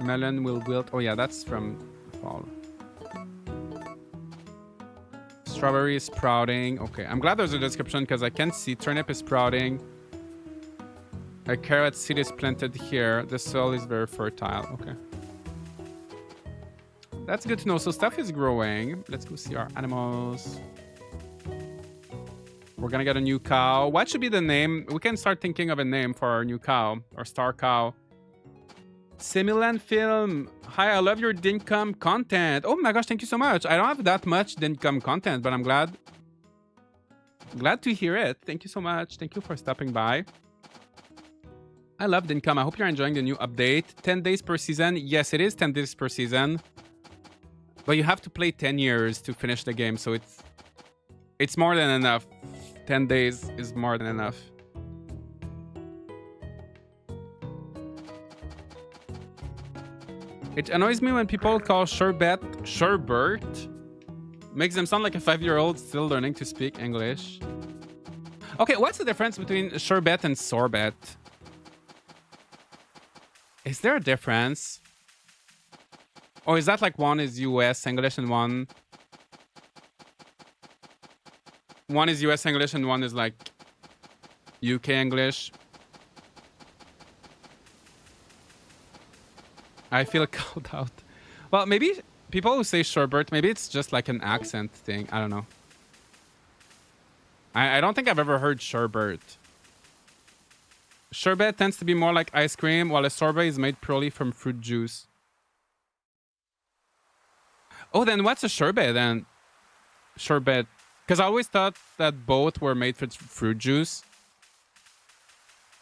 Melon will wilt. Oh yeah, that's from fall. Strawberry is sprouting. Okay, I'm glad there's a description because I can see turnip is sprouting. A carrot seed is planted here. The soil is very fertile. Okay. That's good to know. So stuff is growing. Let's go see our animals. We're gonna get a new cow. What should be the name? We can start thinking of a name for our new cow, our star cow. Similan Film. Hi, I love your Dinkum content. Oh my gosh, thank you so much. I don't have that much Dinkum content, but I'm glad to hear it. Thank you so much. Thank you for stopping by. I love Dinkum. I hope you're enjoying the new update. 10 days per season. Yes, it is 10 days per season. But you have to play 10 years to finish the game, so it's more than enough. 10 days is more than enough. It annoys me when people call sherbet sherbert. Makes them sound like a 5-year-old still learning to speak English. Okay, what's the difference between sherbet and sorbet? Is there a difference? Or is that like one is US English and one is US English and one is like UK English? I feel called out. Well, maybe people who say sherbet, maybe it's just like an accent thing. I don't know. I don't think I've ever heard sherbet. Sherbet tends to be more like ice cream, while a sorbet is made purely from fruit juice. Oh, then what's a sherbet then? Sherbet. Because I always thought that both were made from fruit juice.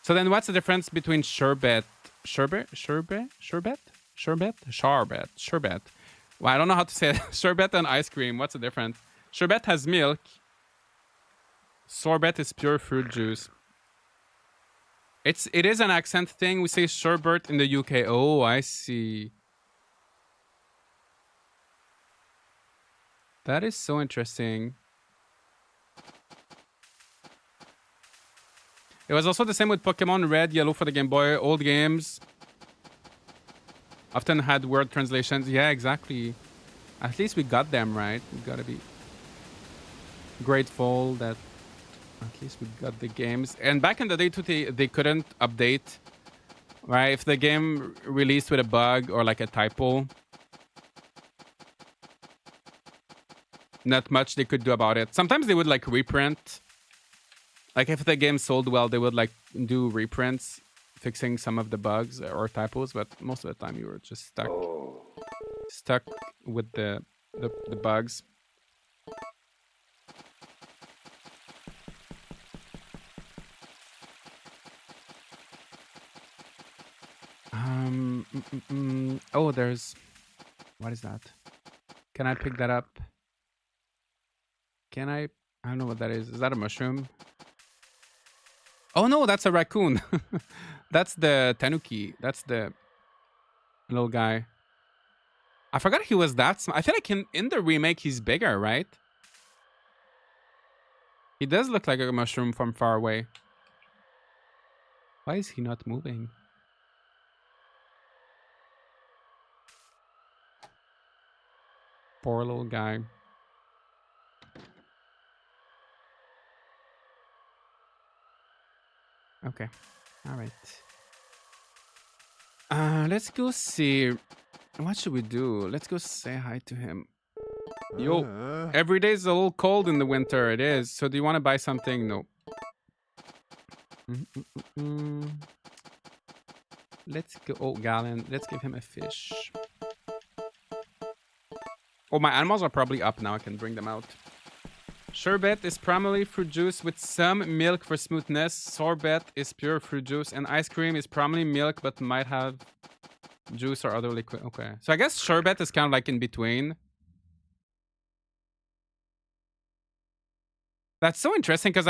So then what's the difference between sherbet? Sherbet? Well, I don't know how to say it. Sherbet and ice cream. What's the difference? Sherbet has milk. Sorbet is pure fruit juice. It is an accent thing. We say sherbet in the UK. Oh, I see. That is so interesting. It was also the same with Pokemon Red, Yellow for the Game Boy. Old games often had word translations. Yeah, exactly. At least we got them right. We gotta be grateful that at least we got the games. And back in the day, too, they couldn't update, right? If the game released with a bug or like a typo, not much they could do about it. Sometimes they would like reprint. Like if the game sold well, they would like do reprints, fixing some of the bugs or typos. But most of the time, you were just stuck with the bugs. Oh, there's. What is that? Can I pick that up? Can I? I don't know what that is. Is that a mushroom? Oh no, that's a raccoon. That's the tanuki. That's the little guy. I forgot he was that small. I feel like in the remake he's bigger, right? He does look like a mushroom from far away. Why is he not moving? Poor little guy. Okay. All right. Let's go see. What should we do? Let's go say hi to him. Yo, every day is a little cold in the winter. It is. So do you want to buy something? No. Let's go. Oh, Galen. Let's give him a fish. Oh, my animals are probably up now. I can bring them out. Sherbet is primarily fruit juice with some milk for smoothness. Sorbet is pure fruit juice, and ice cream is primarily milk but might have juice or other liquid. Okay, so I guess sherbet is kind of like in between. That's so interesting because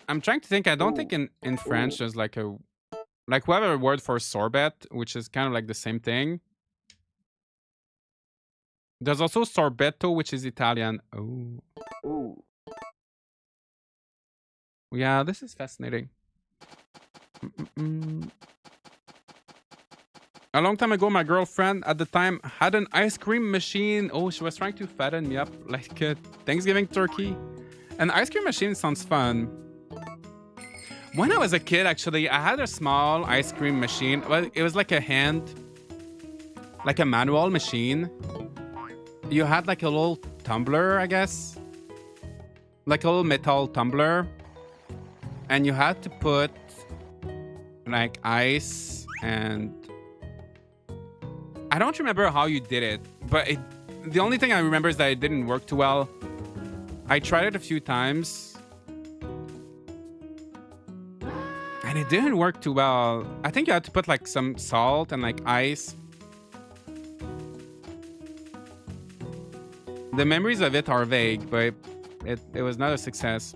I'm trying to think. I don't think in French there's like a we have a word for sorbet, which is kind of like the same thing. There's also sorbetto, which is Italian. Oh. Ooh. Yeah, this is fascinating. Mm-mm-mm. A long time ago, my girlfriend at the time had an ice cream machine. Oh, she was trying to fatten me up like a Thanksgiving turkey. An ice cream machine sounds fun. When I was a kid, actually, I had a small ice cream machine. Well, it was like a like a manual machine. You had like a little tumbler, I guess. Like a little metal tumbler. And you had to put like ice and I don't remember how you did it, but the only thing I remember is that it didn't work too well. I tried it a few times and it didn't work too well. I think you had to put like some salt and like ice. The memories of it are vague, but it was not a success.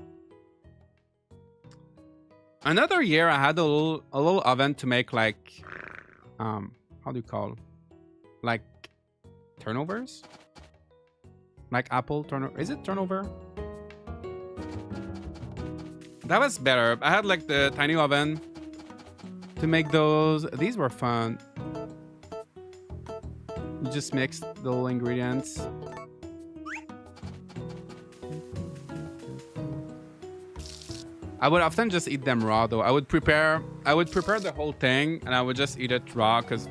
Another year, I had a little oven to make like, how do you call, like turnovers, like apple turnover. Is it turnover? That was better. I had like the tiny oven to make those. These were fun. You just mix the little ingredients. I would often just eat them raw though. I would prepare the whole thing and I would just eat it raw because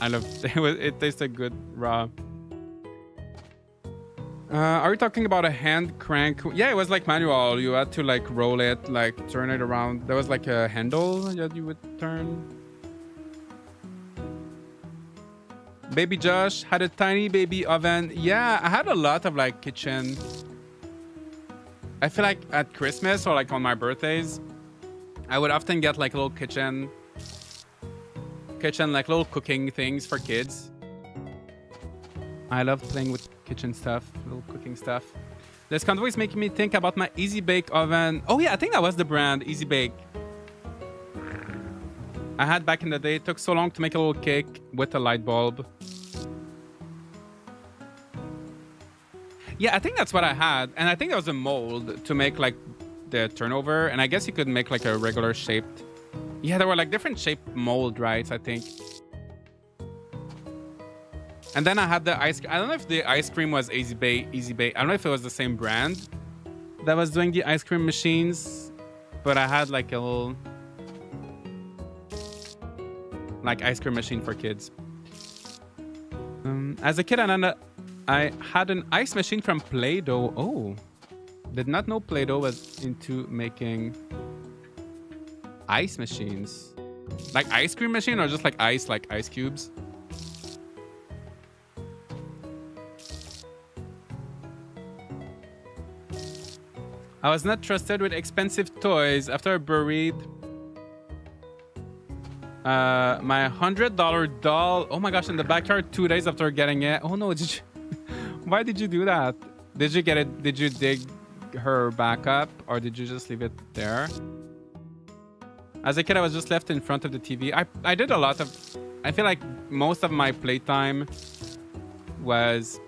I love it tasted good raw. Are you talking about a hand crank? Yeah, it was like manual. You had to like roll it, like turn it around. There was like a handle that you would turn. Baby Josh had a tiny baby oven. Yeah, I had a lot of like kitchen. I feel like at Christmas or like on my birthdays, I would often get like a little kitchen, like little cooking things for kids. I love playing with kitchen stuff, little cooking stuff. This convoy is making me think about my Easy Bake oven. Oh yeah, I think that was the brand, Easy Bake. I had back in the day. It took so long to make a little cake with a light bulb. Yeah, I think that's what I had. And I think there was a mold to make like the turnover. And I guess you could make like a regular shaped. Yeah, there were like different shaped mold, right? I think. And then I had the ice cream. I don't know if the ice cream was Easy Bake. I don't know if it was the same brand that was doing the ice cream machines. But I had like a little like ice cream machine for kids. As a kid, I had an ice machine from Play-Doh. Oh, did not know Play-Doh was into making ice machines. Like ice cream machine or just like ice cubes? I was not trusted with expensive toys after I buried my $100 doll. Oh my gosh, in the backyard 2 days after getting it. Oh no, did you... Why did you do that? Did you get it? Did you dig her back up or did you just leave it there? As a kid, I was just left in front of the TV. I did a lot of... I feel like most of my playtime was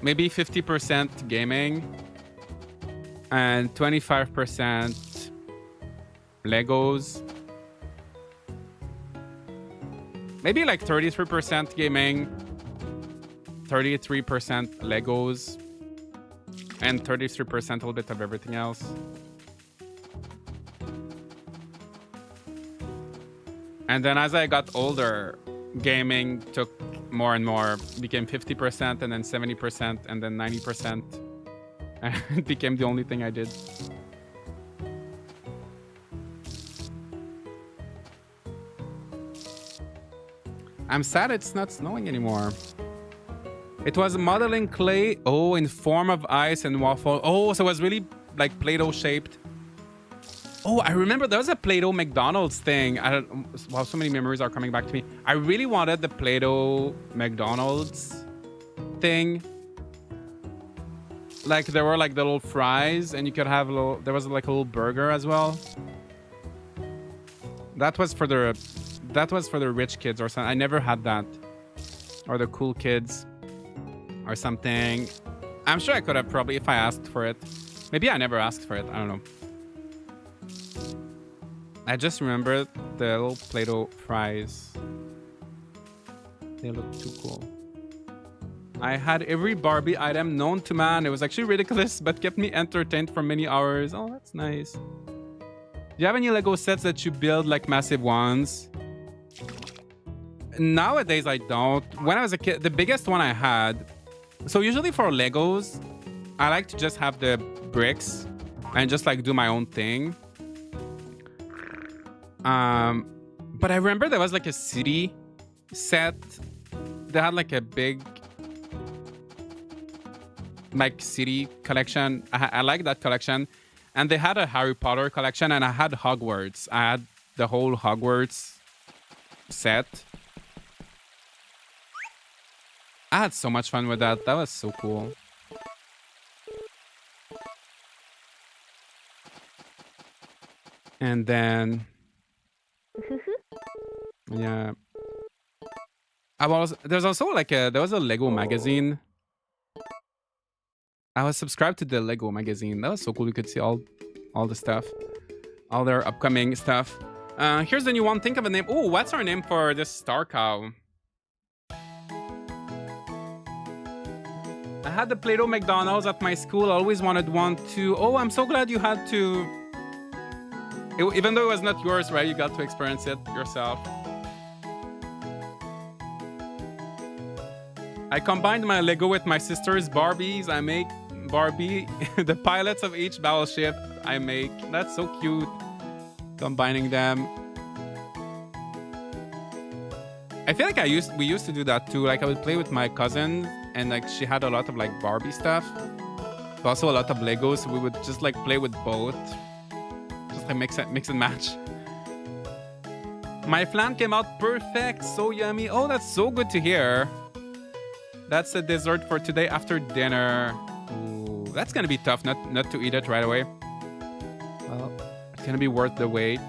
maybe 50% gaming and 25% Legos. Maybe like 33% gaming, 33% Legos, and 33% a little bit of everything else. And then as I got older, gaming took more and more, became 50% and then 70% and then 90%. And it became the only thing I did. I'm sad it's not snowing anymore. It was modeling clay. Oh, in form of ice and waffle. Oh, so it was really like Play-Doh shaped. Oh, I remember there was a Play-Doh McDonald's thing. Wow, so many memories are coming back to me. I really wanted the Play-Doh McDonald's thing. Like there were like the little fries, and you could have a little. There was like a little burger as well. That was for the rich kids or something. I never had that, or the cool kids, or something. I'm sure I could have probably if I asked for it. Maybe I never asked for it. I don't know. I just remember the little Play-Doh fries. They look too cool. I had every Barbie item known to man. It was actually ridiculous, but kept me entertained for many hours. Oh, that's nice. Do you have any Lego sets that you build, like massive ones? Nowadays, I don't. When I was a kid, the biggest one I had... So usually for Legos, I like to just have the bricks and just like do my own thing. But I remember there was like a city set. They had like a big like city collection. I like that collection. And they had a Harry Potter collection, and I had Hogwarts. I had the whole Hogwarts set. I had so much fun with that. That was so cool. And then yeah, there's also like there was a Lego magazine. I was subscribed to the Lego magazine. That was so cool. You could see all the stuff, all their upcoming stuff. Here's the new one. Think of a name. Oh, what's our name for this star cow? I had the Play-Doh McDonald's at my school. I always wanted one too. Oh, I'm so glad you had to. Even though it was not yours, right? You got to experience it yourself. I combined my Lego with my sister's Barbies. I make Barbie the pilots of each battleship I make. That's so cute. Combining them. I feel like we used to do that too. Like I would play with my cousin, and like she had a lot of like Barbie stuff, but also a lot of Legos. So we would just like play with both. Just like mix and match. My flan came out perfect. So yummy. Oh, that's so good to hear. That's a dessert for today after dinner. Ooh, that's gonna be tough not to eat it right away. Well, it's gonna be worth the wait.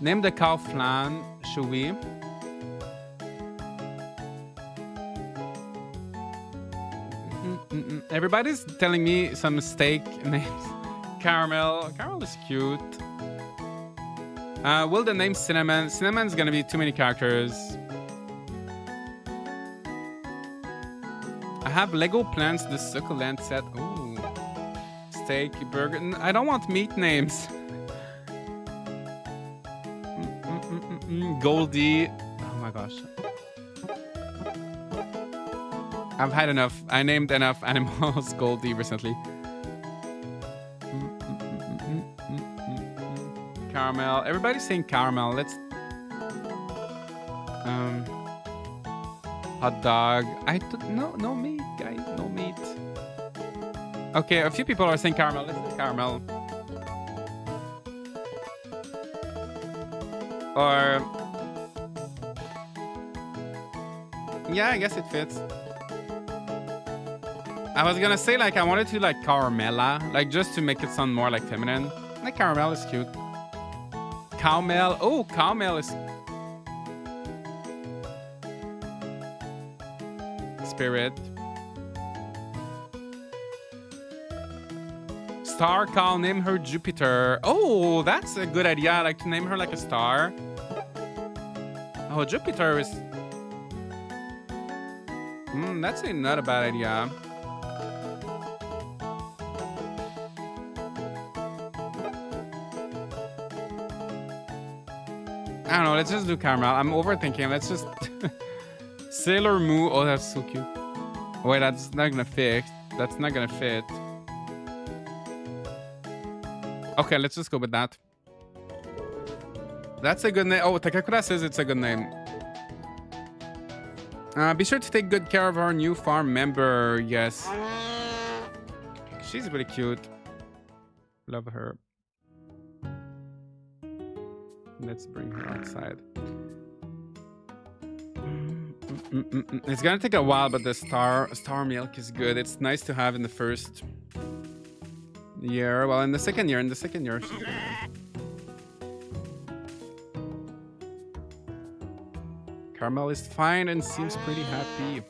Name the cow flan, should we? Everybody's telling me some steak names. Caramel is cute. Will the name Cinnamon? Cinnamon's gonna be too many characters. I have Lego Plants, the succulent set. Ooh. Steak, burger. I don't want meat names. Goldie. Oh my gosh. I've had enough. I named enough animals Goldie recently. Caramel. Everybody's saying caramel. Let's hot dog. No meat, guys. No meat. Okay, a few people are saying caramel. Let's do caramel. Or yeah, I guess it fits. I was gonna say like I wanted to like Caramella, like just to make it sound more like feminine. Like caramel is cute. Cowmel. Oh, cowmel is spirit. Star cow, name her Jupiter. Oh, that's a good idea. Like to name her like a star. Oh, Jupiter is. That's not a bad idea. I don't know. Let's just do caramel. I'm overthinking. Let's just Sailor Moo. Oh, that's so cute. Wait, that's not gonna fit. That's not gonna fit. Okay, let's just go with that. That's a good name. Oh, Takakura says it's a good name. Be sure to take good care of our new farm member. Yes. She's really cute. Love her. Let's bring her outside. It's gonna take a while, but the star milk is good. It's nice to have in the first year. Well, in the second year, she's good. Carmel is fine and seems pretty happy.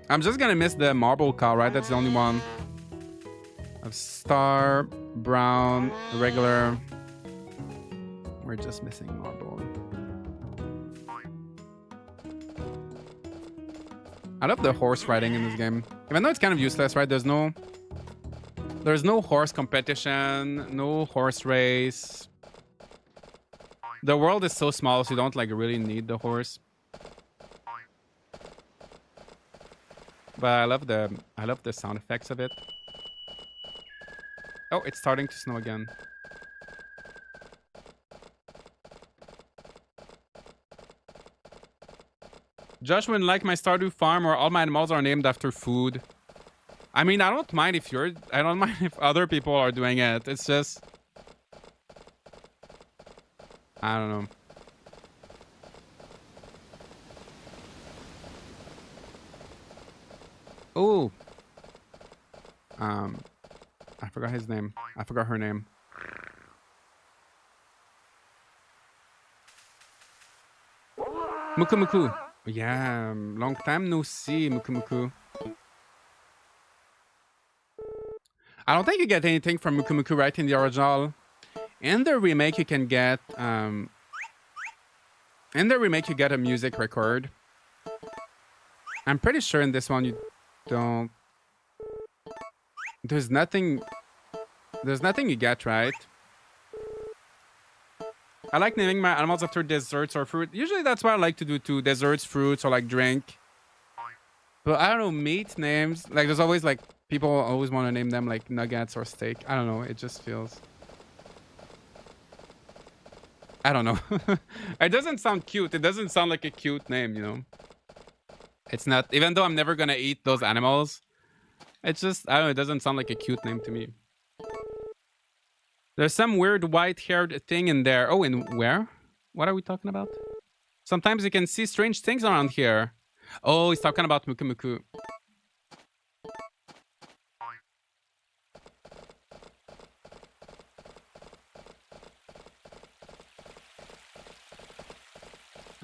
I'm just gonna miss the marble cow, right? That's the only one. Of star, brown, regular. We're just missing marble. I love the horse riding in this game. Even though it's kind of useless, right? There's no horse competition, no horse race. The world is so small, so you don't like really need the horse. But I love the sound effects of it. Oh, it's starting to snow again. Josh wouldn't like my Stardew farm where all my animals are named after food. I mean, I don't mind if other people are doing it. It's just, I don't know. Oh. I forgot his name. I forgot her name. Muku Muku. Yeah, long time no see, Muku Muku. I don't think you get anything from Muku Muku, right, in the original. In the remake, you can get a music record. I'm pretty sure in this one you don't. There's nothing you get, right? I like naming my animals after desserts or fruit. Usually that's what I like to do too. Desserts, fruits, or like drink. But I don't know, meat names. Like there's always like people always want to name them like nuggets or steak. I don't know. It just feels. I don't know. It doesn't sound cute. It doesn't sound like a cute name, you know? It's not, even though I'm never going to eat those animals. It's just, I don't know. It doesn't sound like a cute name to me. There's some weird white-haired thing in there. Oh, and where? What are we talking about? Sometimes you can see strange things around here. Oh, he's talking about Muku Muku.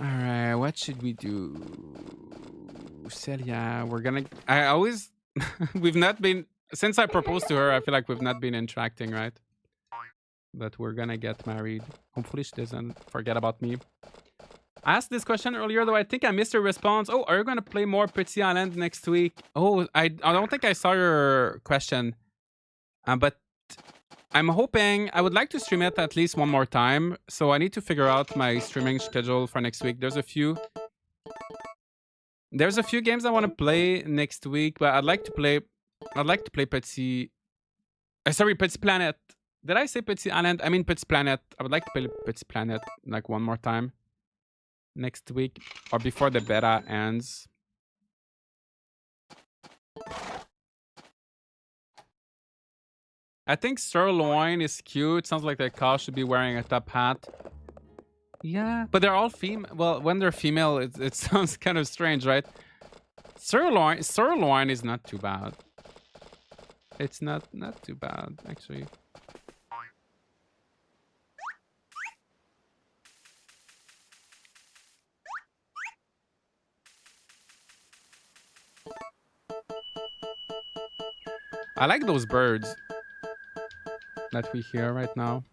Alright, what should we do? Celia, we're gonna... I always... we've not been... Since I proposed to her, I feel like we've not been interacting, right? But we're gonna get married. Hopefully she doesn't forget about me. I asked this question earlier, though I think I missed your response. Oh, are you gonna play more Petit Island next week? Oh, I don't think I saw your question. But I'm hoping... I would like to stream it at least one more time. So I need to figure out my streaming schedule for next week. There's a few games I want to play next week, but I'd like to play Petit... sorry, Petit Planet. Did I say Petit Island? I mean Petit Planet. I would like to play Petit Planet like one more time next week or before the beta ends. I think sirloin is cute. Sounds like the cow should be wearing a top hat. Yeah, but they're all female. Well, when they're female, it sounds kind of strange, right? Sirloin is not too bad. It's not too bad, actually. I like those birds that we hear right now.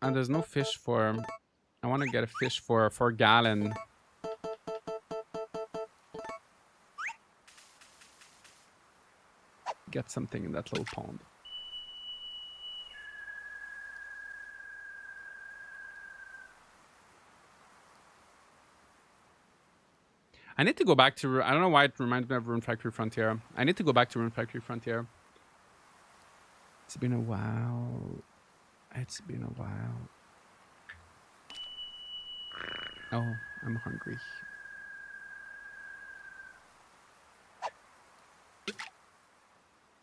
And there's no fish for... I want to get a fish for Gallon. Get something in that little pond. I need to go back to... I don't know why it reminds me of Rune Factory Frontier. I need to go back to Rune Factory Frontier. It's been a while. It's been a while. Oh, I'm hungry.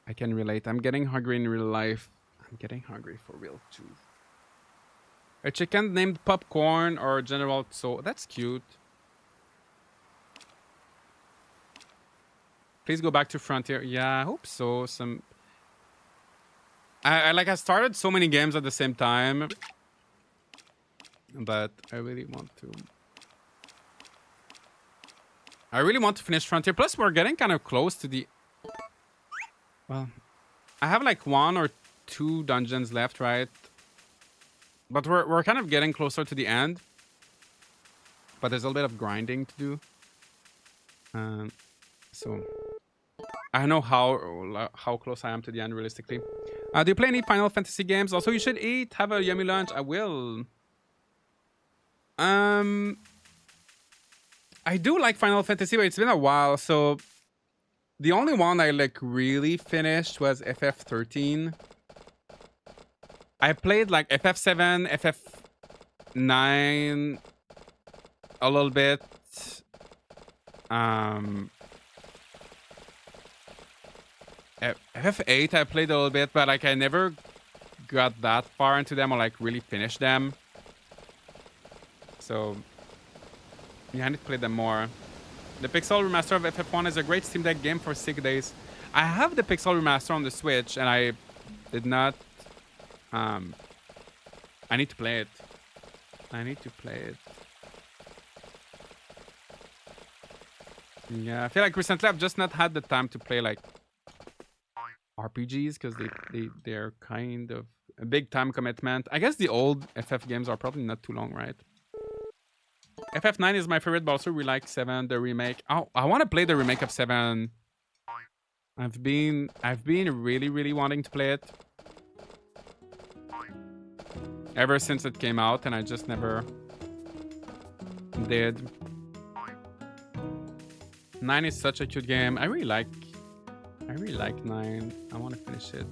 I can relate. I'm getting hungry in real life. I'm getting hungry for real too. A chicken named Popcorn or General So that's cute. Please go back to Frontier. Yeah, I hope so. I started so many games at the same time, but I really want to. I really want to finish Frontier. Plus, we're getting kind of close to the. Well, I have like 1 or 2 dungeons left, right? But we're kind of getting closer to the end. But there's a little bit of grinding to do. So I don't know how close I am to the end realistically. Do you play any Final Fantasy games? Also, you should eat. Have a yummy lunch. I will. I do like Final Fantasy, but it's been a while. So the only one I like really finished was FF13. I played like FF7, FF9 a little bit. FF8 I played a little bit, but like I never got that far into them or like really finished them. So yeah, I need to play them more. The Pixel Remaster of FF1 is a great Steam Deck game for sick days. I have the Pixel Remaster on the Switch and I did not... I need to play it. I need to play it. Yeah, I feel like recently I've just not had the time to play like RPGs because they're kind of a big time commitment. I guess the old FF games are probably not too long, right? FF9 is my favorite, but also we like 7, the remake. Oh, I want to play the remake of 7. I've been really wanting to play it ever since it came out, and I just never did. 9 is such a cute game. I really like 9. I want to finish it.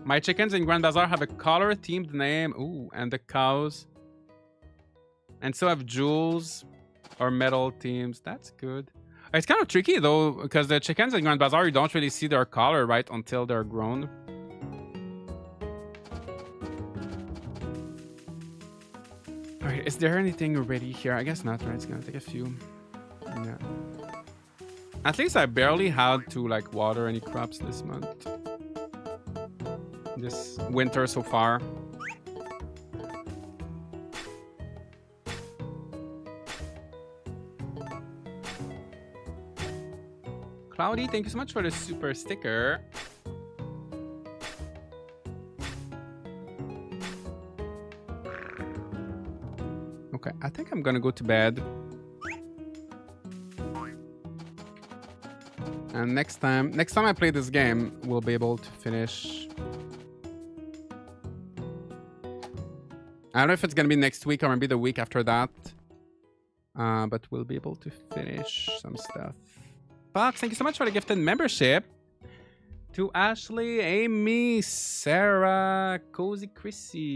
My chickens in Grand Bazaar have a color-themed name. Ooh, and the cows. And so have jewels or metal themes. That's good. It's kind of tricky though, because the chickens in Grand Bazaar, you don't really see their color, right, until they're grown. Alright, is there anything ready here? I guess not, right? It's gonna take a few. Yeah. At least I barely had to like water any crops this month. This winter so far. Cloudy, thank you so much for the super sticker. Okay, I think I'm gonna go to bed. And next time I play this game, we'll be able to finish. I don't know if it's gonna be next week or maybe the week after that. But we'll be able to finish some stuff. Fox, thank you so much for the gifted membership. To Ashley, Amy, Sarah, Cozy Chrissy,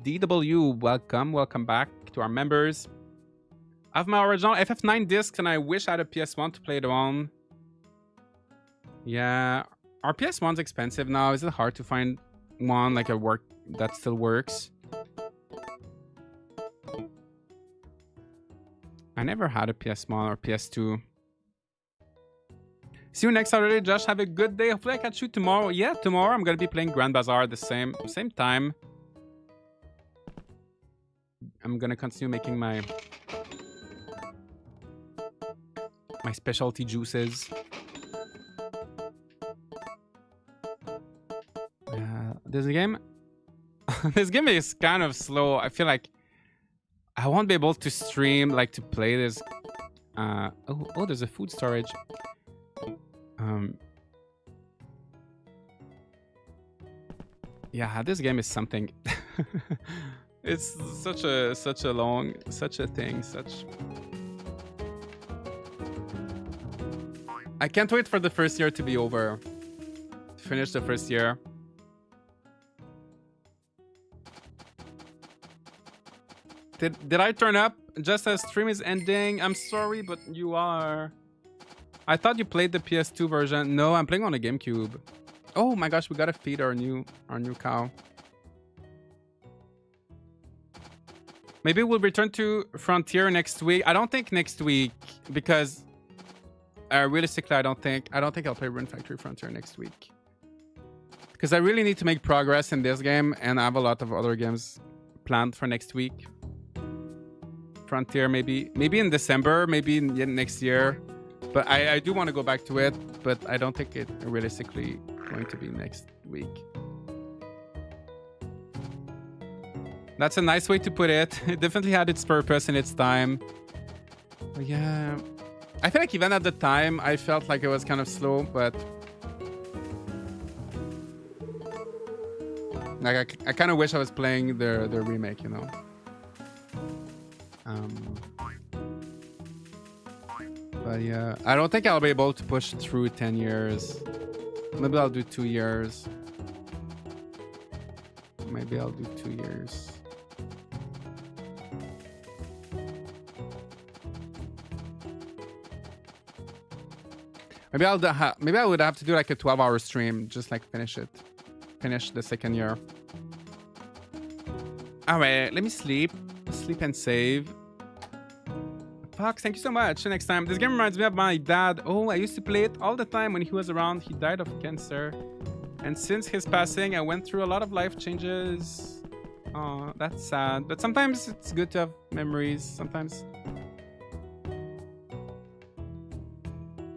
DW, welcome back to our members. I have my original FF9 discs and I wish I had a PS1 to play it on. Yeah, our PS1's expensive now. Is it hard to find one like a work that still works? I never had a PS1 or PS2. See you next Saturday, Josh. Have a good day. Hopefully I catch you tomorrow. Yeah, tomorrow I'm gonna be playing Grand Bazaar at the same time. I'm gonna continue making my specialty juices. This game this game is kind of slow. I feel like I won't be able to stream, like to play this. Oh, there's a food storage. Yeah, this game is something. It's such a thing. I can't wait for the first year to be over. finish the first year. Did I turn up just as stream is ending? I'm sorry, but you are. I thought you played the PS2 version. No, I'm playing on the GameCube. Oh my gosh, we gotta feed our new cow. Maybe we'll return to Frontier next week. I don't think next week because realistically, I don't think I'll play Rune Factory Frontier next week because I really need to make progress in this game, and I have a lot of other games planned for next week. Frontier maybe in December, maybe next year, but I do want to go back to it, but I don't think it realistically going to be next week. That's a nice way to put it. It definitely had its purpose in its time. But yeah, I feel like even at the time I felt like it was kind of slow, but like I kind of wish I was playing the remake, you know. But yeah, I don't think I'll be able to push through 10 years. Maybe I'll do 2 years. Maybe I'll do 2 years. Maybe I would have to do like a 12-hour stream, just like finish the second year. All right, let me sleep and save. Fox, thank you so much. See you next time. This game reminds me of my dad. Oh, I used to play it all the time when he was around. He died of cancer, and since his passing, I went through a lot of life changes. Oh, that's sad. But sometimes it's good to have memories. Sometimes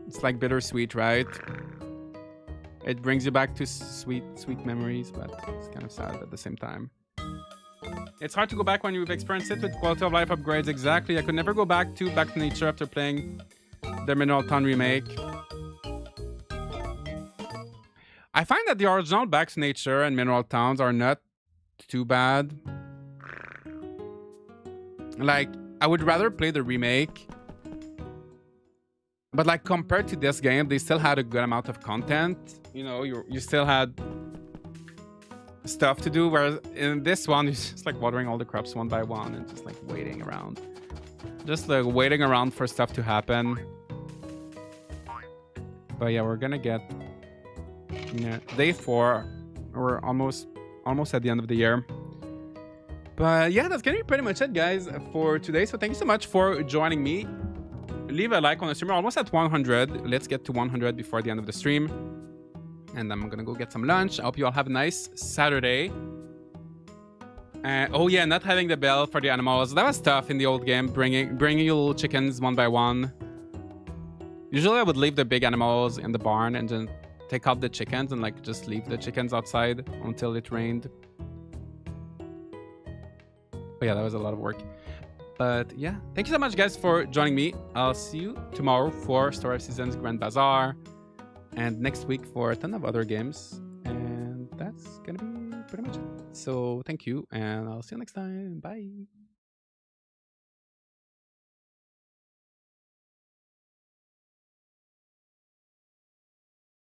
it's like bittersweet, right? It brings you back to sweet memories, but it's kind of sad at the same time. It's hard to go back when you've experienced it with quality of life upgrades. Exactly. I could never go back to nature after playing the Mineral Town remake. I find that the original Back to Nature and Mineral Towns are not too bad. Like, I would rather play the remake. But like compared to this game, they still had a good amount of content. You know, you still had stuff to do, whereas in this one, you're just like watering all the crops one by one and just like waiting around. Just like waiting around for stuff to happen. But yeah, we're gonna get day 4. We're almost at the end of the year. But yeah, that's gonna be pretty much it, guys, for today. So thank you so much for joining me. Leave a like on the stream. We're almost at 100. Let's get to 100 before the end of the stream. And I'm gonna go get some lunch. I hope you all have a nice Saturday. Oh yeah, not having the bell for the animals. That was tough in the old game, bringing your little chickens one by one. Usually I would leave the big animals in the barn and then take out the chickens and like just leave the chickens outside until it rained. But yeah, that was a lot of work. But yeah, thank you so much, guys, for joining me. I'll see you tomorrow for Story of Seasons Grand Bazaar. And next week for a ton of other games. And that's gonna be pretty much it. So thank you, and I'll see you next time. Bye.